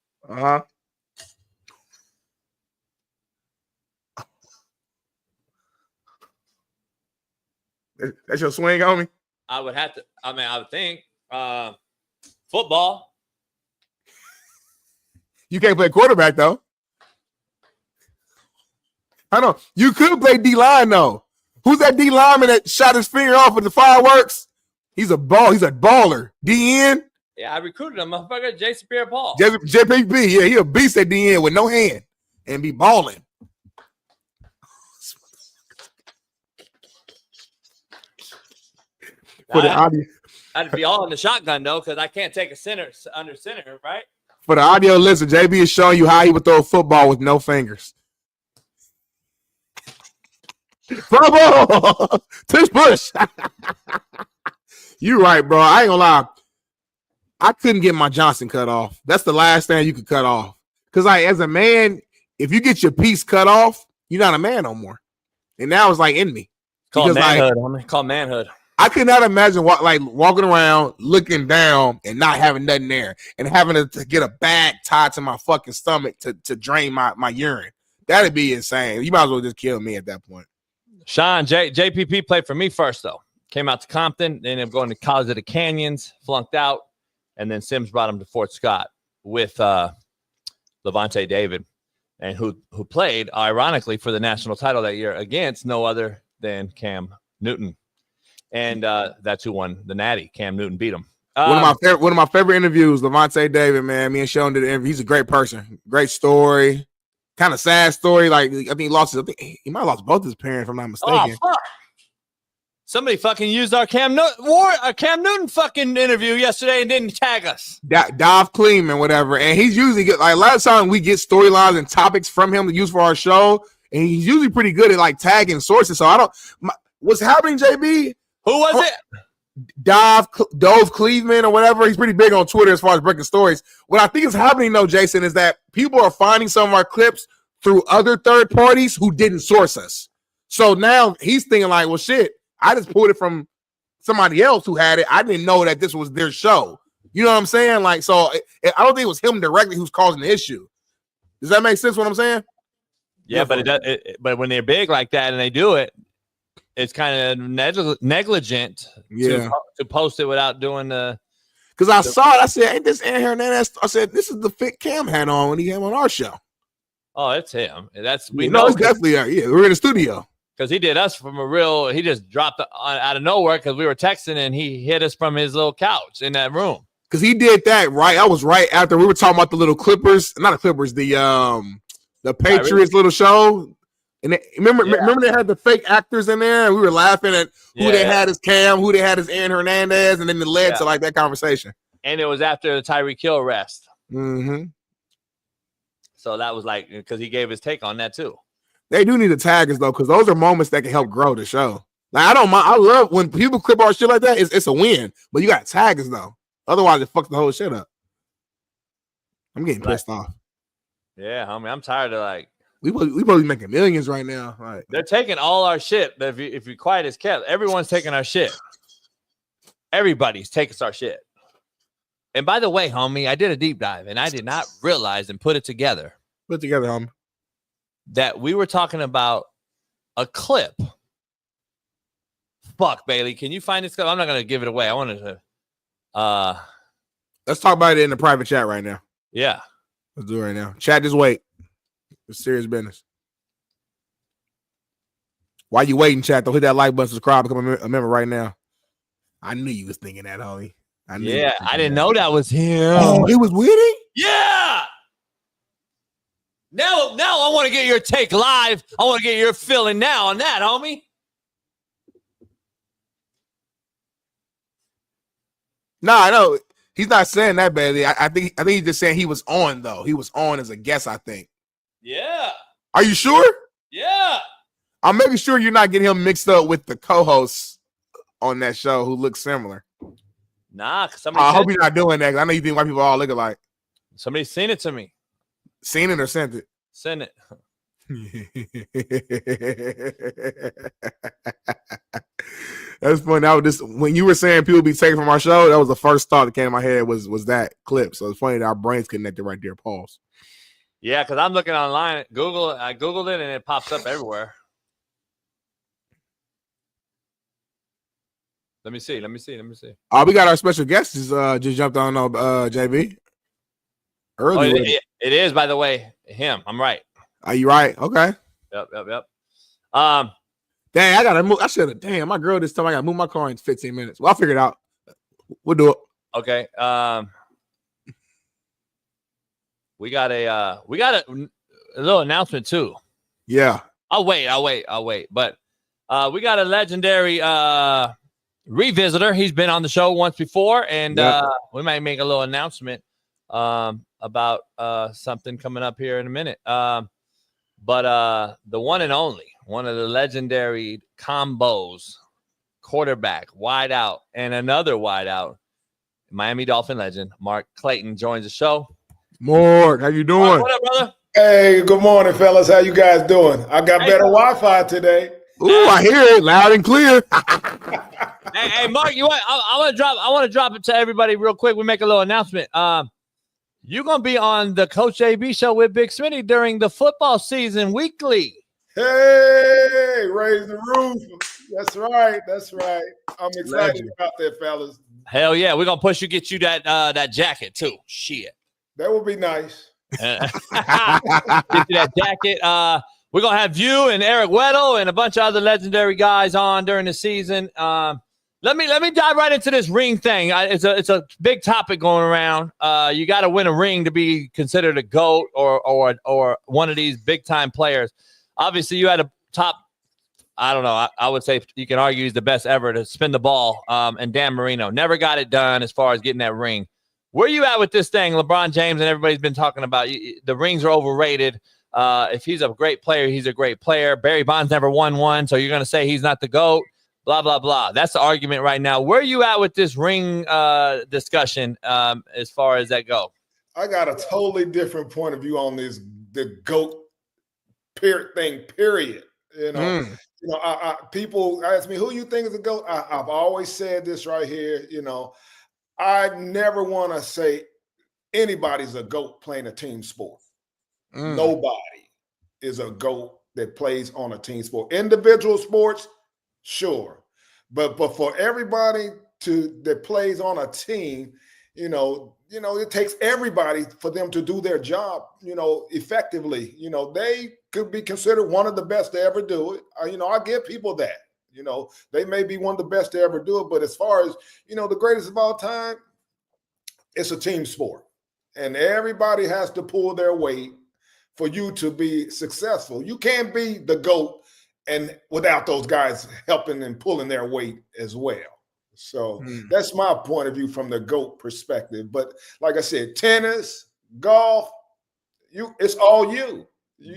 Speaker 3: That's your swing on me?
Speaker 8: I would have to. I would think football.
Speaker 3: You can't play quarterback though. I know you could play D line though. Who's that D lineman that shot his finger off with the fireworks? He's a baller. DN.
Speaker 8: Yeah, I recruited him, motherfucker. Jason Pierre-Paul.
Speaker 3: JPP. Yeah, he a beast at DN with no hand and be balling.
Speaker 8: I'd be all in the shotgun though, because I can't take a center under center, right?
Speaker 3: For the audio listener, JB is showing you how he would throw a football with no fingers. Bravo! Tush push. You right, bro. I ain't gonna lie. I couldn't get my Johnson cut off. That's the last thing you could cut off. Because like as a man, if you get your piece cut off, you're not a man no more. And now it's like in me.
Speaker 8: Called manhood.
Speaker 3: Like,
Speaker 8: Called manhood.
Speaker 3: I could not imagine walking around, looking down, and not having nothing there, and having to get a bag tied to my fucking stomach to drain my urine. That'd be insane. You might as well just kill me at that point.
Speaker 8: Shaun, JPP played for me first, though. Came out to Compton, ended up going to College of the Canyons, flunked out, and then Sims brought him to Fort Scott with Levante David, and who played, ironically, for the national title that year against no other than Cam Newton. And that's who won the Natty. Cam Newton beat him.
Speaker 3: One of my favorite interviews, Levante David, man. Me and Shaun did an interview. He's a great person. Great story. Kind of sad story. Like I think he might have lost both his parents, if I'm not mistaken.
Speaker 8: Oh, fuck. Somebody fucking used our Cam Newton fucking interview yesterday and didn't tag us.
Speaker 3: Dov Kleeman, whatever. And he's usually good. Like a lot of times we get storylines and topics from him to use for our show. And he's usually pretty good at like tagging sources. So what's happening, JB?
Speaker 8: Who was it?
Speaker 3: Dove Cleveland or whatever. He's pretty big on Twitter as far as breaking stories. What I think is happening, though, Jason, is that people are finding some of our clips through other third parties who didn't source us. So now he's thinking like, well, shit, I just pulled it from somebody else who had it. I didn't know that this was their show. You know what I'm saying? Like, so I don't think it was him directly who's causing the issue. Does that make sense what I'm saying?
Speaker 8: Yeah, but but when they're big like that and they do it, it's kind of negligent to post it without doing the.
Speaker 3: Because I saw it, I said, "Ain't this Aaron Hernandez?" I said, "This is the fit Cam had on when he came on our show."
Speaker 8: Oh, it's him. We
Speaker 3: know it's definitely we're in the studio
Speaker 8: because he did us from a real. He just dropped out of nowhere because we were texting and he hit us from his little couch in that room.
Speaker 3: Because he did that right. I was right after we were talking about the little Clippers, not the Clippers, the Patriots little show. And remember they had the fake actors in there, and we were laughing at who they had as Cam, who they had as Aaron Hernandez, and then it led to like that conversation.
Speaker 8: And it was after the Tyreek Hill arrest.
Speaker 3: Mm-hmm.
Speaker 8: So that was like because he gave his take on that too.
Speaker 3: They do need to tag us though, because those are moments that can help grow the show. Like I don't mind. I love when people clip our shit like that. It's a win, but you got to tag us though. Otherwise, it fucks the whole shit up. I'm getting pissed off.
Speaker 8: Yeah, I'm tired of like.
Speaker 3: We probably making millions right now. Right.
Speaker 8: They're taking all our shit. If you quiet as kept, everyone's taking our shit. Everybody's taking our shit. And by the way, homie, I did a deep dive and I did not realize and put it together.
Speaker 3: Put it together, homie.
Speaker 8: That we were talking about a clip. Fuck, Bailey. Can you find this clip? I'm not going to give it away. I wanted to.
Speaker 3: Let's talk about it in the private chat right now.
Speaker 8: Yeah.
Speaker 3: Let's do it right now. Chat, just wait. It's serious business. While you waiting, chat, don't hit that like button, subscribe, become a member right now. I knew you was thinking that, homie.
Speaker 8: I didn't know that was him.
Speaker 3: Oh, he was with it?
Speaker 8: Yeah. Now I want to get your take live. I want to get your feeling now on that, homie.
Speaker 3: Nah, I know. He's not saying that, Bailey. I think he's just saying he was on, though. He was on as a guest, I think.
Speaker 8: Yeah.
Speaker 3: Are you sure?
Speaker 8: Yeah.
Speaker 3: I'm making sure you're not getting him mixed up with the co-hosts on that show who look similar.
Speaker 8: Nah,
Speaker 3: I hope you're not doing that. I know you think white people all look alike.
Speaker 8: Somebody's seen it to me.
Speaker 3: Seen it or sent it?
Speaker 8: Send it.
Speaker 3: That's funny. That was just when you were saying people be taken from our show, that was the first thought that came in my head was that clip. So it's funny that our brains connected right there. Pause.
Speaker 8: Yeah, because I'm looking online. I Googled it and it pops up everywhere. Let me see.
Speaker 3: We got our special guest just jumped on JB. Early.
Speaker 8: It is, by the way, him. I'm right.
Speaker 3: Are you right? Okay.
Speaker 8: Yep.
Speaker 3: Dang, I gotta move. I should have. Damn, my girl this time I gotta move my car in 15 minutes. Well, I'll figure it out. We'll do it.
Speaker 8: Okay. We got a little announcement too.
Speaker 3: Yeah.
Speaker 8: I'll wait. But we got a legendary revisitor. He's been on the show once before, and we might make a little announcement about something coming up here in a minute. But the one and only, one of the legendary combos quarterback, wide out, and another wide out. Miami Dolphin legend Mark Clayton joins the show.
Speaker 3: Mark, how you doing?
Speaker 8: Mark, what up, brother?
Speaker 17: Hey, good morning, fellas. How you guys doing? I got better Wi-Fi today.
Speaker 3: Ooh, I hear it loud and clear.
Speaker 8: Hey, Mark, you want? I want to drop it to everybody real quick. We make a little announcement. You're gonna be on the Coach AB show with Big Smitty during the football season weekly.
Speaker 17: Hey, raise the roof. That's right. That's right. I'm excited about that, fellas.
Speaker 8: Hell yeah, we're gonna push you, get you that jacket too. Shit,
Speaker 17: that would be nice.
Speaker 8: Get you that jacket. We're gonna have you and Eric Weddle and a bunch of other legendary guys on during the season. Let me dive right into this ring thing. It's a big topic going around. You got to win a ring to be considered a GOAT or one of these big time players. Obviously, you had a top. I don't know. I would say you can argue he's the best ever to spin the ball. And Dan Marino never got it done as far as getting that ring. Where you at with this thing? LeBron James and everybody's been talking about the rings are overrated. If he's a great player, he's a great player. Barry Bonds never won one, so you're going to say he's not the GOAT. Blah, blah, blah. That's the argument right now. Where are you at with this ring discussion as far as that go?
Speaker 17: I got a totally different point of view on the GOAT thing, period. People ask me, who you think is a GOAT? I've always said this right here. I never want to say anybody's a GOAT playing a team sport. Nobody is a GOAT that plays on a team sport. Individual sports, sure. But for everybody that plays on a team, it takes everybody for them to do their job, effectively. They could be considered one of the best to ever do it. I give people that. They may be one of the best to ever do it, but as far as, the greatest of all time, it's a team sport. And everybody has to pull their weight for you to be successful. You can't be the GOAT and without those guys helping and pulling their weight as well. So that's my point of view from the GOAT perspective. But like I said, tennis, golf, it's all you.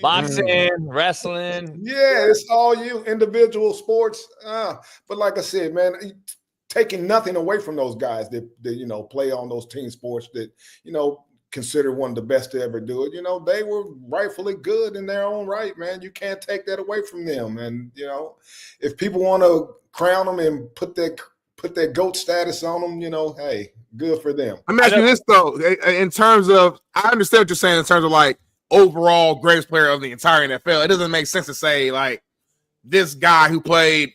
Speaker 8: Boxing, wrestling.
Speaker 17: Yeah, it's all you. Individual sports. But like I said, man, taking nothing away from those guys that play on those team sports that, considered one of the best to ever do it. They were rightfully good in their own right, man. You can't take that away from them. And, if people want to crown them and put that GOAT status on them, hey, good for them.
Speaker 3: I'm asking this, though, in terms of, I understand what you're saying in terms of, like, overall greatest player of the entire NFL. It doesn't make sense to say, like, this guy who played,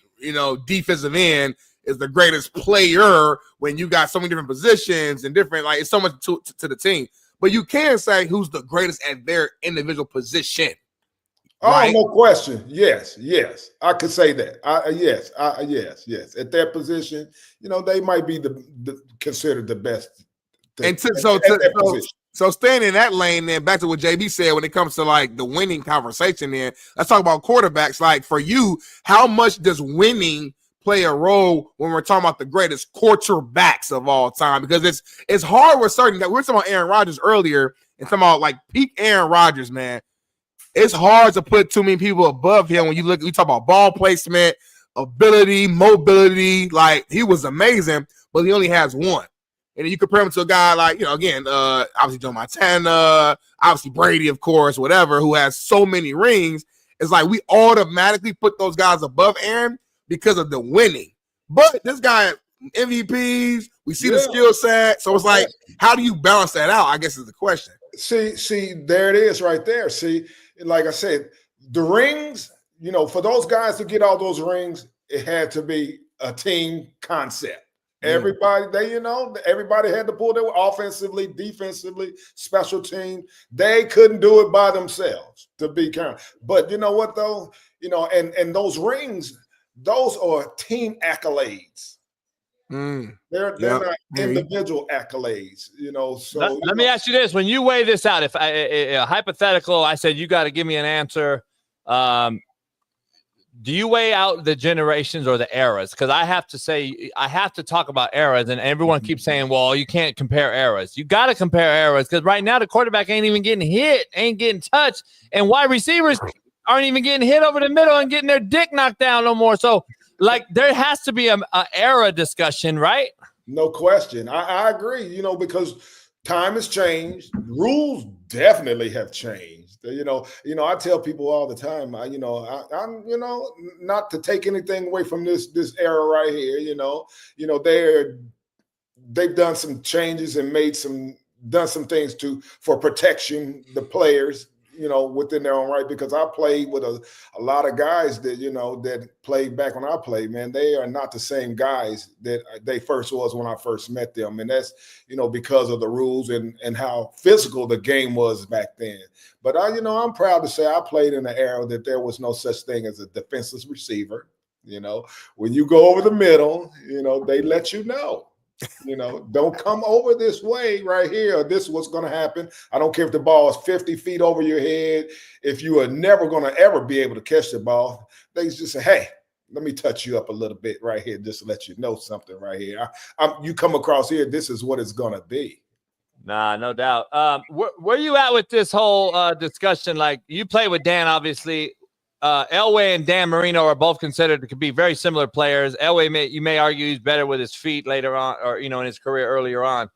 Speaker 3: defensive end is the greatest player when you got so many different positions and different, like, it's so much to the team. But you can say who's the greatest at their individual position.
Speaker 17: Right? Oh, no question. Yes. I could say that. Yes. At their position, they might be considered the best. So
Speaker 3: staying in that lane, then back to what JB said when it comes to like the winning conversation. Then let's talk about quarterbacks. Like for you, how much does winning play a role when we're talking about the greatest quarterbacks of all time? Because it's hard with certain that we were talking about Aaron Rodgers earlier and talking about like peak Aaron Rodgers, man. It's hard to put too many people above him when we talk about ball placement, ability, mobility. Like he was amazing, but he only has one. And then you compare him to a guy like, obviously Joe Montana, obviously Brady, of course, whatever, who has so many rings. It's like we automatically put those guys above Aaron because of the winning. But this guy, MVPs, we see the skill set. So it's like, how do you balance that out, I guess is the question.
Speaker 17: See, there it is right there. See, like I said, the rings, for those guys to get all those rings, it had to be a team concept. Everybody, everybody had to pull their offensively, defensively, special team. They couldn't do it by themselves, to be counted. But you know what, though? And those rings, those are team accolades. They're not individual accolades, So
Speaker 8: let me ask you this: when you weigh this out, if hypothetical, I said you got to give me an answer. Do you weigh out the generations or the eras? Because I have to talk about eras, and everyone keeps saying, well, you can't compare eras. You got to compare eras because right now the quarterback ain't even getting hit, ain't getting touched, and wide receivers aren't even getting hit over the middle and getting their dick knocked down no more. So like there has to be a era discussion, right?
Speaker 17: No question. I agree, because time has changed. Rules definitely have changed. I tell people all the time, I'm not to take anything away from this era right here, they've done some changes and done some things for protection the players, within their own right, because I played with a lot of guys that, that played back when I played, man. They are not the same guys that they first was when I first met them. And that's, because of the rules and how physical the game was back then. But I'm proud to say I played in an era that there was no such thing as a defenseless receiver. When you go over the middle, they let you know. Don't come over this way right here. This is what's going to happen. I don't care if the ball is 50 feet over your head. If you are never going to ever be able to catch the ball, they just say, hey, let me touch you up a little bit right here just to let you know something right here. You come across here, this is what it's going to be.
Speaker 8: Nah, no doubt. Where you at with this whole discussion? Like, you play with Dan, obviously. Elway and Dan Marino are both considered to be very similar players. Elway, you may argue he's better with his feet later on, or in his career earlier on.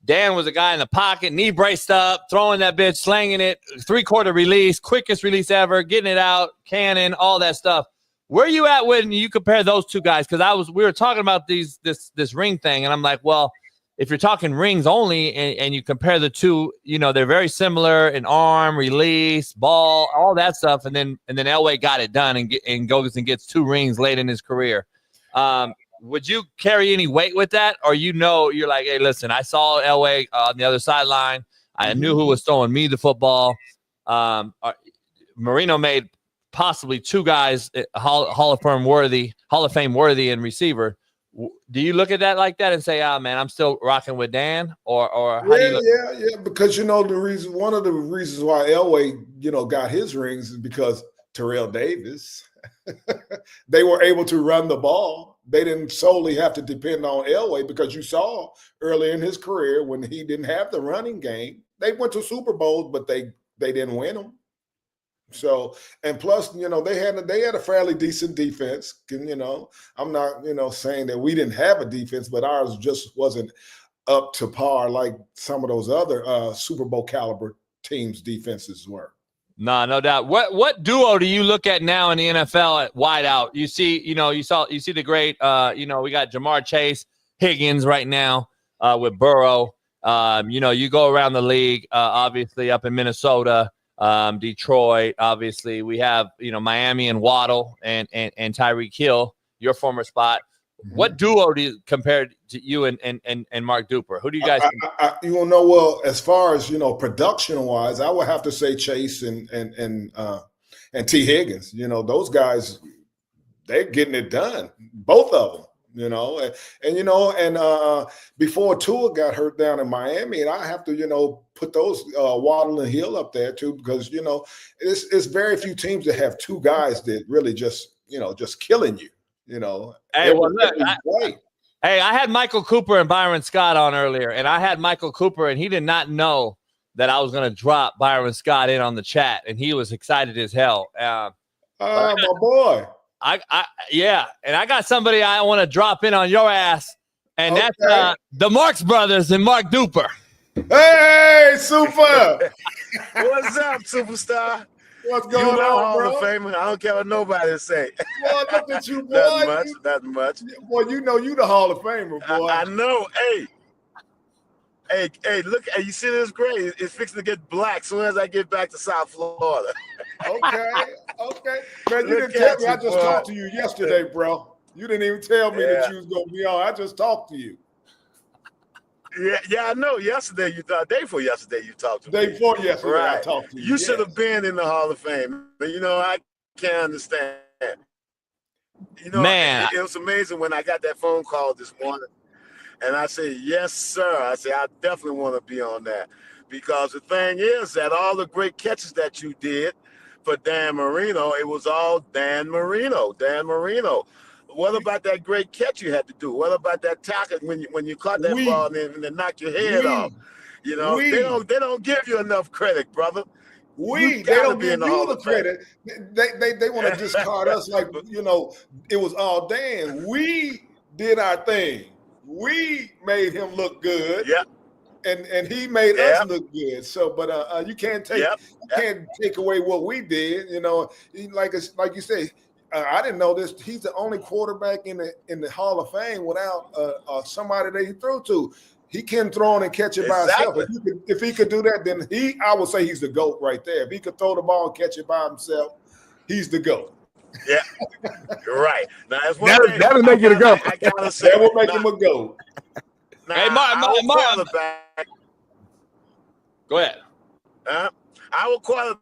Speaker 8: Dan was a guy in the pocket, knee braced up, throwing that bitch, slanging it, 3-quarter release, quickest release ever, getting it out, cannon, all that stuff. Where you at when you compare those two guys? Because we were talking about this ring thing, and I'm like, well, if you're talking rings only and you compare the two, they're very similar in arm, release, ball, all that stuff. And then Elway got it done and goes and gets 2 rings late in his career. Would you carry any weight with that? Or you're like, hey, listen, I saw Elway on the other sideline. I knew who was throwing me the football. Marino made possibly 2 guys Hall of Fame worthy and receiver. Do you look at that like that and say, man, I'm still rocking with Dan? Or how do you look?
Speaker 17: Yeah, because one of the reasons why Elway, got his rings is because Terrell Davis, they were able to run the ball. They didn't solely have to depend on Elway, because you saw early in his career when he didn't have the running game, they went to Super Bowls, but they didn't win them. So, and plus, they had a fairly decent defense. I'm not, saying that we didn't have a defense, but ours just wasn't up to par like some of those other Super Bowl caliber teams' defenses were.
Speaker 8: No, no doubt. What duo do you look at now in the NFL at wideout? You see, you see the great, we got Jamar Chase, Higgins right now with Burrow. You go around the league, obviously up in Minnesota. Detroit, obviously, we have Miami and Waddle and Tyreek Hill, your former spot. Mm-hmm. What duo do you compare to you and Mark Duper? Who do you guys think?
Speaker 17: Well, as far as production wise, I would have to say Chase and T. Higgins. Those guys, they're getting it done, both of them. Before Tua got hurt down in Miami, and I have to, put those Waddle and Hill up there too, because it's very few teams that have 2 guys that really just killing you.
Speaker 8: Hey, well, look, I had Michael Cooper and Byron Scott on earlier, and I had Michael Cooper, and he did not know that I was going to drop Byron Scott in on the chat, and he was excited as hell.
Speaker 17: My boy.
Speaker 8: Yeah, and I got somebody I want to drop in on your ass, and that's the Marx Brothers and Mark Duper.
Speaker 17: Hey, Super!
Speaker 18: What's up, superstar?
Speaker 17: What's going on,
Speaker 18: Hall
Speaker 17: bro?
Speaker 18: of Famer. I don't care what nobody say.
Speaker 17: Boy, look at you, boy.
Speaker 18: Nothing much.
Speaker 17: Boy, you the Hall of Famer, boy.
Speaker 18: I know. Hey, look, you see this gray? It's fixing to get black as soon as I get back to South Florida.
Speaker 17: Okay. Man, you didn't tell me. I just talked to you yesterday, bro. You didn't even tell me that you was going to be on. I just talked to you.
Speaker 18: Yeah, I know. Day before yesterday, you talked to me.
Speaker 17: Day before yesterday,
Speaker 18: right.
Speaker 17: I talked to you.
Speaker 18: You should have been in the Hall of Fame. But, I can't understand.
Speaker 8: Man.
Speaker 18: It was amazing when I got that phone call this morning. And I said, yes, sir. I said, I definitely want to be on that. Because the thing is that all the great catches that you did for Dan Marino, it was all Dan Marino. What about that great catch you had to do? What about that tackle when you caught that ball and then knocked your head off? They don't give you enough credit, brother.
Speaker 17: They don't give you the credit. They want to discard us like, it was all Dan. We did our thing. We made him look good.
Speaker 18: Yeah.
Speaker 17: And he made us look good. So, but you can't take away what we did. Like you say, I didn't know this. He's the only quarterback in the Hall of Fame without somebody that he threw to. He can throw it and catch it by himself. If he could do that, then I would say he's the GOAT right there. If he could throw the ball and catch it by himself, he's the GOAT.
Speaker 18: Yeah, you're right. Now,
Speaker 3: that'll make it a GOAT.
Speaker 17: That will make him a GOAT.
Speaker 18: Now,
Speaker 8: hey, Mark. Go ahead.
Speaker 18: Our quarterback.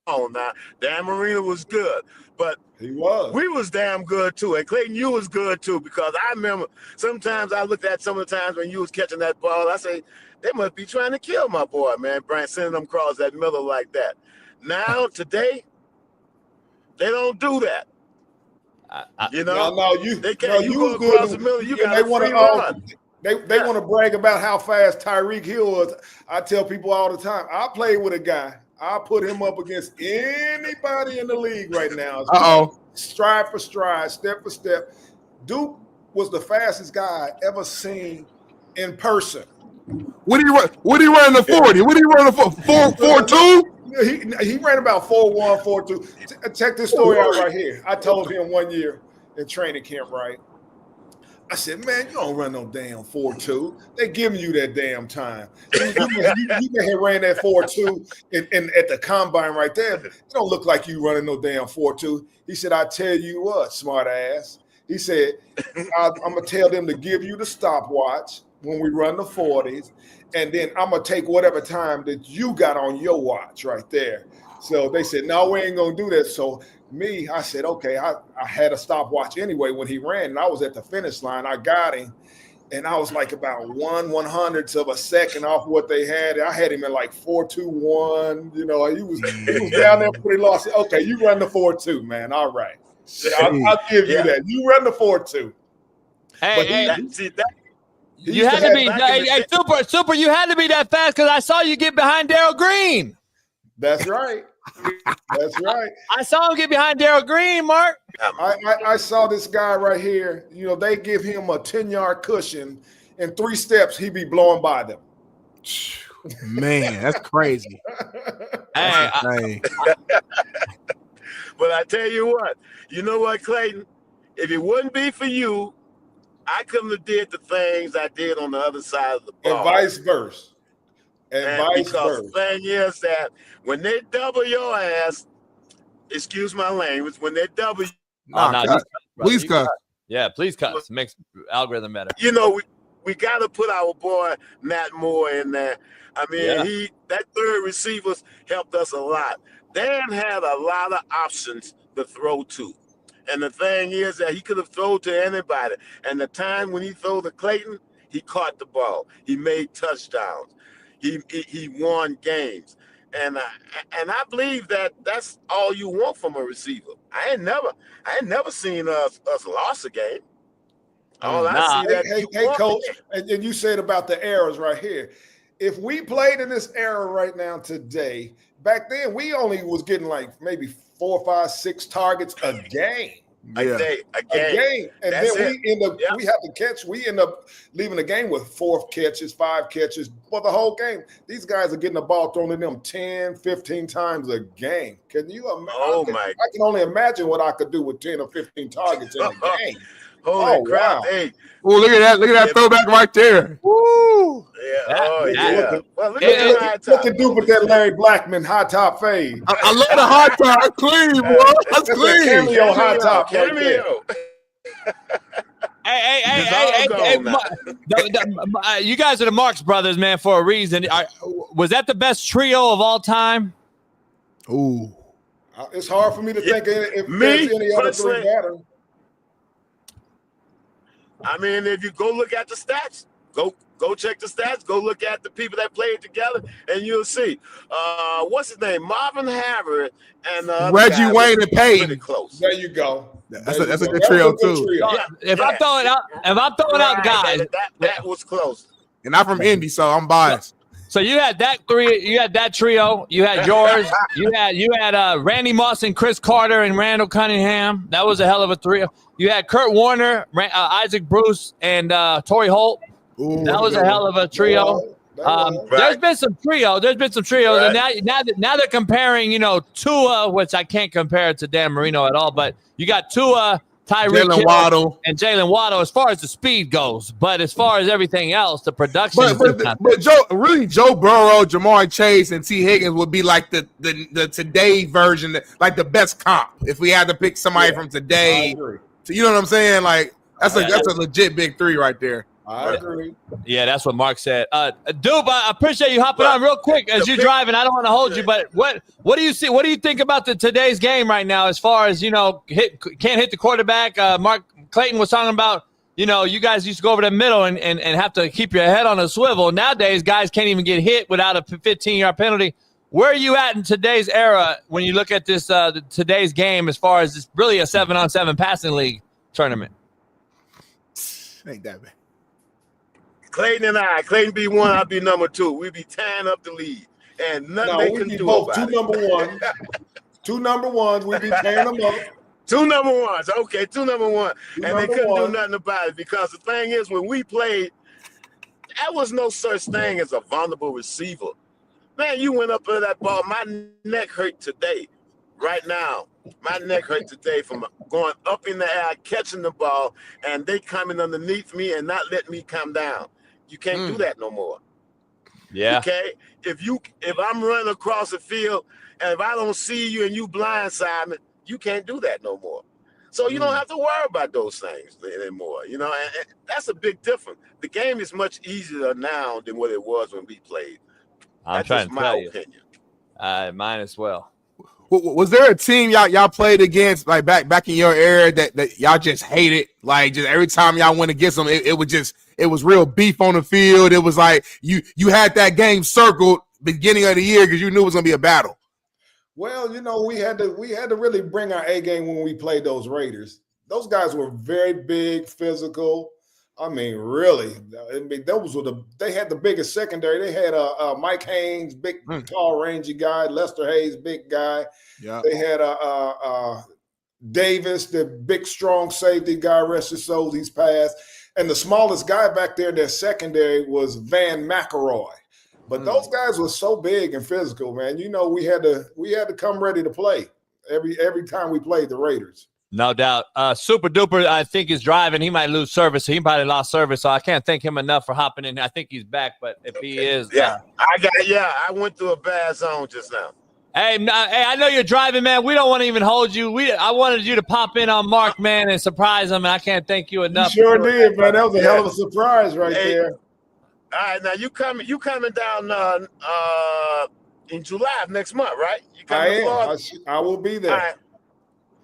Speaker 18: Oh, now Dan Marino was good, but
Speaker 17: he was.
Speaker 18: We was damn good too, and Clayton, you was good too. Because I remember sometimes I looked at some of the times when you was catching that ball, I say they must be trying to kill my boy, man. Brian sending them across that middle like that. Now today, they don't do that.
Speaker 17: They can't. You go across the middle. You got to run. They want to brag about how fast Tyreek Hill was. I tell people all the time, I played with a guy. I put him up against anybody in the league right now. Stride for stride, step for step. Duke was the fastest guy I ever seen in person.
Speaker 3: What did he run? What did he run in the 40? What did he run in the 4.42?
Speaker 17: He ran about 4.1, 4.2. Check this story out right here. I told him one year in training camp, right? I said, man, you don't run no damn 4.2. They giving you that damn time. You may have ran that 4.2 and at the combine right there. It don't look like you running no damn 4.2. He said, I tell you what, smart ass. He said, I'm going to tell them to give you the stopwatch when we run the 40s, and then I'm going to take whatever time that you got on your watch right there. So they said, no, we ain't going to do that. So I said, okay, I had a stopwatch anyway when he ran, and I was at the finish line. I got him, and I was like about 1/100th of a second off what they had. I had him in like 4.21. He was down there pretty lost. Okay, you run the 4.2, man. All right. I'll give you that. You run the 4.2.
Speaker 8: You had to be super. You had to be that fast because I saw you get behind Darryl Green.
Speaker 17: That's right. That's right.
Speaker 8: I saw him get behind Darryl Green, Mark.
Speaker 17: I saw this guy right here. They give him a 10-yard cushion. In 3 steps, he be blowing by them.
Speaker 3: Man, that's crazy.
Speaker 18: But I tell you what, Clayton? If it wouldn't be for you, I couldn't have did the things I did on the other side of the ball.
Speaker 17: And vice versa.
Speaker 18: Because the thing is that when they double your ass, excuse my language, when they double you.
Speaker 3: Please cut.
Speaker 8: Yeah, please cut. It makes algorithm better.
Speaker 18: We got to put our boy Matt Moore in there. I mean, that third receivers helped us a lot. Dan had a lot of options to throw to. And the thing is that he could have thrown to anybody. And the time when he threw to Clayton, he caught the ball. He made touchdowns. He won games. And I believe that that's all you want from a receiver. I ain't never seen us lost a game.
Speaker 17: Hey, Coach, and you said about the errors right here. If we played in this era right now today, back then we only was getting like maybe 4, 5, 6 targets a game.
Speaker 18: A game.
Speaker 17: And
Speaker 18: that's
Speaker 17: then we have to catch. We end up leaving the game with 4 catches, 5 catches for the whole game. These guys are getting the ball thrown in them 10, 15 times a game. Can you imagine? I can only imagine what I could do with 10 or 15 targets in a game.
Speaker 18: Holy crap.
Speaker 17: Wow.
Speaker 18: Hey.
Speaker 3: Oh, look at that. Look at that throwback right there.
Speaker 17: Woo.
Speaker 18: Yeah. Well, look
Speaker 17: at the dude with that Larry Blackman high top fade.
Speaker 3: I love the high top. That's clean, boy. That's clean.
Speaker 17: Cameo high top.
Speaker 18: Cameo.
Speaker 8: Hey, you guys are the Marx brothers, man, for a reason. Was that the best trio of all time?
Speaker 3: Ooh.
Speaker 17: It's hard for me to think if there's any other 3 better.
Speaker 18: I mean, if you go look at the stats, go check the stats, go look at the people that played together, and you'll see. What's his name? Marvin Harris and
Speaker 3: Reggie Wayne and Payton.
Speaker 18: Pretty close.
Speaker 17: There you go.
Speaker 3: That's a good trio too.
Speaker 8: If I'm throwing out guys,
Speaker 18: that was close.
Speaker 3: And I'm from Indy, so I'm biased.
Speaker 8: So you had that three. You had that trio. You had yours. you had Randy Moss and Chris Carter and Randall Cunningham. That was a hell of a trio. You had Kurt Warner, Isaac Bruce, and Torrey Holt. That was a hell of a trio. There's been some trios. And now they're comparing, Tua, which I can't compare to Dan Marino at all, but you got Tua, Tyreek Hill,
Speaker 3: Waddle,
Speaker 8: and Jalen Waddle as far as the speed goes. But as far as everything else, the production
Speaker 3: but Joe Burrow, Jamar Chase, and T. Higgins would be like the today version, like the best comp if we had to pick somebody from today. So you know what I'm saying? Like that's a legit big three right there.
Speaker 17: I agree.
Speaker 8: Yeah, that's what Mark said. Dude, I appreciate you hopping on real quick as you're driving. I don't want to hold you, but what do you see? What do you think about today's game right now as far as, can't hit the quarterback? Mark Clayton was talking about, you guys used to go over the middle and have to keep your head on a swivel. Nowadays, guys can't even get hit without a 15-yard penalty. Where are you at in today's era when you look at this today's game as far as it's really a 7-on-7 passing league tournament?
Speaker 3: Ain't that bad.
Speaker 18: Clayton and Clayton be 1, I'll be number 2. We be tying up the lead, and nothing they can do about it.
Speaker 17: 2 number 1s. 2 number 1s. We be paying them up.
Speaker 18: 2 number 1s. Okay, 2 number 1. And they couldn't do nothing about it because the thing is, when we played, there was no such thing as a vulnerable receiver. Man, you went up under that ball. My neck hurt today. Right now, my neck hurt today from going up in the air, catching the ball, and they coming underneath me and not letting me come down. You can't do that no more.
Speaker 8: Yeah.
Speaker 18: Okay. If I'm running across the field and if I don't see you and you blindside me, you can't do that no more. So you don't have to worry about those things anymore. And that's a big difference. The game is much easier now than what it was when we played.
Speaker 8: That's just my opinion. Mine as well.
Speaker 3: Was there a team y'all played against like back in your era that y'all just hated? Like just every time y'all went against them, it was real beef on the field. It was like you had that game circled beginning of the year because you knew it was gonna be a battle.
Speaker 17: Well, we had to really bring our A game when we played those Raiders. Those guys were very big, physical. I mean, really. They had the biggest secondary. They had Mike Haynes, big, tall, rangy guy. Lester Hayes, big guy.
Speaker 3: Yeah.
Speaker 17: They had Davis, the big, strong safety guy. Rest his soul, he's passed. And the smallest guy back there in their secondary was Van McElroy. But those guys were so big and physical, man. We had to come ready to play every time we played the Raiders.
Speaker 8: No doubt. Super Duper, I think, is driving. He might lose service. He probably lost service, so I can't thank him enough for hopping in. I think he's back, but if he is,
Speaker 18: I went through a bad zone just now.
Speaker 8: Hey, I know you're driving, man. We don't want to even hold you. I wanted you to pop in on Mark, man, and surprise him, and I can't thank you enough.
Speaker 17: You sure did, man. That was a hell of a surprise right there.
Speaker 18: All right, now you coming down in July of next month, right? You coming to Florida?
Speaker 17: I will be there.
Speaker 18: All right.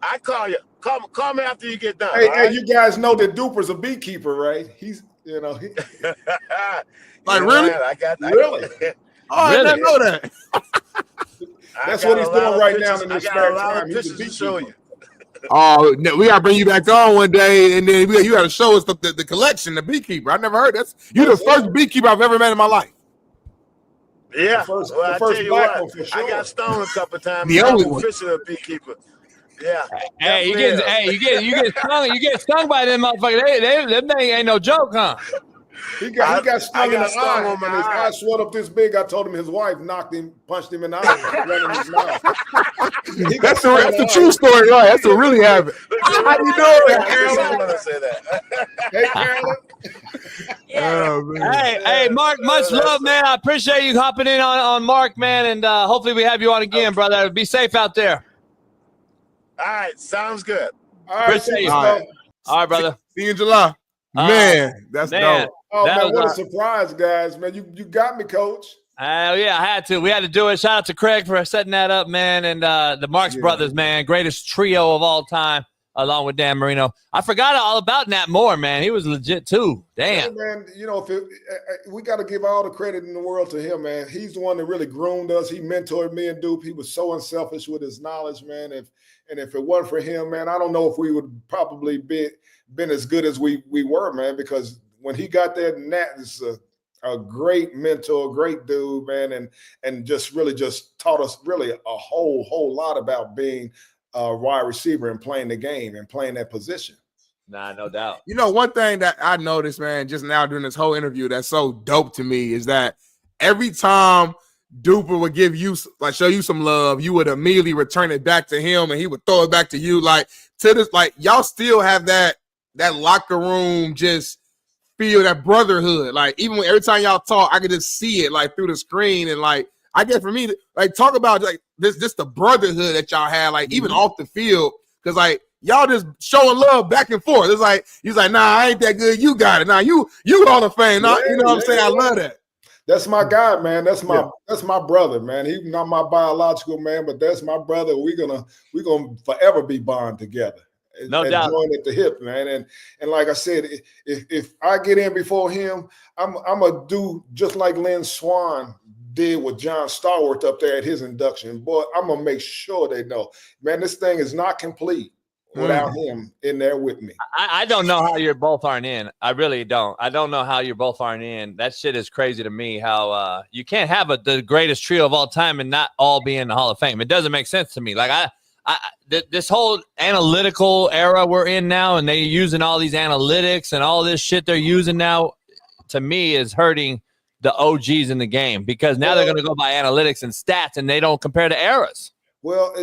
Speaker 18: I call you. Call me after you get done.
Speaker 17: Hey, you guys know that Duper's a beekeeper, right? He's,
Speaker 3: like
Speaker 17: really?
Speaker 3: Man,
Speaker 17: really?
Speaker 3: Oh, I didn't know that.
Speaker 17: That's what he's doing right now in this spare time. He's a beekeeper.
Speaker 3: Oh, we gotta bring you back on one day, and then you gotta show us the collection, the beekeeper. I never heard that. You're the first beekeeper I've ever met in my life.
Speaker 18: Yeah,
Speaker 17: I tell you what, sure.
Speaker 18: I got stoned a couple of times.
Speaker 3: The only one.
Speaker 18: Officially a beekeeper. Yeah.
Speaker 8: Hey, you get stung by them motherfuckers. Them thing ain't no joke, huh?
Speaker 17: He got stung in the eye, and his eye swelled up this big. I told him his wife punched him in the eye, running his mouth.
Speaker 3: That's a true story, right? That's what really happened. How you doing,
Speaker 18: Carolyn? Hey,
Speaker 17: Carolyn.
Speaker 3: Oh, man.
Speaker 8: Hey, Mark, much love, man. I appreciate you hopping in on Mark, man, and hopefully we have you on again, brother. Be safe out there.
Speaker 18: All right, sounds good.
Speaker 17: All right,
Speaker 8: appreciate you. All right, brother.
Speaker 3: See you in July. Man, that's dope.
Speaker 17: Oh, man, what a surprise, guys. Man, you got me, Coach.
Speaker 8: Yeah, I had to. We had to do it. Shout out to Craig for setting that up, man, and the Marks brothers, man. Greatest trio of all time, along with Dan Marino. I forgot all about Nat Moore, man. He was legit, too. Damn.
Speaker 17: Hey, man, we got to give all the credit in the world to him, man. He's the one that really groomed us. He mentored me and Dupe. He was so unselfish with his knowledge, man. If it wasn't for him, man, I don't know if we would probably been as good as we were, man, because when he got there, Nat is a great mentor, great dude, man, and just really just taught us really a whole lot about being a wide receiver and playing the game and playing that position.
Speaker 8: Nah, no doubt.
Speaker 3: You know, one thing that I noticed, man, just now during this whole interview that's so dope to me is that every time Duper would give you, like, show you some love, you would immediately return it back to him, and he would throw it back to you. Like, to this, like, y'all still have that locker room just feel, that brotherhood. Like, even when every time y'all talk, I could just see it, like, through the screen. And, like, I guess for me, like, talk about, like, this the brotherhood that y'all have, like, even off the field, because, like, y'all just showing love back and forth. It's like, he's like, nah, I ain't that good. You got it. Nah, you Hall of Fame. Nah, you know what I'm saying? I love that.
Speaker 17: That's my guy, man. That's my brother, man. He's not my biological man, but that's my brother. We're gonna forever be bond together.
Speaker 8: No doubt.
Speaker 17: Join at the hip, man. And like I said, if I get in before him, I'm gonna do just like Lynn Swan did with John Starworth up there at his induction. Boy, I'm gonna make sure they know, man, this thing is not complete without him in there with me.
Speaker 8: I don't know how you both aren't in. I really don't. I don't know how you both aren't in. That shit is crazy to me, how you can't have the greatest trio of all time and not all be in the Hall of Fame. It doesn't make sense to me. Like, this whole analytical era we're in now, and they're using all these analytics and all this shit they're using now, to me, is hurting the OGs in the game, because now they're going to go by analytics and stats, and they don't compare the eras.
Speaker 17: Well,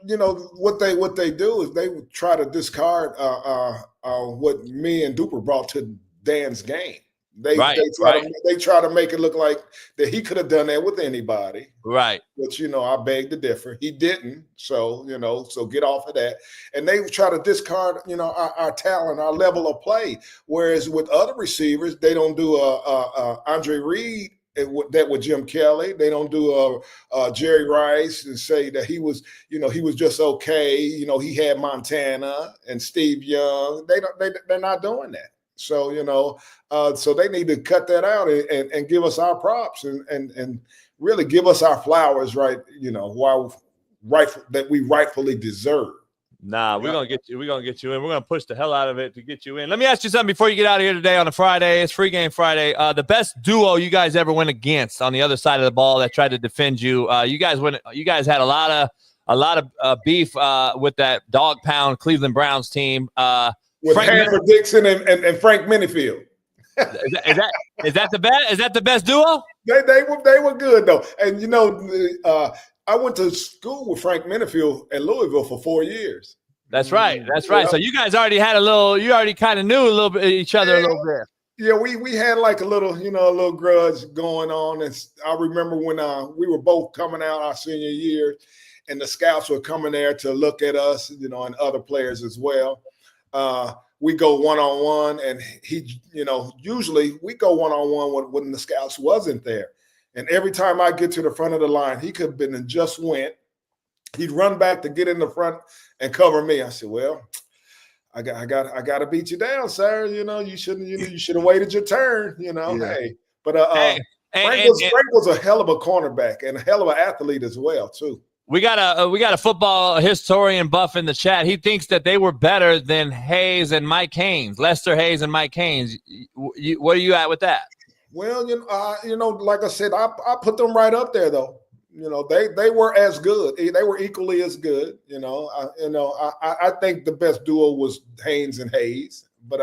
Speaker 17: you know what they do is they try to discard what me and Duper brought to Dan's game. They try to make it look like that he could have done that with anybody.
Speaker 8: Right.
Speaker 17: But I beg to differ. He didn't. So so get off of that. And they try to discard our talent, our level of play. Whereas with other receivers, they don't do Andre Reed that with Jim Kelly. They don't do Jerry Rice and say that he was just okay. He had Montana and Steve Young. They're not doing that. So so they need to cut that out and give us our props and really give us our flowers, right? That we rightfully deserve.
Speaker 8: Nah, we're gonna get you. We're gonna get you in. We're gonna push the hell out of it to get you in. Let me ask you something before you get out of here today on a Friday. It's Free Game Friday. The best duo you guys ever went against on the other side of the ball that tried to defend you. You guys had a lot of beef with that dog pound Cleveland Browns team.
Speaker 17: With Hanford Dixon and Frank Minifield.
Speaker 8: Is that the best? Is that the best duo?
Speaker 17: They were good though, and I went to school with Frank Minifield at Louisville for 4 years.
Speaker 8: That's right. That's right. So you guys already had you already kind of knew a little bit each other a little bit.
Speaker 17: Yeah, we had like a little grudge going on. And I remember when we were both coming out our senior year, and the scouts were coming there to look at us, and other players as well. We go one-on-one, and he, usually we go one-on-one when the scouts wasn't there. And every time I get to the front of the line, he could have been and just went. He'd run back to get in the front and cover me. I said, "Well, I got to beat you down, sir. You shouldn't. You should have waited your turn.
Speaker 3: Yeah.
Speaker 17: Hey." But Frank was a hell of a cornerback and a hell of an athlete as well, too.
Speaker 8: We got a football historian buff in the chat. He thinks that they were better than Hayes and Mike Haynes, Lester Hayes and Mike Haynes. Where are you at with that?
Speaker 17: Well, like I said, I put them right up there, though. They were as good. They were equally as good. I think the best duo was Haynes and Hayes. But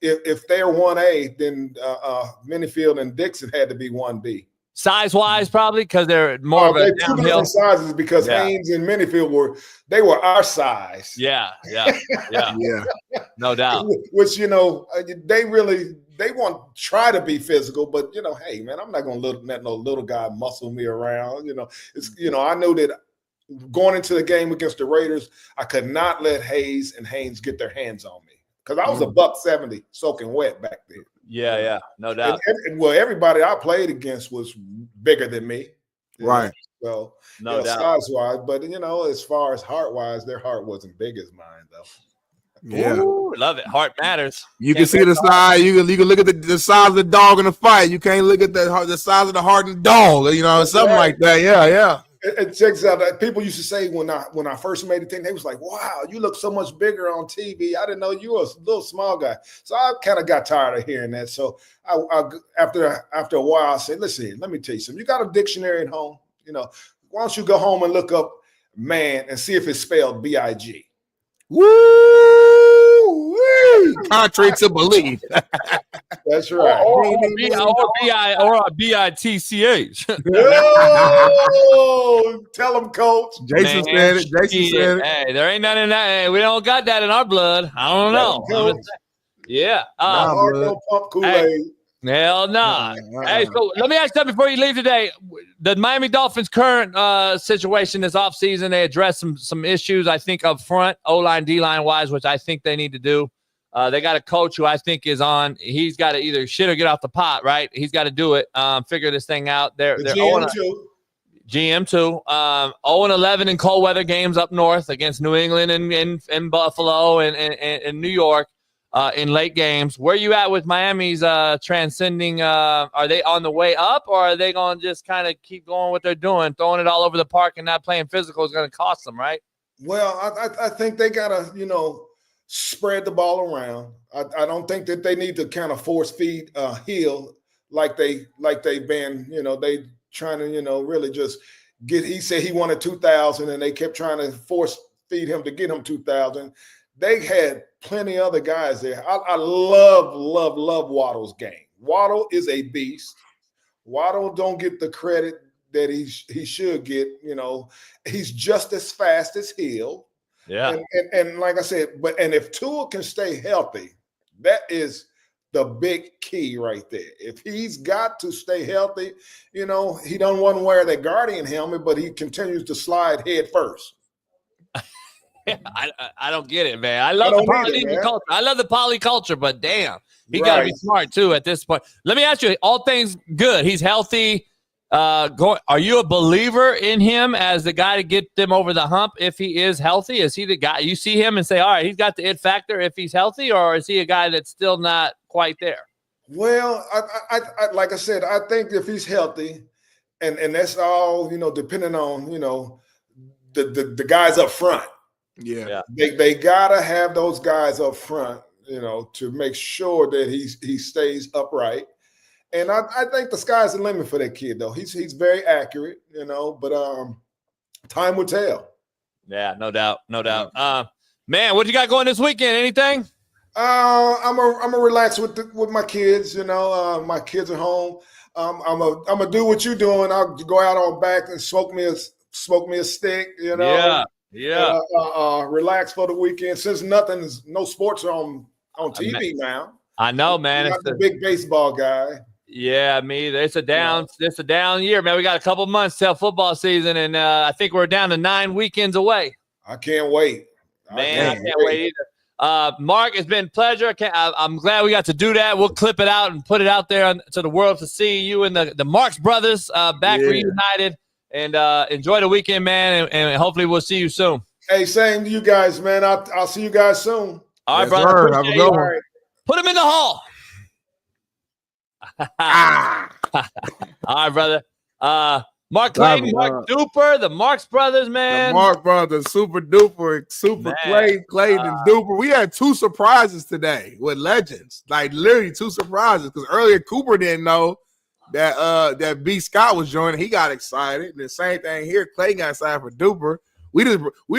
Speaker 17: if they're 1A, then Minifield and Dixon had to be 1B.
Speaker 8: Size-wise, probably, because they're more of a
Speaker 17: two different sizes. Because Haynes and Minifield were our size.
Speaker 8: Yeah, no doubt.
Speaker 17: Which they want to try to be physical, but hey man, I'm not gonna let no little guy muscle me around. I knew that going into the game against the Raiders, I could not let Hayes and Haynes get their hands on me because I was a $170 soaking wet back then.
Speaker 8: Yeah, no doubt.
Speaker 17: Well, everybody I played against was bigger than me.
Speaker 3: Right.
Speaker 17: So,
Speaker 8: no doubt.
Speaker 17: Size-wise, but, as far as heart-wise, their heart wasn't big as mine, though.
Speaker 3: Yeah.
Speaker 8: Ooh, love it. Heart matters.
Speaker 3: You can see the size. You can look at the size of the dog in the fight. You can't look at the size of the heart and the dog. Something like that. Yeah.
Speaker 17: It checks out. People used to say when I first made the team, they was like, "Wow, you look so much bigger on TV. I didn't know you were a little small guy." So I kind of got tired of hearing that. So after a while, I said, "Listen, let me tell you something. You got a dictionary at home? Why don't you go home and look up man and see if it's spelled B-I-G."
Speaker 3: Woo! Contrary to belief.
Speaker 17: That's right.
Speaker 8: Or B-I-T-C-H.
Speaker 17: Oh, tell them, Coach.
Speaker 3: Jason said it.
Speaker 8: Hey, there ain't none in that. Hey, we don't got that in our blood. I don't know. Yeah.
Speaker 17: No pump Kool-Aid.
Speaker 8: Hell no. Hey, so let me ask you something before you leave today. The Miami Dolphins' current situation this offseason, they addressed some issues, I think, up front, O-line, D-line wise, which I think they need to do. They got a coach who I think is on. He's got to either shit or get off the pot, right? He's got to do it, figure this thing out. They're
Speaker 17: GM too.
Speaker 8: GM too. 0-11 in cold weather games up north against New England and Buffalo and New York. In late games. Where you at with Miami's transcending? Are they on the way up, or are they going to just kind of keep going what they're doing, throwing it all over the park and not playing physical is going to cost them, right?
Speaker 17: Well, I think they got to, spread the ball around. I don't think that they need to kind of force feed Hill like they've been, they trying to, really just get. He said he wanted 2,000, and they kept trying to force feed him to get him 2,000. They had plenty of other guys there. I love Waddle's game. Waddle is a beast. Waddle don't get the credit that he should get. He's just as fast as Hill.
Speaker 8: Yeah.
Speaker 17: And like I said, and if Tua can stay healthy, that is the big key right there. If he's got to stay healthy, he don't want to wear that Guardian helmet, but he continues to slide head first.
Speaker 8: I don't get it, man. I love the polyculture. I love the polyculture, but damn, he got to be smart too at this point. Let me ask you, all things good. He's healthy. Are you a believer in him as the guy to get them over the hump if he is healthy? Is he the guy you see him and say, all right, he's got the it factor if he's healthy, or is he a guy that's still not quite there?
Speaker 17: Well, I like I said, I think if he's healthy, and that's all, depending on, the guys up front.
Speaker 3: Yeah.
Speaker 17: They gotta have those guys up front, to make sure that he stays upright. And I think the sky's the limit for that kid, though. He's very accurate, but time will tell.
Speaker 8: Yeah, no doubt. Man, what you got going this weekend? Anything?
Speaker 17: I'm a relax with my kids. My kids are home. I'm gonna do what you're doing. I'll go out on back and smoke me a stick.
Speaker 8: Yeah.
Speaker 17: Relax for the weekend since no sports are on TV now.
Speaker 8: I know, man.
Speaker 17: I'm not the big baseball guy.
Speaker 8: Yeah, me either. It's a down year, man. We got a couple months till football season, and I think we're down to 9 weekends away.
Speaker 17: I can't wait.
Speaker 8: I can't wait either. Mark, it's been a pleasure. I'm glad we got to do that. We'll clip it out and put it out there to the world to see you and the Marks brothers back reunited. And enjoy the weekend, man, and hopefully we'll see you soon.
Speaker 17: Hey, same to you guys, man. I'll see you guys soon.
Speaker 8: All right, brother. Have a good one. Put him in the hall. All right, brother. Mark Clayton, Mark Duper, the Marks brothers, man.
Speaker 3: The Mark brothers, super duper, super Clayton and Duper. We had 2 surprises today with legends, like literally 2 surprises. Because earlier Cooper didn't know that B. Scott was joining. He got excited. The same thing here. Clay got excited for Duper. We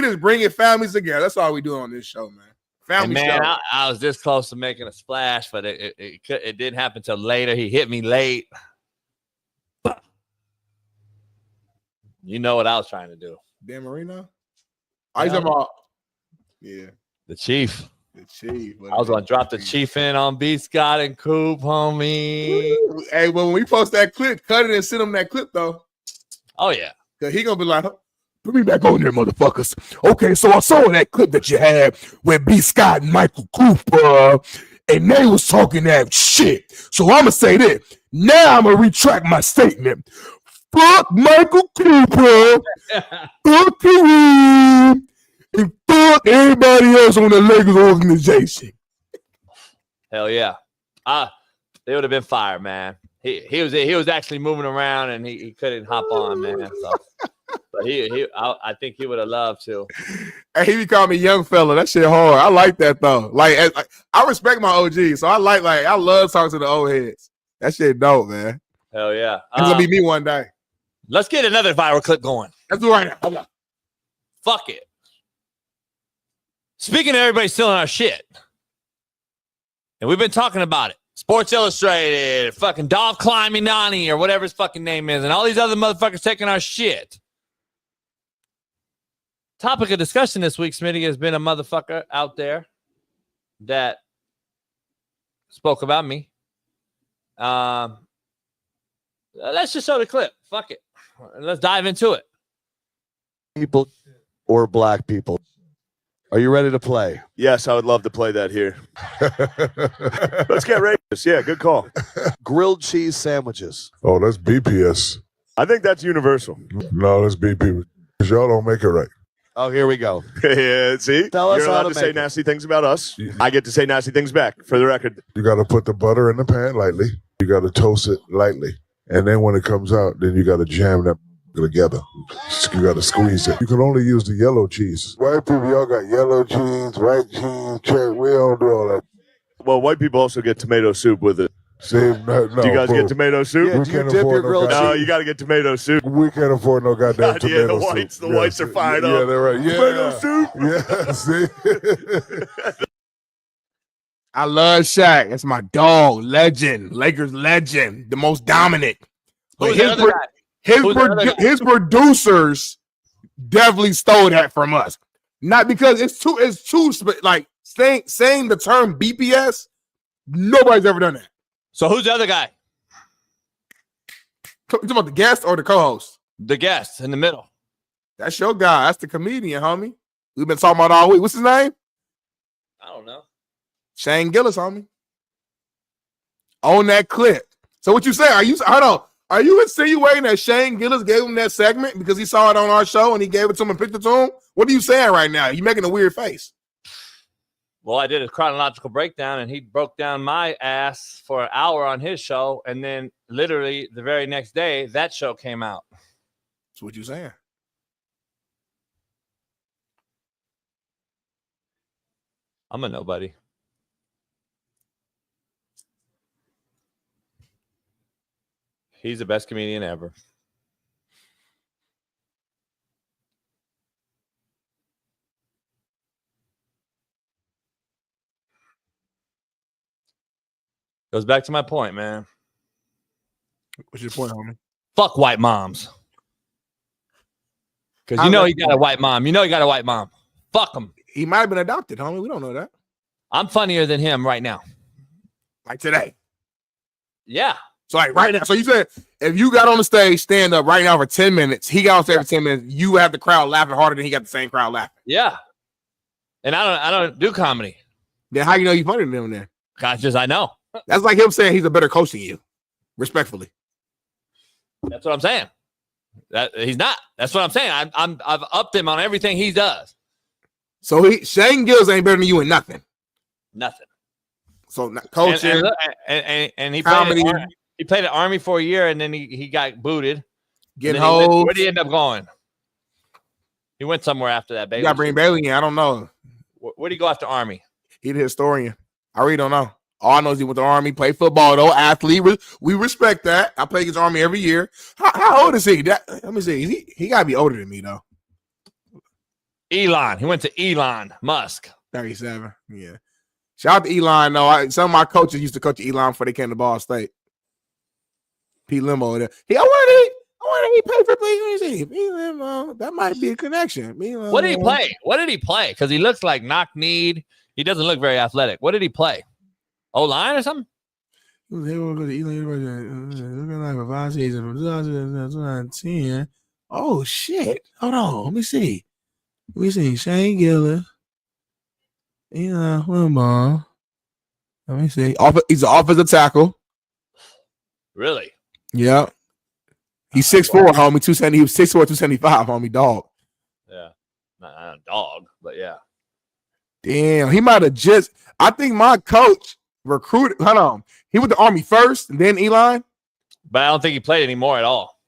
Speaker 3: just bringing families together. That's all we do on this show, man. Family show.
Speaker 8: I was this close to making a splash, but it didn't happen until later. He hit me late. You know what I was trying to do.
Speaker 3: Dan Marino? I was about
Speaker 8: the Chief.
Speaker 3: The Chief.
Speaker 8: I was going to drop the Chief in on B. Scott and Coop, homie.
Speaker 3: Hey, when we post that clip, cut it and send him that clip, though.
Speaker 8: Oh, yeah.
Speaker 3: Because he going to be like, put me back on there, motherfuckers. Okay, so I saw that clip that you had with B. Scott and Michael Cooper, and they was talking that shit. So I'm going to say this. Now I'm going to retract my statement. Fuck Michael Cooper. Fuck Kareem. And fuck everybody else on the Lakers organization.
Speaker 8: Hell yeah. They would have been fired, man. He was actually moving around and he couldn't hop on, man. So, but I think he would have loved to.
Speaker 3: And he be calling me young fella. That shit hard. I like that though. Like I respect my OG, so I love talking to the old heads. That shit dope, man.
Speaker 8: Hell yeah.
Speaker 3: It's gonna be me one day.
Speaker 8: Let's get another viral clip going.
Speaker 3: Let's do it right now. Hold on.
Speaker 8: Fuck it. Speaking of everybody stealing our shit, and we've been talking about it. Sports Illustrated, fucking Dolph Climbinani, or whatever his fucking name is, and all these other motherfuckers taking our shit. Topic of discussion this week, Smitty, has been a motherfucker out there that spoke about me. Let's just show the clip. Fuck it. Let's dive into it.
Speaker 19: People or black people. Are you ready to play? Yes, I would love to play that here. Let's get racist. Yeah, good call. Grilled cheese sandwiches.
Speaker 20: Oh, that's BPS.
Speaker 19: I think that's universal.
Speaker 20: No, that's BP. Y'all don't make it right.
Speaker 19: Oh, here we go. Yeah, see?
Speaker 20: Tell us
Speaker 19: You're
Speaker 20: how
Speaker 19: allowed
Speaker 20: to
Speaker 19: to
Speaker 20: make
Speaker 19: say
Speaker 20: it.
Speaker 19: nasty things about us. I get to say nasty things back, for the record.
Speaker 20: You got to put the butter in the pan lightly. You got to toast it lightly. And then when it comes out, then you got to jam that together. You got to squeeze it. You can only use the yellow cheese. White people, y'all got yellow cheese, white cheese, check. We don't do all that.
Speaker 19: Well, white people also get tomato soup with it.
Speaker 20: See, no,
Speaker 19: Do you guys
Speaker 20: bro.
Speaker 19: get tomato soup?
Speaker 20: Yeah, do you dip your grilled
Speaker 19: No,
Speaker 20: cheese?
Speaker 19: you got to get tomato soup.
Speaker 20: We can't afford no goddamn
Speaker 19: God, yeah,
Speaker 20: tomato
Speaker 19: the whites,
Speaker 20: soup.
Speaker 19: the whites are fired
Speaker 20: yeah,
Speaker 19: up.
Speaker 20: they're right. Yeah.
Speaker 19: Tomato soup.
Speaker 20: Yeah, see?
Speaker 3: I love Shaq. That's my dog. Legend. Lakers legend. The most dominant. But
Speaker 8: Who's the other guy? Who's the other guy?
Speaker 3: his producers definitely stole that from us. Not because it's too like saying the term BPS, nobody's ever done that.
Speaker 8: So who's the other guy?
Speaker 3: You talking about the guest or the co-host?
Speaker 8: The guest in the middle.
Speaker 3: That's your guy. That's the comedian, homie. We've been talking about all week. What's his name?
Speaker 8: I don't know.
Speaker 3: Shane Gillis, homie. On that clip. So what you say? Are you insinuating that Shane Gillis gave him that segment because he saw it on our show and he gave it to him and picked it to him? What are you saying right now? You making a weird face.
Speaker 8: Well, I did a chronological breakdown, and he broke down my ass for an hour on his show, and then literally the very next day, that show came out.
Speaker 3: That's what you saying.
Speaker 8: I'm a nobody. He's the best comedian ever. Goes back to my point, man.
Speaker 3: What's your point, homie?
Speaker 8: Fuck white moms. Because you know he got a white mom. You know he got a white mom. Fuck him.
Speaker 3: He might have been adopted, homie. We don't know that.
Speaker 8: I'm funnier than him right now.
Speaker 3: Like today.
Speaker 8: Yeah.
Speaker 3: So like right now. So you said if you got on the stage, stand up right now for 10 minutes, he got on stage for 10 minutes, you have the crowd laughing harder than he got the same crowd laughing.
Speaker 8: Yeah. And I don't do comedy.
Speaker 3: Then how you know you funnier than him then?
Speaker 8: God, just I know.
Speaker 3: That's like him saying he's a better coach than you. Respectfully.
Speaker 8: That's what I'm saying. That he's not. That's what I'm saying. I've upped him on everything he does.
Speaker 3: So Shane Gillis ain't better than you in nothing.
Speaker 8: Nothing.
Speaker 3: So not coaching
Speaker 8: and he
Speaker 3: comedy.
Speaker 8: played at Army for a year and then he got booted.
Speaker 3: Getting hoes.
Speaker 8: Where did he end up going? He went somewhere after that, baby.
Speaker 3: You got to bring Bailey in. I don't know.
Speaker 8: Where did he go after Army?
Speaker 3: He's a historian. I really don't know. All I know is he went to Army, played football, though, athlete. We respect that. I play against Army every year. How old is he? Let me see. He got to be older than me, though.
Speaker 8: Elon. He went to Elon Musk.
Speaker 3: 37. Yeah. Shout out to Elon, though. Some of my coaches used to coach Elon before they came to Ball State. Pete Limo there. I want to pay for Pete Limo. That might be a connection.
Speaker 8: What did he play? What did he play? Because he looks like knock-kneed. He doesn't look very athletic. What did he play? O-line or something?
Speaker 3: Oh, shit. Hold on. Let me see. Shane Gillis. Let me see. He's an offensive tackle.
Speaker 8: Really?
Speaker 3: Yeah. He's 6'4", homie. 270. He was 6'4", 275, homie. Dog.
Speaker 8: Yeah. Not a dog, but yeah.
Speaker 3: Damn. He might have just. I think my coach recruited. Hold on. He went to Army first, and then Elon.
Speaker 8: But I don't think he played anymore at all.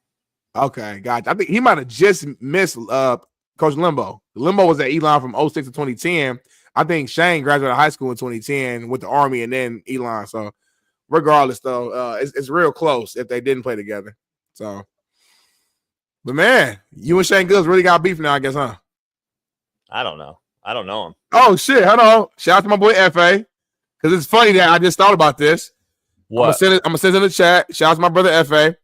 Speaker 3: Okay, gotcha. I think he might have just missed Coach Limbo. Limbo was at Elon from 06 to 2010. I think Shane graduated high school in 2010 with the Army and then Elon. So regardless, though, it's real close if they didn't play together. So, but man, you and Shane Gillis really got beef now, I guess, huh?
Speaker 8: I don't know. I don't know him.
Speaker 3: Oh shit! Hold on. Shout out to my boy FA, because it's funny that I just thought about this.
Speaker 8: What?
Speaker 3: I'm gonna send it in the chat. Shout out to my brother FA.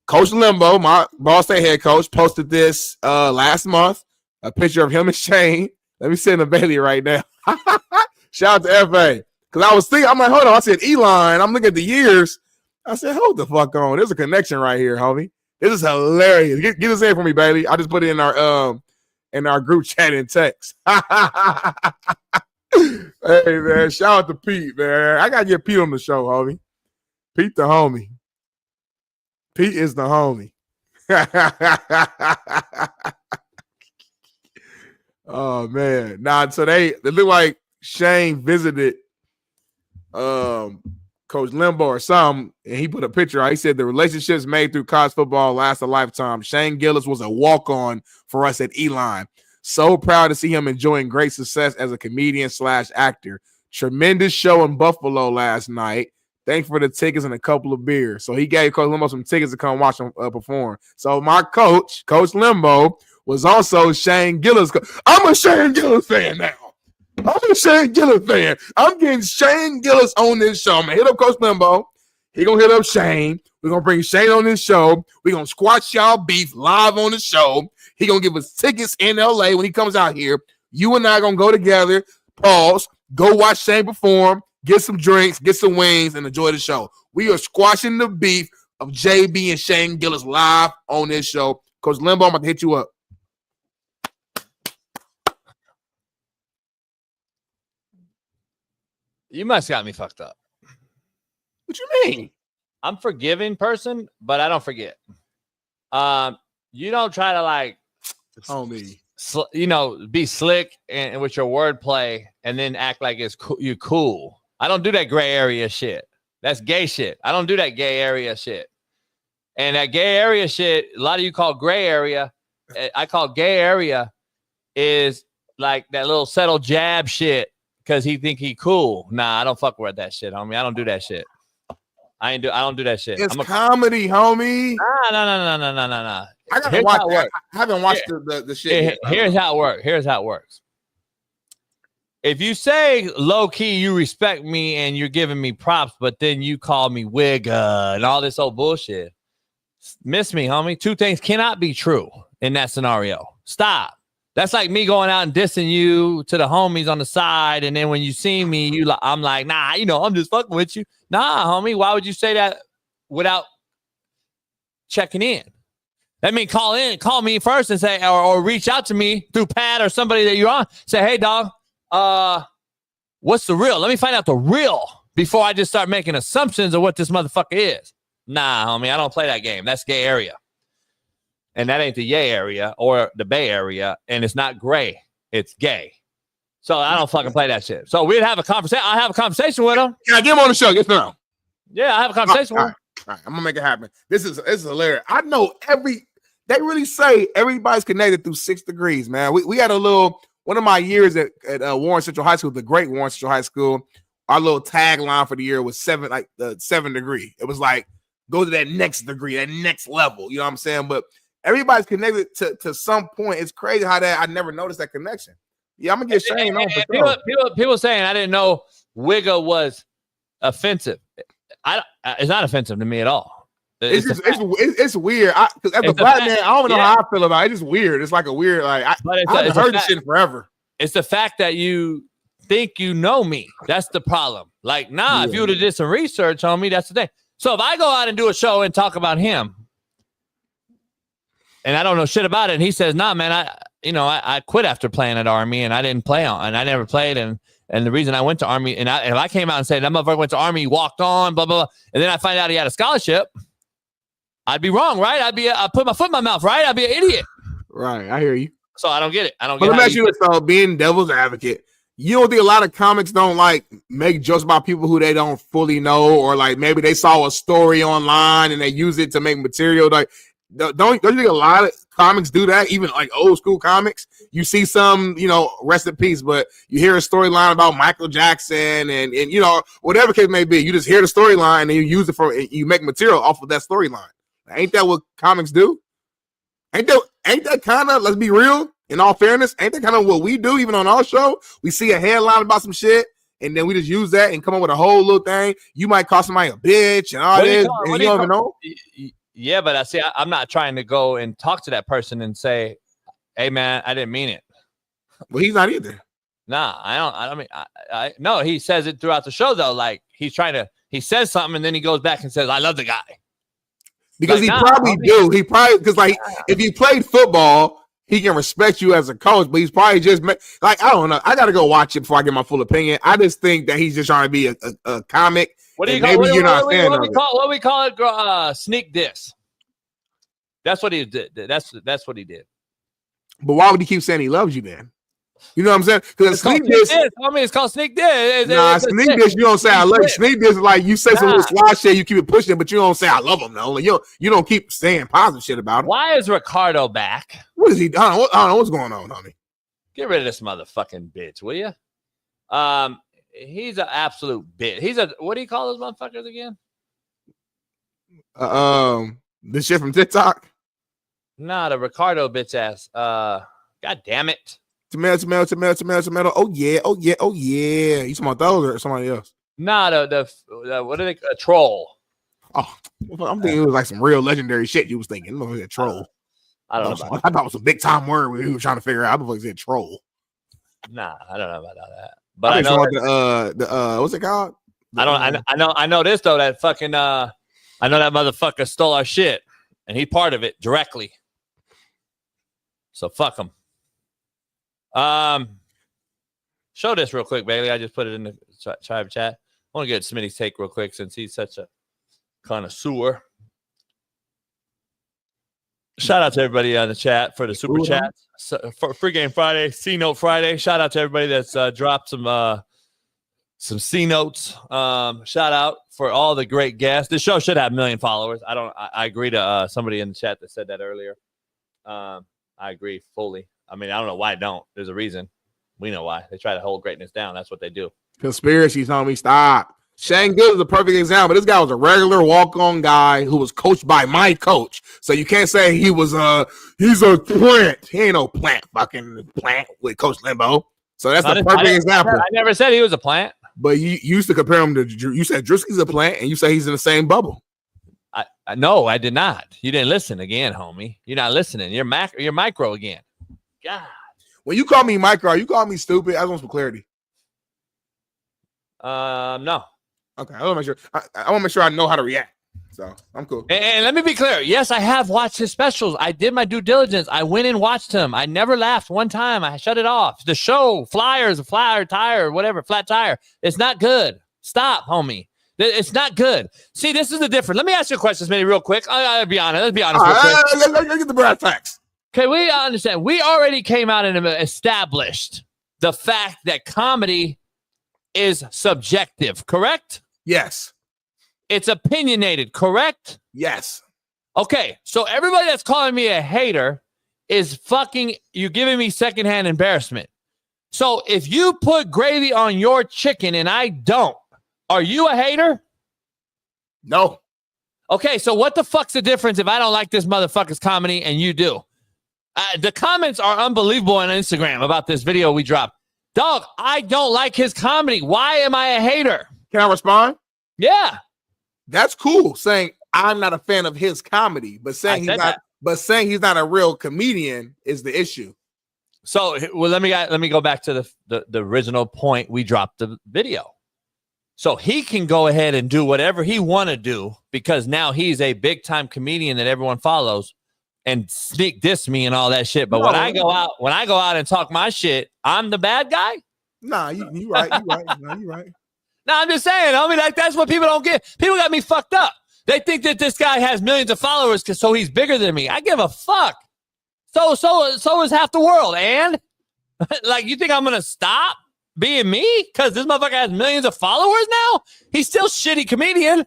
Speaker 3: Coach Limbo, my Ball State head coach, posted this last month. A picture of him and Shane. Let me send a Bailey right now. Shout out to FA. Because I was thinking, I'm like, hold on. I said Elon. I'm looking at the years. I said, hold the fuck on. There's a connection right here, homie. This is hilarious. Get this in for me, Bailey. I just put it in our group chat and text. Hey man, shout out to Pete, man. I gotta get Pete on the show, homie. Pete the homie. Pete is the homie. Oh man. Nah, so they look like Shane visited Coach Limbo or something, and he put a picture out. He said the relationships made through college football last a lifetime. Shane Gillis was a walk-on for us at Elon. So proud to see him enjoying great success as a comedian / actor. Tremendous show in Buffalo last night. Thanks for the tickets and a couple of beers. So he gave Coach Limbo some tickets to come watch him perform. So my coach, Coach Limbo, was also Shane Gillis. I'm a Shane Gillis fan now. I'm a Shane Gillis fan. I'm getting Shane Gillis on this show. I'm going to hit up Coach Limbo. He going to hit up Shane. We're going to bring Shane on this show. We're going to squash y'all beef live on the show. He going to give us tickets in L.A. when he comes out here. You and I going to go together, pause, go watch Shane perform, get some drinks, get some wings, and enjoy the show. We are squashing the beef of JB and Shane Gillis live on this show. Coach Limbo, I'm about to hit you up.
Speaker 8: You must got me fucked up.
Speaker 3: What you mean?
Speaker 8: I'm a forgiving person, but I don't forget. You don't try to like,
Speaker 3: homie,
Speaker 8: be slick and with your wordplay, and then act like you're cool. I don't do that gray area shit. That's gay shit. I don't do that gay area shit. And that gay area shit, a lot of you call gray area. I call gay area is like that little subtle jab shit because he think he cool. Nah, I don't fuck with that shit, homie. I don't do that shit. I don't do that shit.
Speaker 3: It's comedy, homie.
Speaker 8: Nah.
Speaker 3: I gotta watch. I haven't watched the shit.
Speaker 8: Here's how it works. If you say low key, you respect me and you're giving me props, but then you call me wigga and all this old bullshit. Miss me, homie. Two things cannot be true in that scenario. Stop. That's like me going out and dissing you to the homies on the side, and then when you see me, I'm like, nah, I'm just fucking with you. Nah, homie, why would you say that without checking in? That means call me first and say, or reach out to me through Pat or somebody that you're on. Say, hey, dog, what's the real? Let me find out the real before I just start making assumptions of what this motherfucker is. Nah, homie, I don't play that game. That's gay area. And that ain't the yay area or the Bay Area. And it's not gray. It's gay. So I don't fucking play that shit. So we'd have a conversation. I have a conversation with him.
Speaker 3: Yeah, get him on the show. Get him on.
Speaker 8: Yeah, I have a conversation with him.
Speaker 3: All right, I'm gonna make it happen. This is hilarious. I know they really say everybody's connected through 6 degrees, man. We had one of my years at Warren Central High School, the great Warren Central High School. Our little tagline for the year was 7 degree. It was like, go to that next degree, that next level. You know what I'm saying? But everybody's connected to some point. It's crazy how I never noticed that connection. Yeah, I'm gonna get Shane on for sure.
Speaker 8: People saying I didn't know wigga was offensive. It's not offensive to me at all.
Speaker 3: It's weird. Because as a black man, I don't know how I feel about it. It's just weird. It's like a weird I haven't heard this shit forever.
Speaker 8: It's the fact that you think you know me. That's the problem. Like, if you would have did some research on me, that's the thing. So if I go out and do a show and talk about him, and I don't know shit about it, and he says, nah, man, I quit after playing at Army, and I didn't play and I never played, and the reason I went to Army, and if I came out and said that motherfucker went to Army, walked on, blah, blah, blah, and then I find out he had a scholarship, I'd be wrong, right? I'd put my foot in my mouth, right? I'd be an idiot.
Speaker 3: Right, I hear you.
Speaker 8: So I don't get it.
Speaker 3: Let me ask you this, though, being devil's advocate, You don't think a lot of comics don't like make jokes about people who they don't fully know, or like maybe they saw a story online and they use it to make material? Like, don't you think a lot of comics do that? Even like old school comics, you see some, rest in peace, but you hear a storyline about Michael Jackson and whatever case may be. You just hear the storyline and you use it you make material off of that storyline. Ain't that what comics do? Ain't that kind of, let's be real, in all fairness, ain't that kind of what we do even on our show? We see a headline about some shit, and then we just use that and come up with a whole little thing. You might call somebody a bitch and all this, and you don't even know.
Speaker 8: Yeah, but I see, I'm not trying to go and talk to that person and say, hey, man, I didn't mean it.
Speaker 3: Well, he's not either.
Speaker 8: Nah, I mean, no, he says it throughout the show, though. Like, he says something, and then he goes back and says, I love the guy.
Speaker 3: Because he probably do. He probably, because like, if you played football, he can respect you as a coach, but he's probably just like, I don't know. I got to go watch it before I get my full opinion. I just think that he's just trying to be a comic.
Speaker 8: What do you call what we call it? Sneak diss. That's what he did. That's what he did.
Speaker 3: But why would he keep saying he loves you then? You know what I'm saying? Because sneak diss.
Speaker 8: I mean, it's called sneak diss.
Speaker 3: Sneak diss. You don't say I love you. Sneak diss is like you say some little sly shit, you keep it pushing, but you don't say I love him. No, you don't keep saying positive shit about him.
Speaker 8: Why is Ricardo back?
Speaker 3: What is he? I don't know what's going on, homie.
Speaker 8: Get rid of this motherfucking bitch, will you? He's an absolute bitch. What do you call those motherfuckers again?
Speaker 3: This shit from TikTok.
Speaker 8: Nah, the Ricardo bitch ass. God damn it.
Speaker 3: Tomato. Oh yeah. You talking about those or somebody else?
Speaker 8: Nah, the what are they? A troll.
Speaker 3: Oh, I'm thinking it was like some real legendary shit you was thinking. It was a troll.
Speaker 8: I don't know.
Speaker 3: I thought it was a big time word we were trying to figure out. I was like, troll.
Speaker 8: Nah, I don't know about all that. But I know
Speaker 3: the what's it called?
Speaker 8: I know this though. That fucking I know that motherfucker stole our shit, and he part of it directly. So fuck him. Show this real quick, Bailey. I just put it in the tribe chat. I want to get Smitty's take real quick since he's such a connoisseur. Shout out to everybody on the chat for the super chats. So, for Free Game Friday, C Note Friday. Shout out to everybody that's dropped some C notes. Shout out for all the great guests. This show should have 1 million followers. I agree to somebody in the chat that said that earlier. I agree fully. I mean, I don't know why I don't. There's a reason. We know why. They try to hold greatness down. That's what they do.
Speaker 3: Conspiracies, homie. Stop. Shane Good is a perfect example. This guy was a regular walk-on guy who was coached by my coach. So you can't say he's a plant. He ain't no plant with Coach Limbo. So that's the perfect example.
Speaker 8: I never said he was a plant.
Speaker 3: But you used to compare him to Drew. You said Drewski's a plant, and you say he's in the same bubble.
Speaker 8: No, I did not. You didn't listen again, homie. You're not listening. You're micro again. God.
Speaker 3: When you call me micro, you call me stupid. I just want some clarity.
Speaker 8: No.
Speaker 3: Okay, I want to make sure. I want to make sure I know how to react. So I'm cool.
Speaker 8: And let me be clear. Yes, I have watched his specials. I did my due diligence. I went and watched him. I never laughed one time. I shut it off. The show, Flyers, a flyer tire, whatever, flat tire. It's not good. Stop, homie. It's not good. See, this is the difference. Let me ask you a question, Smitty, real quick. I'll be honest. Let's be honest.
Speaker 3: Let's get the brass tacks.
Speaker 8: Okay, we understand. We already came out and established the fact that comedy is subjective, correct?
Speaker 3: Yes.
Speaker 8: It's opinionated, correct?
Speaker 3: Yes.
Speaker 8: Okay, so everybody that's calling me a hater is fucking, you giving me secondhand embarrassment. So if you put gravy on your chicken and I don't, are you a hater?
Speaker 3: No.
Speaker 8: Okay, so what the fuck's the difference if I don't like this motherfucker's comedy and you do? The comments are unbelievable on Instagram about this video we dropped. Dog, I don't like his comedy. Why am I a hater?
Speaker 3: Can I respond?
Speaker 8: Yeah.
Speaker 3: That's cool saying I'm not a fan of his comedy, but saying he's not a real comedian is the issue.
Speaker 8: So, well, let me go back to the original point we dropped the video. So he can go ahead and do whatever he want to do because now he's a big time comedian that everyone follows and sneak diss me and all that shit. But when I go out and talk my shit, I'm the bad guy.
Speaker 3: Nah, you right. No, you right.
Speaker 8: No, I'm just saying. I mean, like that's what people don't get. People got me fucked up. They think that this guy has millions of followers so he's bigger than me. I give a fuck. So is half the world. And like, you think I'm gonna stop? being me because this motherfucker has millions of followers now? He's still shitty comedian.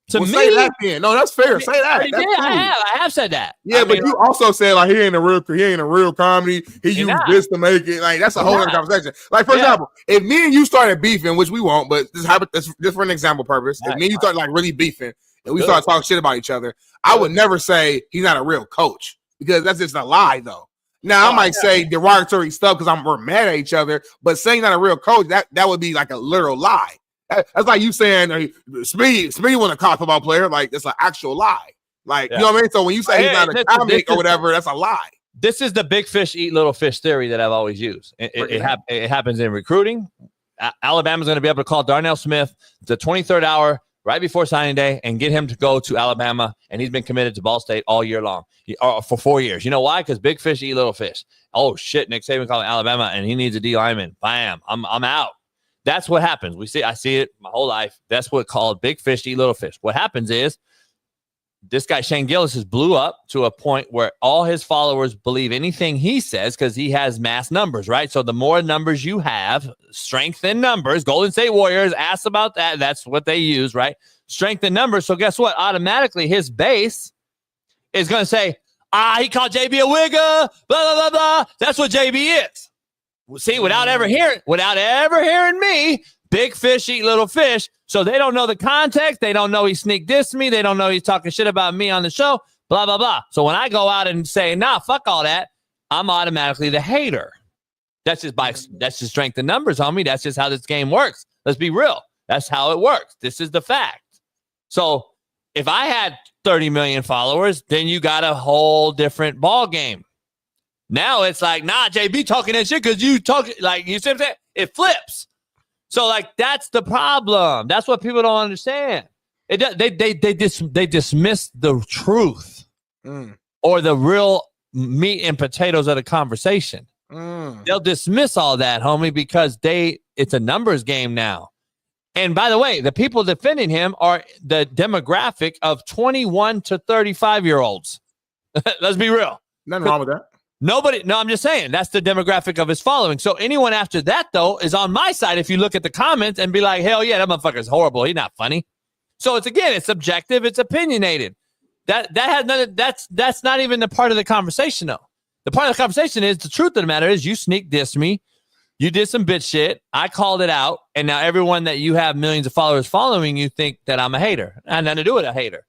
Speaker 8: To me,
Speaker 3: say that then. No, that's fair. Say that. That's cool.
Speaker 8: I have said that.
Speaker 3: Yeah, but you also said like he ain't a real comedy. He used this to make it. Like that's a whole other conversation. Like for example, if me and you started beefing, which we won't, but this for an example purpose. If me and you started like really beefing and we started talking shit about each other, I would never say he's not a real coach because that's just a lie though. Now I might say derogatory stuff because we're mad at each other, but saying not a real coach, that would be like a literal lie. That's like you saying Smitty wasn't a college football player. Like it's an actual lie. Like you know what I mean. So when you say he's not a comic or whatever, that's a lie.
Speaker 8: This is the big fish eat little fish theory that I've always used. It happens in recruiting. Alabama's going to be able to call Darnell Smith the 23rd hour right before signing day and get him to go to Alabama, and he's been committed to Ball State all year long for 4 years. You know why? Because big fish eat little fish. Oh shit, Nick Saban calling Alabama, and he needs a D lineman. Bam, I'm out. That's what happens. I see it my whole life. That's what called big fish eat little fish. What happens is this guy Shane Gillis has blew up to a point where all his followers believe anything he says because he has mass numbers, right? So the more numbers you have, strength in numbers, Golden State Warriors asked about that. That's what they use, right? Strength in numbers. So guess what? Automatically his base is going to say, he called JB a wigger, blah, blah, blah, blah. That's what JB is. See, without ever hearing me, big fish eat little fish. So they don't know the context. They don't know he sneak dissed me. They don't know he's talking shit about me on the show, blah, blah, blah. So when I go out and say, nah, fuck all that, I'm automatically the hater. That's just strength in numbers, homie. That's just how this game works. Let's be real. That's how it works. This is the fact. So if I had 30 million followers, then you got a whole different ball game. Now it's like, nah, JB talking that shit because you talking like you see what I'm saying? It flips. So like that's the problem. That's what people don't understand. They dismiss the truth or the real meat and potatoes of the conversation. They'll dismiss all that, homie, because it's a numbers game now. And by the way, the people defending him are the demographic of 21 to 35-year-olds. Let's be real.
Speaker 3: Nothing wrong with that.
Speaker 8: I'm just saying that's the demographic of his following. So anyone after that, though, is on my side if you look at the comments and be like, hell yeah, that motherfucker's horrible. He's not funny. So it's subjective. It's opinionated. That has nothing. That's not even the part of the conversation, though. The part of the conversation is the truth of the matter is you sneak dissed me. You did some bitch shit. I called it out. And now everyone that you have millions of followers following you think that I'm a hater. I had nothing to do with a hater.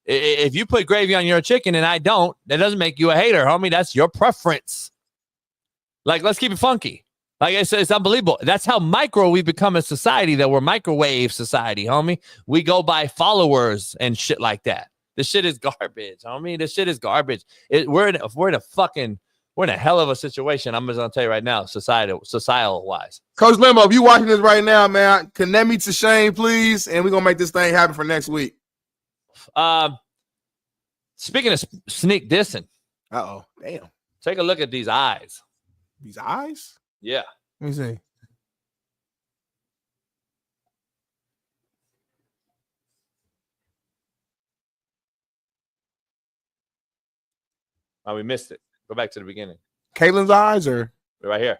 Speaker 8: If you put gravy on your chicken and I don't, that doesn't make you a hater, homie. That's your preference. Like, let's keep it funky. Like I said, it's unbelievable. That's how micro we become a society, that we're microwave society, homie. We go by followers and shit like that. This shit is garbage, homie. This shit is garbage. We're in a hell of a situation. I'm just gonna tell you right now, societal wise.
Speaker 3: Coach Limbo, if you watching this right now, man, connect me to Shane, please, and we're gonna make this thing happen for next week.
Speaker 8: Speaking of sneak dissing.
Speaker 3: Uh-oh. Damn.
Speaker 8: Take a look at these eyes.
Speaker 3: These eyes?
Speaker 8: Yeah.
Speaker 3: Let me see.
Speaker 8: Oh, we missed it. Go back to the beginning.
Speaker 3: Caitlin's eyes or?
Speaker 8: Right here.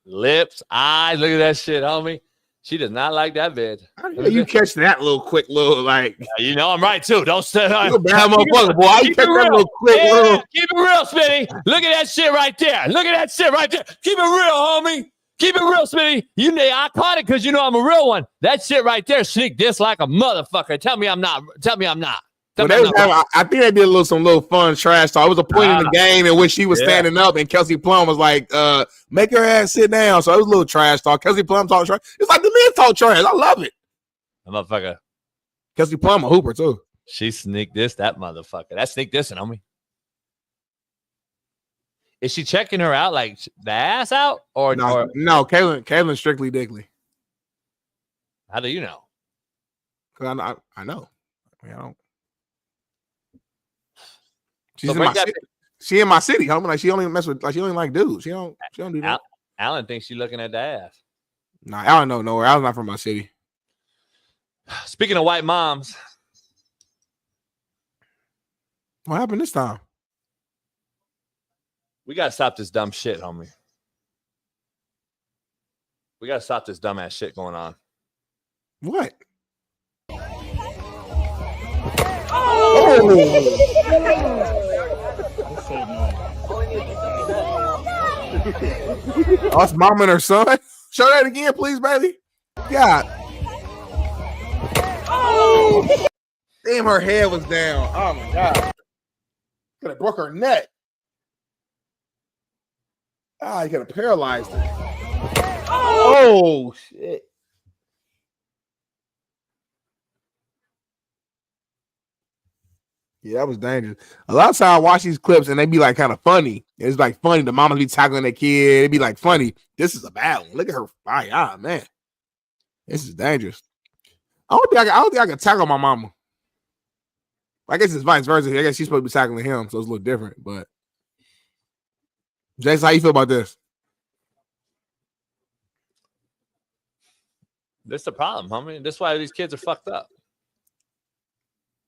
Speaker 8: Lips, eyes. Look at that shit, homie. She does not like that bitch.
Speaker 3: You catch that little like.
Speaker 8: You know I'm right too. Don't say
Speaker 3: you're a bad motherfucker, boy. You catch that little quick little.
Speaker 8: Keep it real, Smitty. Look at that shit right there. Look at that shit right there. Keep it real, homie. Keep it real, Smitty. I caught it because you know I'm a real one. That shit right there, sneak diss like a motherfucker. Tell me I'm not.
Speaker 3: Well, I think they did some little fun trash talk. It was a point in the game in which she was standing up and Kelsey Plum was like, make her ass sit down. So it was a little trash talk. Kelsey Plum talk trash. It's like the men talk trash. I love it.
Speaker 8: That motherfucker.
Speaker 3: Kelsey Plum a hooper too.
Speaker 8: She sneak this, that motherfucker. That's sneak dissing, homie. Is she checking her out like the ass out? Or
Speaker 3: no, Caitlin strictly dickly.
Speaker 8: How do you know?
Speaker 3: Because I know. I mean, I don't. She's
Speaker 8: So
Speaker 3: in my city. She in my city, homie. Like she only mess with, like she only like dudes. She don't do that.
Speaker 8: Alan thinks she's looking at the ass.
Speaker 3: Nah, Alan don't know where. Alan's not from my city.
Speaker 8: Speaking of white moms,
Speaker 3: what happened this time?
Speaker 8: We gotta stop this dumb shit, homie. We gotta stop this dumbass shit going on.
Speaker 3: What? Oh, it's mom and her son. Show that again, please, baby. God. Damn, her head was down. Oh my God. Could have broke her neck. Ah, you could have paralyzed her. Oh shit. Yeah, that was dangerous. A lot of times I watch these clips and they be like kind of funny. It's like funny. The mamas be tackling their kid. It'd be like funny. This is a bad one. Look at her. Ah, man. This is dangerous. I don't think I can tackle my mama. I guess it's vice versa. I guess she's supposed to be tackling him, so it's a little different. But Jason, how you feel about this?
Speaker 8: This is the problem, homie. This is why these kids are fucked up.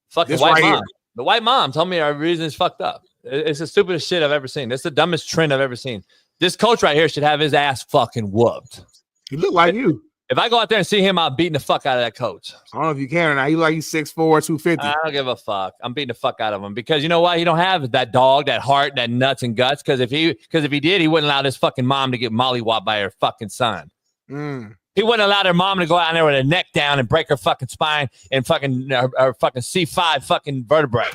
Speaker 8: Fucking
Speaker 3: This
Speaker 8: white
Speaker 3: right
Speaker 8: mom.
Speaker 3: here.
Speaker 8: The white mom told me our reason is fucked up. It's the stupidest shit I've ever seen. It's the dumbest trend I've ever seen. This coach right here should have his ass fucking whooped.
Speaker 3: He look like you.
Speaker 8: If I go out there and see him, I'm beating the fuck out of that coach.
Speaker 3: I don't know if you can or not. He like he's 6'4", 250.
Speaker 8: I don't give a fuck. I'm beating the fuck out of him because you know what? He don't have that dog, that heart, that nuts and guts. Because if he did, he wouldn't allow his fucking mom to get mollywopped by her fucking son. He wouldn't allow their mom to go out there with her neck down and break her fucking spine and fucking her fucking C5 fucking vertebrae.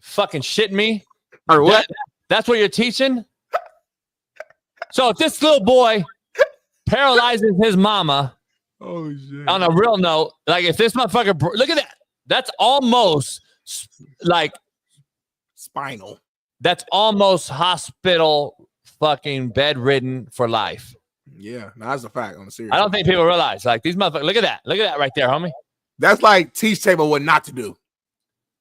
Speaker 8: Fucking shitting me?
Speaker 3: Or what?
Speaker 8: That's what you're teaching? So if this little boy paralyzes his mama on a real note, like if this motherfucker, look at that. That's almost like
Speaker 3: spinal.
Speaker 8: That's almost hospital fucking bedridden for life.
Speaker 3: Yeah, no, that's a fact on the serious.
Speaker 8: I don't think people realize like these motherfuckers. Look at that. Look at that right there, homie.
Speaker 3: That's like teach table what not to do.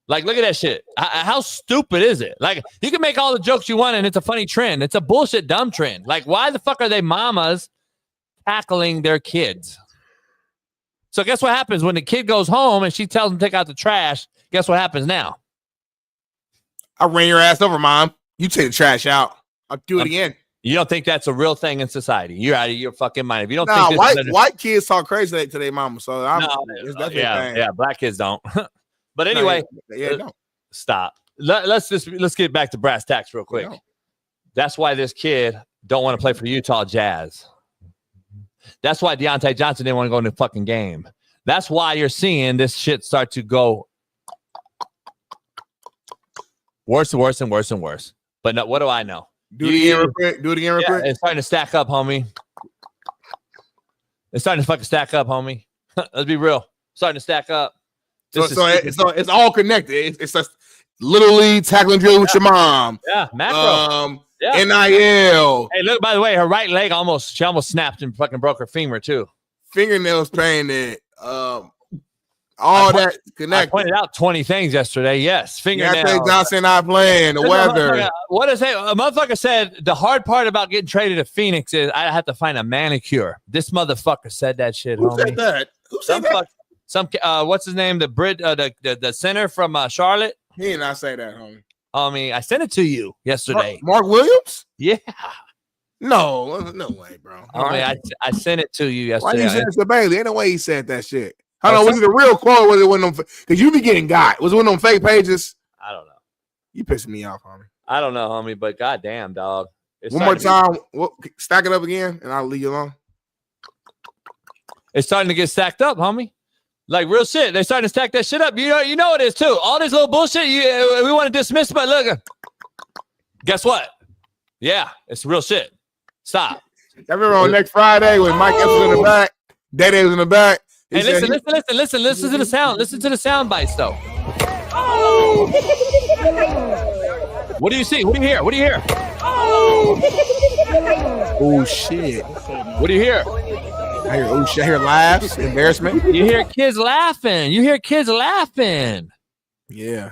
Speaker 8: Like, look at that shit. How stupid is it? Like, you can make all the jokes you want, and it's a funny trend. It's a bullshit, dumb trend. Like, why the fuck are they mamas tackling their kids? So guess what happens when the kid goes home and she tells them to take out the trash? Guess what happens now?
Speaker 3: I ran your ass over, mom. You take the trash out. I'll do it again.
Speaker 8: You don't think that's a real thing in society? You're out of your fucking mind. If you don't
Speaker 3: Nah,
Speaker 8: think
Speaker 3: white kids talk crazy to their mama, so it's definitely a thing.
Speaker 8: Yeah, black kids don't. But anyway,
Speaker 3: no.
Speaker 8: Stop. Let's get back to brass tacks real quick. That's why this kid don't want to play for the Utah Jazz. That's why Deontay Johnson didn't want to go in the fucking game. That's why you're seeing this shit start to go worse and worse and worse and worse. But no, what do I know?
Speaker 3: Do it again real quick. Do it again real quick.
Speaker 8: It's starting to stack up, homie. It's starting to fucking stack up, homie. Let's be real. Starting to stack up.
Speaker 3: So it's all connected. It's just literally tackling drill with your mom.
Speaker 8: Yeah, macro.
Speaker 3: NIL.
Speaker 8: Hey, look, by the way, her right leg she almost snapped and fucking broke her femur too.
Speaker 3: Fingernails painted. All that connected.
Speaker 8: I pointed out 20 things yesterday. Yes, fingernails.
Speaker 3: Deontay Johnson not playing. The weather.
Speaker 8: What is it? A motherfucker said the hard part about getting traded to Phoenix is I have to find a manicure. This motherfucker said that shit.
Speaker 3: Who
Speaker 8: homie.
Speaker 3: said that? Who said that?
Speaker 8: What's his name? The center from Charlotte.
Speaker 3: He did not say that, homie.
Speaker 8: I sent it to you yesterday.
Speaker 3: Mark Williams?
Speaker 8: Yeah.
Speaker 3: No way, bro.
Speaker 8: I sent it to you yesterday.
Speaker 3: Why you send it to Bailey? Ain't no way he said that shit. I don't know. Was it a real quote? Or was it one of them? Because you be getting got. Was it one of them fake pages?
Speaker 8: I don't know.
Speaker 3: You pissing me off, homie.
Speaker 8: I don't know, homie. But goddamn, dog.
Speaker 3: One more time. Stack it up again, and I'll leave you alone.
Speaker 8: It's starting to get stacked up, homie. Like real shit. They're starting to stack that shit up. You know it is too. All this little bullshit we want to dismiss, but look. Guess what? Yeah, it's real shit. Stop.
Speaker 3: I remember on next Friday when Mike Epps was in the back, Daddy was in the back.
Speaker 8: Hey, listen to the sound. Listen to the sound bites though. What do you see? What do you hear? What do you hear?
Speaker 3: Oh shit.
Speaker 8: What do you hear?
Speaker 3: I hear I hear laughs, embarrassment.
Speaker 8: You hear kids laughing. Yeah.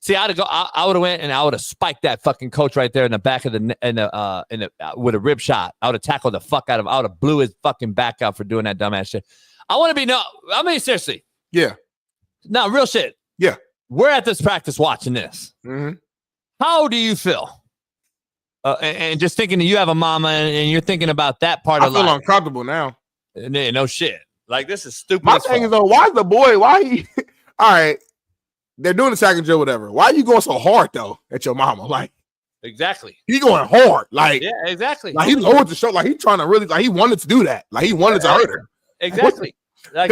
Speaker 8: See, I would have went and I would have spiked that fucking coach right there in the back of with a rib shot. I would have tackled the fuck out of him. I would have blew his fucking back out for doing that dumbass shit. Seriously.
Speaker 3: Yeah.
Speaker 8: No, real shit.
Speaker 3: Yeah.
Speaker 8: We're at this practice watching this.
Speaker 3: Mm-hmm.
Speaker 8: How do you feel? And just thinking that you have a mama and you're thinking about that part
Speaker 3: I
Speaker 8: of
Speaker 3: feel
Speaker 8: life.
Speaker 3: uncomfortable now.
Speaker 8: No shit. Like, this is stupid.
Speaker 3: My thing is, though, why is the boy, why he, all right, they're doing the sack and drill, whatever. Why are you going so hard, though, at your mama? Like,
Speaker 8: exactly.
Speaker 3: He going hard. Like,
Speaker 8: yeah, exactly.
Speaker 3: Like, he lowered the show. Like, he trying to really, like, he wanted to do that. Like, he wanted to hurt her.
Speaker 8: Exactly. Like,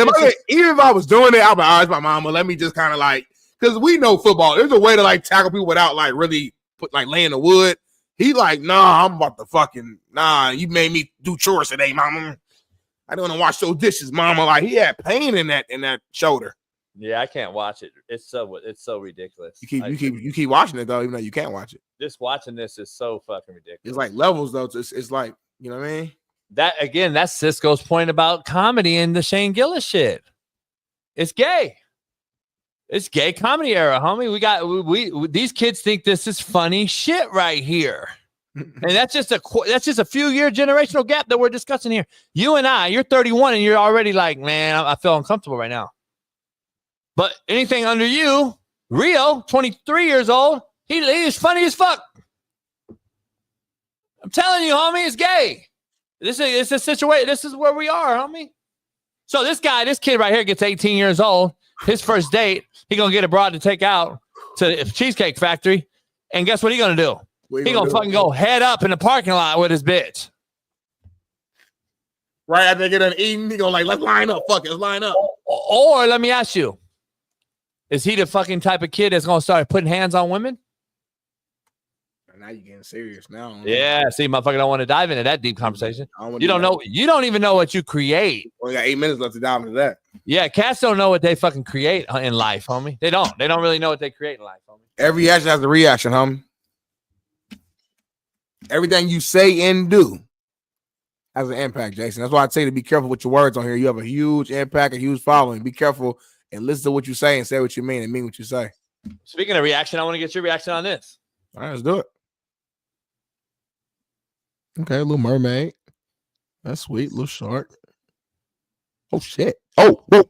Speaker 3: even if I was doing it, I'd be, all right, it's my mama. Let me just kind of like, because we know football. There's a way to like tackle people without like really laying the wood. He like, nah, I'm about to fucking, you made me do chores today, mama. I don't want to wash those dishes, mama. Like, he had pain in that shoulder.
Speaker 8: Yeah, I can't watch it. It's so ridiculous.
Speaker 3: You keep watching it though, even though you can't watch it.
Speaker 8: Just watching this is so fucking ridiculous.
Speaker 3: It's like levels though. It's like, you know what I mean?
Speaker 8: That's Cisco's point about comedy and the Shane Gillis shit. It's gay. It's gay comedy era, homie. We these kids think this is funny shit right here. And that's just a few year generational gap that we're discussing here. You and I, you're 31 and you're already like, man, I feel uncomfortable right now. But anything under you, Rio, 23 years old, he is funny as fuck. I'm telling you, homie, it's gay. It's a situation. This is where we are, homie. So this kid right here gets 18 years old. His first date, he gonna get a broad to take out to the Cheesecake Factory, and guess what he gonna do? He gonna fucking go head up in the parking lot with his bitch.
Speaker 3: Right after they get done eating, he gonna like, let's line up. Fuck it, let's line up.
Speaker 8: Or let me ask you, is he the fucking type of kid that's gonna start putting hands on women?
Speaker 3: Now you're getting serious now.
Speaker 8: Yeah, see, motherfucker don't want to dive into that deep conversation. You don't even know what you create.
Speaker 3: We got 8 minutes left to dive into that.
Speaker 8: Yeah, cats don't know what they fucking create in life, homie. They don't really know what they create in life, homie.
Speaker 3: Every action has a reaction, homie. Everything you say and do has an impact, Jason. That's why I say to be careful with your words on here. You have a huge impact, a huge following. Be careful and listen to what you say and say what you mean and mean what you say.
Speaker 8: Speaking of reaction, I want to get your reaction on this.
Speaker 3: All right, let's do it. Okay, Little Mermaid. That's sweet. Little shark. Oh, shit. Oh, whoa.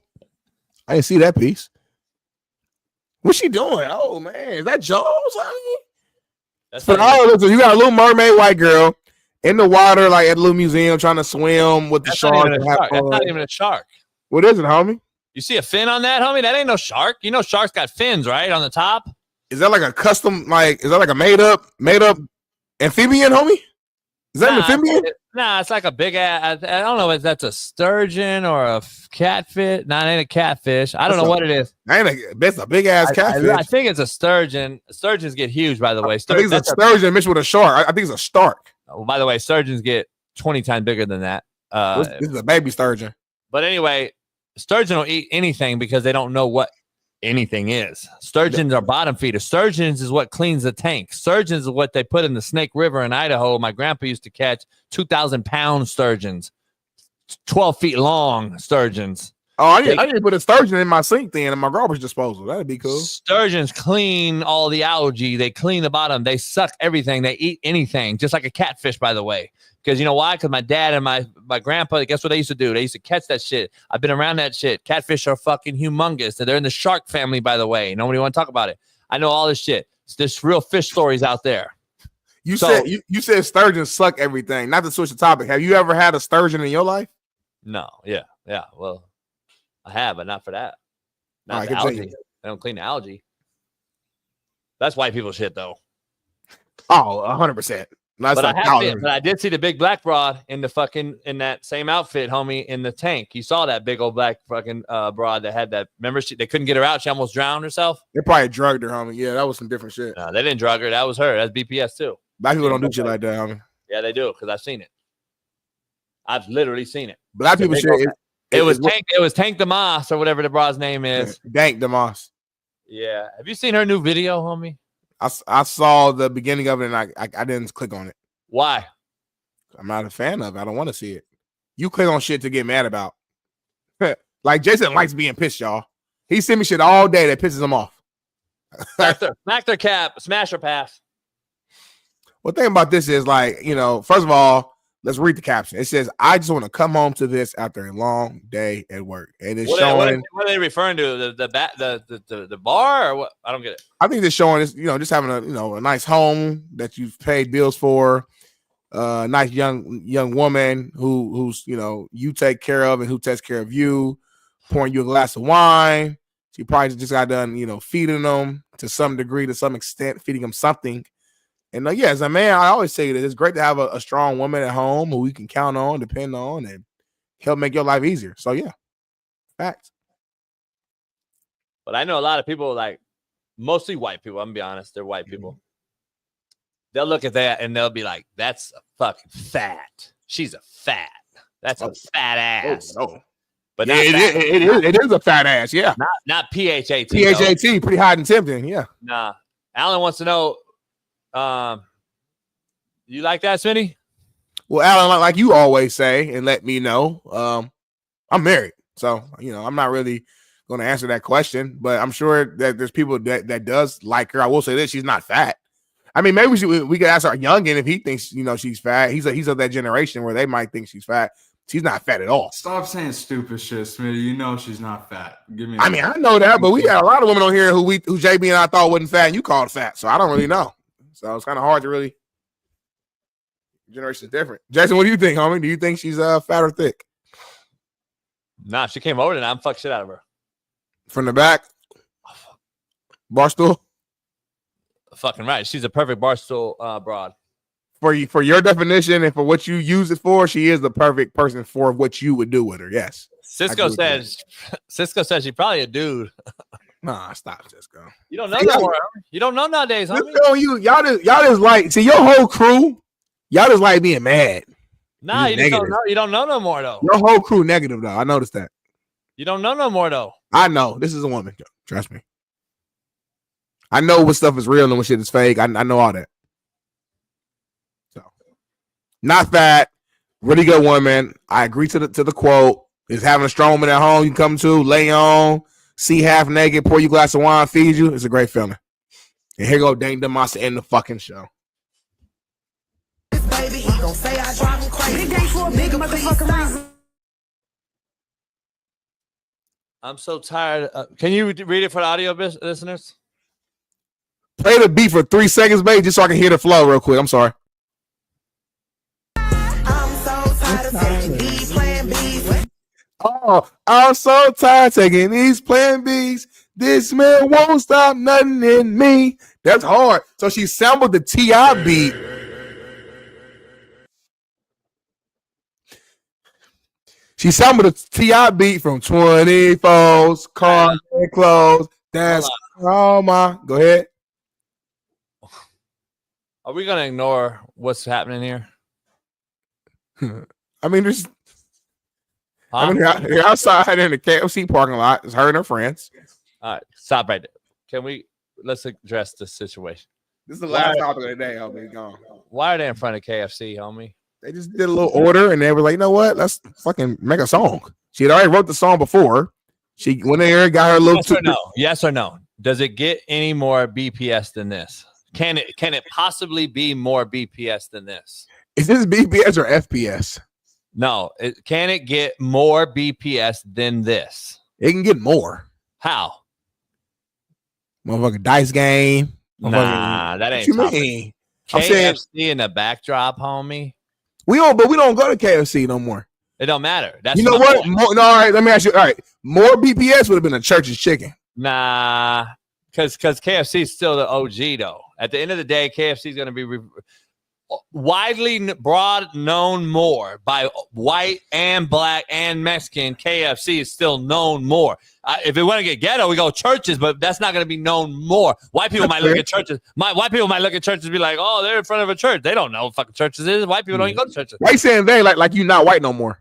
Speaker 3: I didn't see that piece. What's she doing? Oh, man. Is that Jaws? So, listen, you got a Little Mermaid white girl in the water, like at a little museum, trying to swim with the shark.
Speaker 8: That's not even a shark.
Speaker 3: What is it, homie?
Speaker 8: You see a fin on that, homie? That ain't no shark. You know sharks got fins, right? On the top?
Speaker 3: Is that like a custom, like, is that like a made up amphibian, homie? Is that an amphibian?
Speaker 8: It's like a big ass. I don't know if that's a sturgeon or a catfish. Nah, it ain't a catfish. I don't know what it is.
Speaker 3: That's a big ass catfish.
Speaker 8: I think it's a sturgeon. Sturgeons get huge, by the way.
Speaker 3: I think it's a sturgeon mixed with a shark. I think it's a stark.
Speaker 8: Oh, by the way, sturgeons get 20 times bigger than that.
Speaker 3: This is a baby sturgeon.
Speaker 8: But anyway, sturgeon will eat anything because they don't know what anything is. Sturgeons are bottom feeders. Sturgeons is what cleans the tank. Sturgeons is what they put in the Snake River in Idaho. My grandpa used to catch 2,000-pound sturgeons, 12 feet long sturgeons.
Speaker 3: Oh, I need to put a sturgeon in my sink then in my garbage disposal. That'd be cool.
Speaker 8: Sturgeons clean all the algae. They clean the bottom. They suck everything. They eat anything, just like a catfish, by the way. Because you know why? Because my dad and my grandpa, guess what they used to do? They used to catch that shit. I've been around that shit. Catfish are fucking humongous. They're in the shark family, by the way. Nobody want to talk about it. I know all this shit. There's real fish stories out there.
Speaker 3: You said sturgeons suck everything. Not to switch the topic. Have you ever had a sturgeon in your life?
Speaker 8: No. Yeah. Well, I have, but not for that. Not
Speaker 3: right,
Speaker 8: the algae. They don't clean the algae. That's white people shit, though.
Speaker 3: Oh, 100%. But
Speaker 8: I did see the big black broad in that same outfit, homie, in the tank. You saw that big old black fucking broad that had that. Remember, they couldn't get her out. She almost drowned herself.
Speaker 3: They probably drugged her, homie. Yeah, that was some different shit.
Speaker 8: No, they didn't drug her. That was her. That's BPS too.
Speaker 3: Black people don't do shit like that, homie.
Speaker 8: Yeah, they do because I've seen it. I've literally seen it.
Speaker 3: Black people shit.
Speaker 8: It was Tank DeMoss or whatever the broad's name is.
Speaker 3: Dank DeMoss.
Speaker 8: Yeah. Have you seen her new video, homie?
Speaker 3: I saw the beginning of it and I didn't click on it.
Speaker 8: Why?
Speaker 3: I'm not a fan of it. I don't want to see it. You click on shit to get mad about. Like Jason likes being pissed, y'all. He sent me shit all day that pisses him off.
Speaker 8: Smack their cap, smash or pass.
Speaker 3: Well, the thing about this is, like, first of all, Let's read the caption. It says, "I just want to come home to this after a long day at work." And it's showing.
Speaker 8: What are they referring to? The bar or what? I don't get it.
Speaker 3: I think it's showing is just having a nice home that you've paid bills for, nice young woman who's you take care of and who takes care of you, pouring you a glass of wine. She probably just got done feeding them to some degree, to some extent, feeding them something. And as a man, I always say that it's great to have a strong woman at home who we can count on, depend on, and help make your life easier. So yeah, facts.
Speaker 8: But I know a lot of people, like mostly white people. I'm gonna be honest, they're white people. They'll look at that and they'll be like, "That's a fucking fat. She's a fat. That's a fat ass."
Speaker 3: Oh.
Speaker 8: But
Speaker 3: yeah, it is a fat ass. Yeah,
Speaker 8: not PHAT.
Speaker 3: PHAT, pretty hot and tempting. Yeah.
Speaker 8: Nah. Alan wants to know. You like that, Smitty?
Speaker 3: Well, Alan, like you always say, and let me know, I'm married, so I'm not really going to answer that question, but I'm sure that there's people that does like her. I will say this: she's not fat. I mean, maybe we could ask our youngin if he thinks she's fat. He's of that generation where they might think she's fat. She's not fat at all.
Speaker 21: Stop saying stupid shit, Smitty. You know she's not fat. Give me.
Speaker 3: I mean, I know that, but we got a lot of women on here who JB and I thought wasn't fat, and you called fat, so I don't really know. So it's kind of hard to really. Generation's different. Jason, what do you think, homie? Do you think she's fat or thick?
Speaker 8: Nah, she came over and I'm fuck shit out of her.
Speaker 3: From the back? Barstool?
Speaker 8: Fucking right. She's a perfect Barstool broad.
Speaker 3: For your definition and for what you use it for, she is the perfect person for what you would do with her. Yes.
Speaker 8: Cisco says she's probably a dude.
Speaker 3: Nah, stop, Cisco.
Speaker 8: You don't know no more. You don't know nowadays, homie.
Speaker 3: Y'all just like see your whole crew. Y'all just like being mad.
Speaker 8: Nah, you don't know. You don't know no more though.
Speaker 3: Your whole crew negative though. I noticed that.
Speaker 8: You don't know no more though.
Speaker 3: I know. This is a woman. Trust me. I know what stuff is real and what shit is fake. I know all that. So, not fat. Really good woman. I agree to the quote. Is having a strong woman at home you can come to, lay on, see half naked, pour you a glass of wine, feed you. It's a great feeling. And here go Dane DeMoss to end the fucking show.
Speaker 22: Baby, he gon' say I drive him crazy. Big day for a big motherfucker reason.
Speaker 8: I'm so tired. Can you read it for the audio listeners?
Speaker 3: Play the beat for 3 seconds, baby, just so I can hear the flow real quick. I'm sorry.
Speaker 22: I'm so tired of taking these plan Bs.
Speaker 3: Oh, I'm so tired taking these plan Bs. This man won't stop nothing in me. That's hard. So she sampled the T.I. beat. She sampled the T.I. beat from 24's Cars and Clothes. That's oh my. Go ahead.
Speaker 8: Are we gonna ignore what's happening here?
Speaker 3: I mean, there's. I mean, they're outside in the KFC parking lot. It's her and her friends.
Speaker 8: All right, stop right there. Let's address the situation.
Speaker 3: This is the last topic of the day, homie. Gone.
Speaker 8: Why are they in front of KFC, homie?
Speaker 3: They just did a little order and they were like, you know what? Let's fucking make a song. She had already wrote the song before. She went in there, got her little.
Speaker 8: Yes or no? Does it get any more BPS than this? Can it possibly be more BPS than this?
Speaker 3: Is this BPS or FPS?
Speaker 8: No. Can it get more BPS than this?
Speaker 3: It can get more.
Speaker 8: How?
Speaker 3: Motherfucking dice game.
Speaker 8: Nah, that ain't.
Speaker 3: What you mean?
Speaker 8: KFC in the backdrop, homie.
Speaker 3: We don't go to KFC no more.
Speaker 8: It don't matter. That's
Speaker 3: you know what? All right, let me ask you. All right, more BPS would have been a Church's Chicken.
Speaker 8: Nah, because KFC is still the OG though. At the end of the day, KFC is going to be widely broad known more by white and black and Mexican. KFC is still known more. If we want to get ghetto, we go churches, but that's not going to be known more. White people might look at churches. White people might look at churches and be like, "Oh, they're in front of a church." They don't know what fucking churches is. White people don't even go to churches.
Speaker 3: Why you saying they like you not white no more?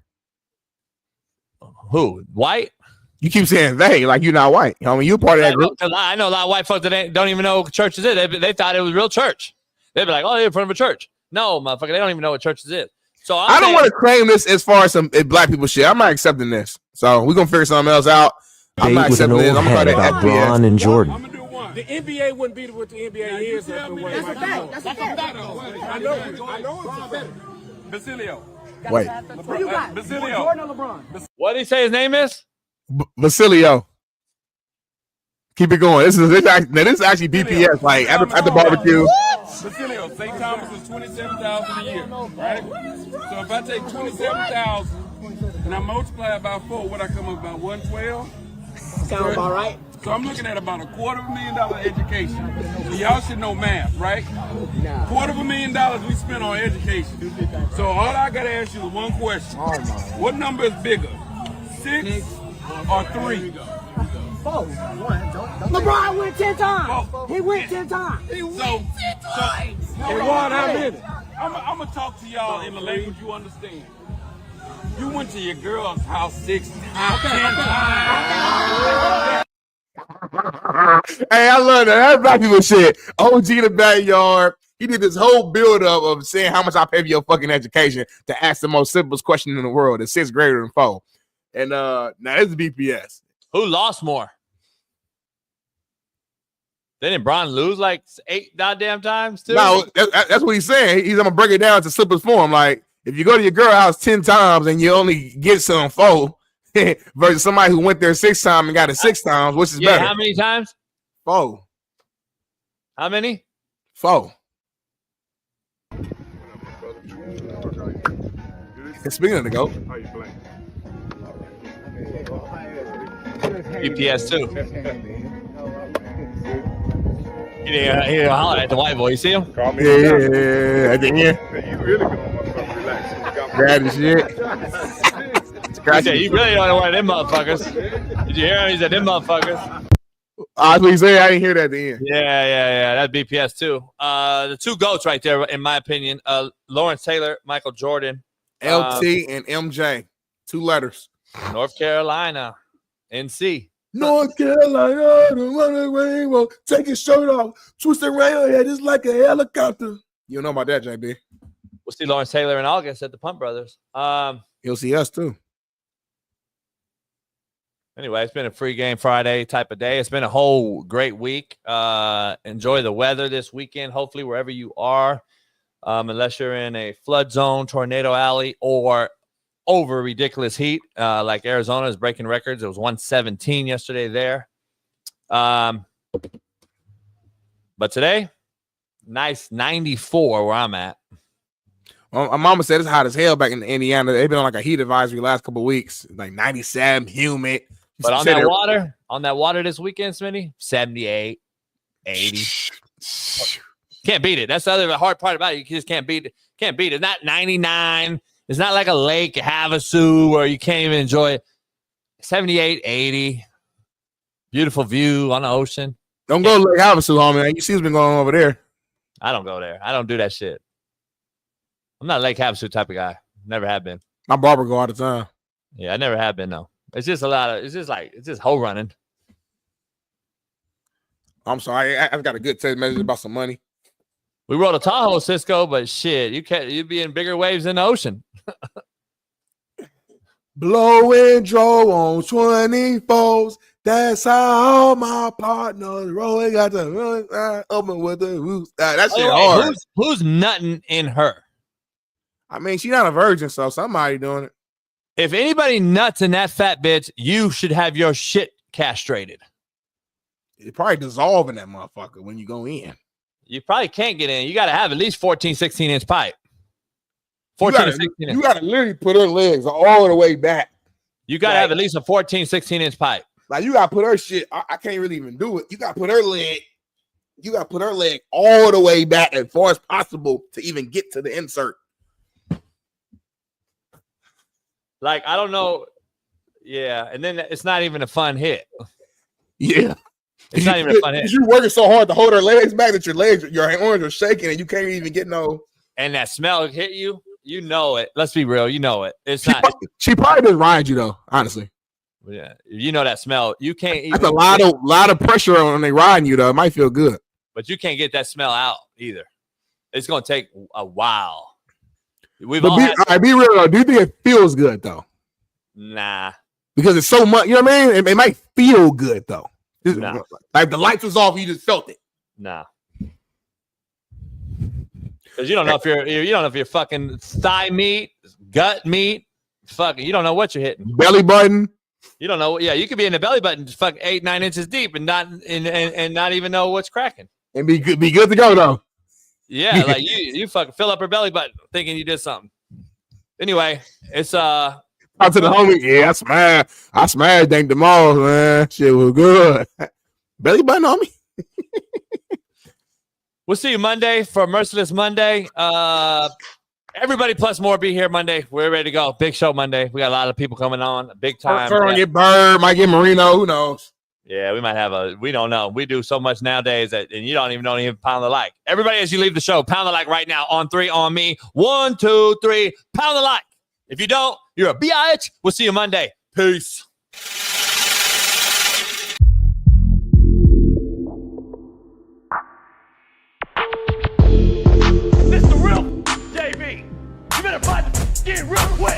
Speaker 8: Who? White?
Speaker 3: You keep saying they like you not white. I mean, you part of that group.
Speaker 8: I know a lot of white folks that don't even know what churches is. They thought it was real church. They'd be like, "Oh, they're in front of a church." No, motherfucker, they don't even know what churches is. So
Speaker 3: I don't want to claim this as far as some black people shit. I'm not accepting this. So we're gonna figure something else out. I'm not accepting this. I'm gonna call that
Speaker 23: Braun and Jordan.
Speaker 24: The NBA wouldn't be what the NBA is. That's a fact. That's a fact. I know it's a fact. Basilio.
Speaker 2: Wait.
Speaker 24: Who you got? Jordan or LeBron?
Speaker 8: What did he say his name is?
Speaker 2: Basilio. Keep it going. This is actually BPS. Like at the barbecue.
Speaker 24: Basilio, St. Thomas is 27,000 a year, right? So if I take 27,000 and I multiply it by 4, what I come up about 112?
Speaker 22: Sound about right.
Speaker 24: So I'm looking at about $250,000 education. So y'all should know math, right? $250,000 we spent on education. So all I gotta ask you is one question. What number is bigger? 6 or 3?
Speaker 22: 4. LeBron went 10 times. He went 10 times.
Speaker 24: He went 10 times. He won how many? I'm gonna talk to y'all in the language you understand. You went to your girl's house 6 times, 10 times.
Speaker 2: Hey, I love that. That's black people shit. OG in the backyard. He did this whole build up of saying how much I pay for your fucking education to ask the most simplest question in the world. The 6th grader than 4. And now this is BPS.
Speaker 8: Who lost more? Didn't Bron lose like 8 goddamn times too?
Speaker 2: No, that's what he's saying. He's gonna break it down to simplest form. Like if you go to your girl house 10 times and you only get some 4 versus somebody who went there 6 times and got it 6 times, which is better?
Speaker 8: How many times?
Speaker 2: 4.
Speaker 8: How many?
Speaker 2: 4. And speaking of the GOAT,
Speaker 8: BPS too. He didn't holler at the white boy. You see him?
Speaker 2: Yeah. At the end.
Speaker 20: You really going to relax.
Speaker 2: Bad as shit.
Speaker 8: He said, you really don't know one of them motherfuckers. Did you hear him? He said, them motherfuckers.
Speaker 2: That's what he said. I didn't hear that at the end.
Speaker 8: Yeah. That's BPS too. The 2 GOATs right there, in my opinion. Lawrence Taylor, Michael Jordan.
Speaker 2: LT and MJ. 2 letters.
Speaker 8: North Carolina. NC.
Speaker 2: North Carolina, the running rainbow. Take your shirt off. Twist it around your head just like a helicopter. You don't know about that, JB.
Speaker 8: We'll see Lawrence Taylor in August at the Punt Brothers.
Speaker 2: He'll see us too.
Speaker 8: Anyway, it's been a free game Friday type of day. It's been a whole great week. Enjoy the weather this weekend, hopefully, wherever you are. Unless you're in a flood zone, tornado alley, or over ridiculous heat, like Arizona is breaking records. It was 117 yesterday there. But today, nice 94 where I'm at.
Speaker 2: Well, my mama said it's hot as hell back in Indiana. They've been on like a heat advisory last couple of weeks, like 97, humid.
Speaker 8: But on that water this weekend, Smitty, 78, 80. Can't beat it. That's the other hard part about it. You just can't beat it. Can't beat it. It's not 99. It's not like a lake, Havasu, where you can't even enjoy it. 78, 80. Beautiful view on the ocean.
Speaker 2: Don't go to Lake Havasu, homie. You see what's been going on over there.
Speaker 8: I don't go there. I don't do that shit. I'm not a Lake Havasu type of guy. Never have been.
Speaker 2: My barber go all the time.
Speaker 8: Yeah, I never have been, though. It's just it's just hoe running.
Speaker 2: I'm sorry. I've got a good text message about some money.
Speaker 8: We rode a Tahoe, Cisco, but shit, you'd be in bigger waves than the ocean.
Speaker 2: Blowing Dro on 24s. That's how all my partners roll. They got the run open with the roots. That shit hard.
Speaker 8: Who's nutting in her?
Speaker 2: I mean, she's not a virgin, so somebody doing it.
Speaker 8: If anybody nuts in that fat bitch, you should have your shit castrated.
Speaker 2: It probably dissolve in that motherfucker when you go in.
Speaker 8: You probably can't get in. You got to have at least 14, 16-inch pipe. 14 to 16 inch.
Speaker 2: You got to literally put her legs all the way back.
Speaker 8: You got to have at least a 14, 16-inch pipe.
Speaker 2: Like, you got to put her shit. I can't really even do it. You got to put her leg. You got to put her leg all the way back as far as possible to even get to the insert.
Speaker 8: Like, I don't know. Yeah. And then it's not even a fun hit.
Speaker 2: Yeah.
Speaker 8: It's not even a fun hit.
Speaker 2: You're working so hard to hold her legs back that your arms are shaking and you can't even get no.
Speaker 8: And that smell hit you. You know it. Let's be real. You know it. It's not.
Speaker 2: She probably doesn't ride you though, honestly.
Speaker 8: Yeah. You know that smell. You can't even.
Speaker 2: That's a lot of pressure on when they riding you though. It might feel good.
Speaker 8: But you can't get that smell out either. It's going to take a while.
Speaker 2: Be real though. Do you think it feels good though?
Speaker 8: Nah.
Speaker 2: Because it's so much, you know what I mean? It might feel good though. Nah. Like the lights was off, you just felt it.
Speaker 8: Nah. Because you don't know if you're fucking thigh meat, gut meat, fucking. You don't know what you're hitting.
Speaker 3: Belly button.
Speaker 8: You don't know. Yeah, you could be in the belly button, fucking 8-9 inches deep, and not not even know what's cracking.
Speaker 3: And be good to go though.
Speaker 8: Yeah, like you fucking fill up her belly button thinking you did something. Anyway, it's
Speaker 3: Out to the homie. Yeah, I smashed Dank DeMoss, man. Shit was good. Belly button on me.
Speaker 8: We'll see you Monday for Merciless Monday. Everybody plus more be here Monday. We're ready to go. Big show Monday. We got a lot of people coming on. Big time.
Speaker 3: Turn on your Bird, might get Marino. Who knows?
Speaker 8: Yeah, we might have we don't know. We do so much nowadays and you don't even pound the like. Everybody, as you leave the show, pound the like right now. On 3, on me. 1, 2, 3. Pound the like. If you don't, you're a bitch. We'll see you Monday. Peace.
Speaker 14: This the real JB. You better find the skin real quick.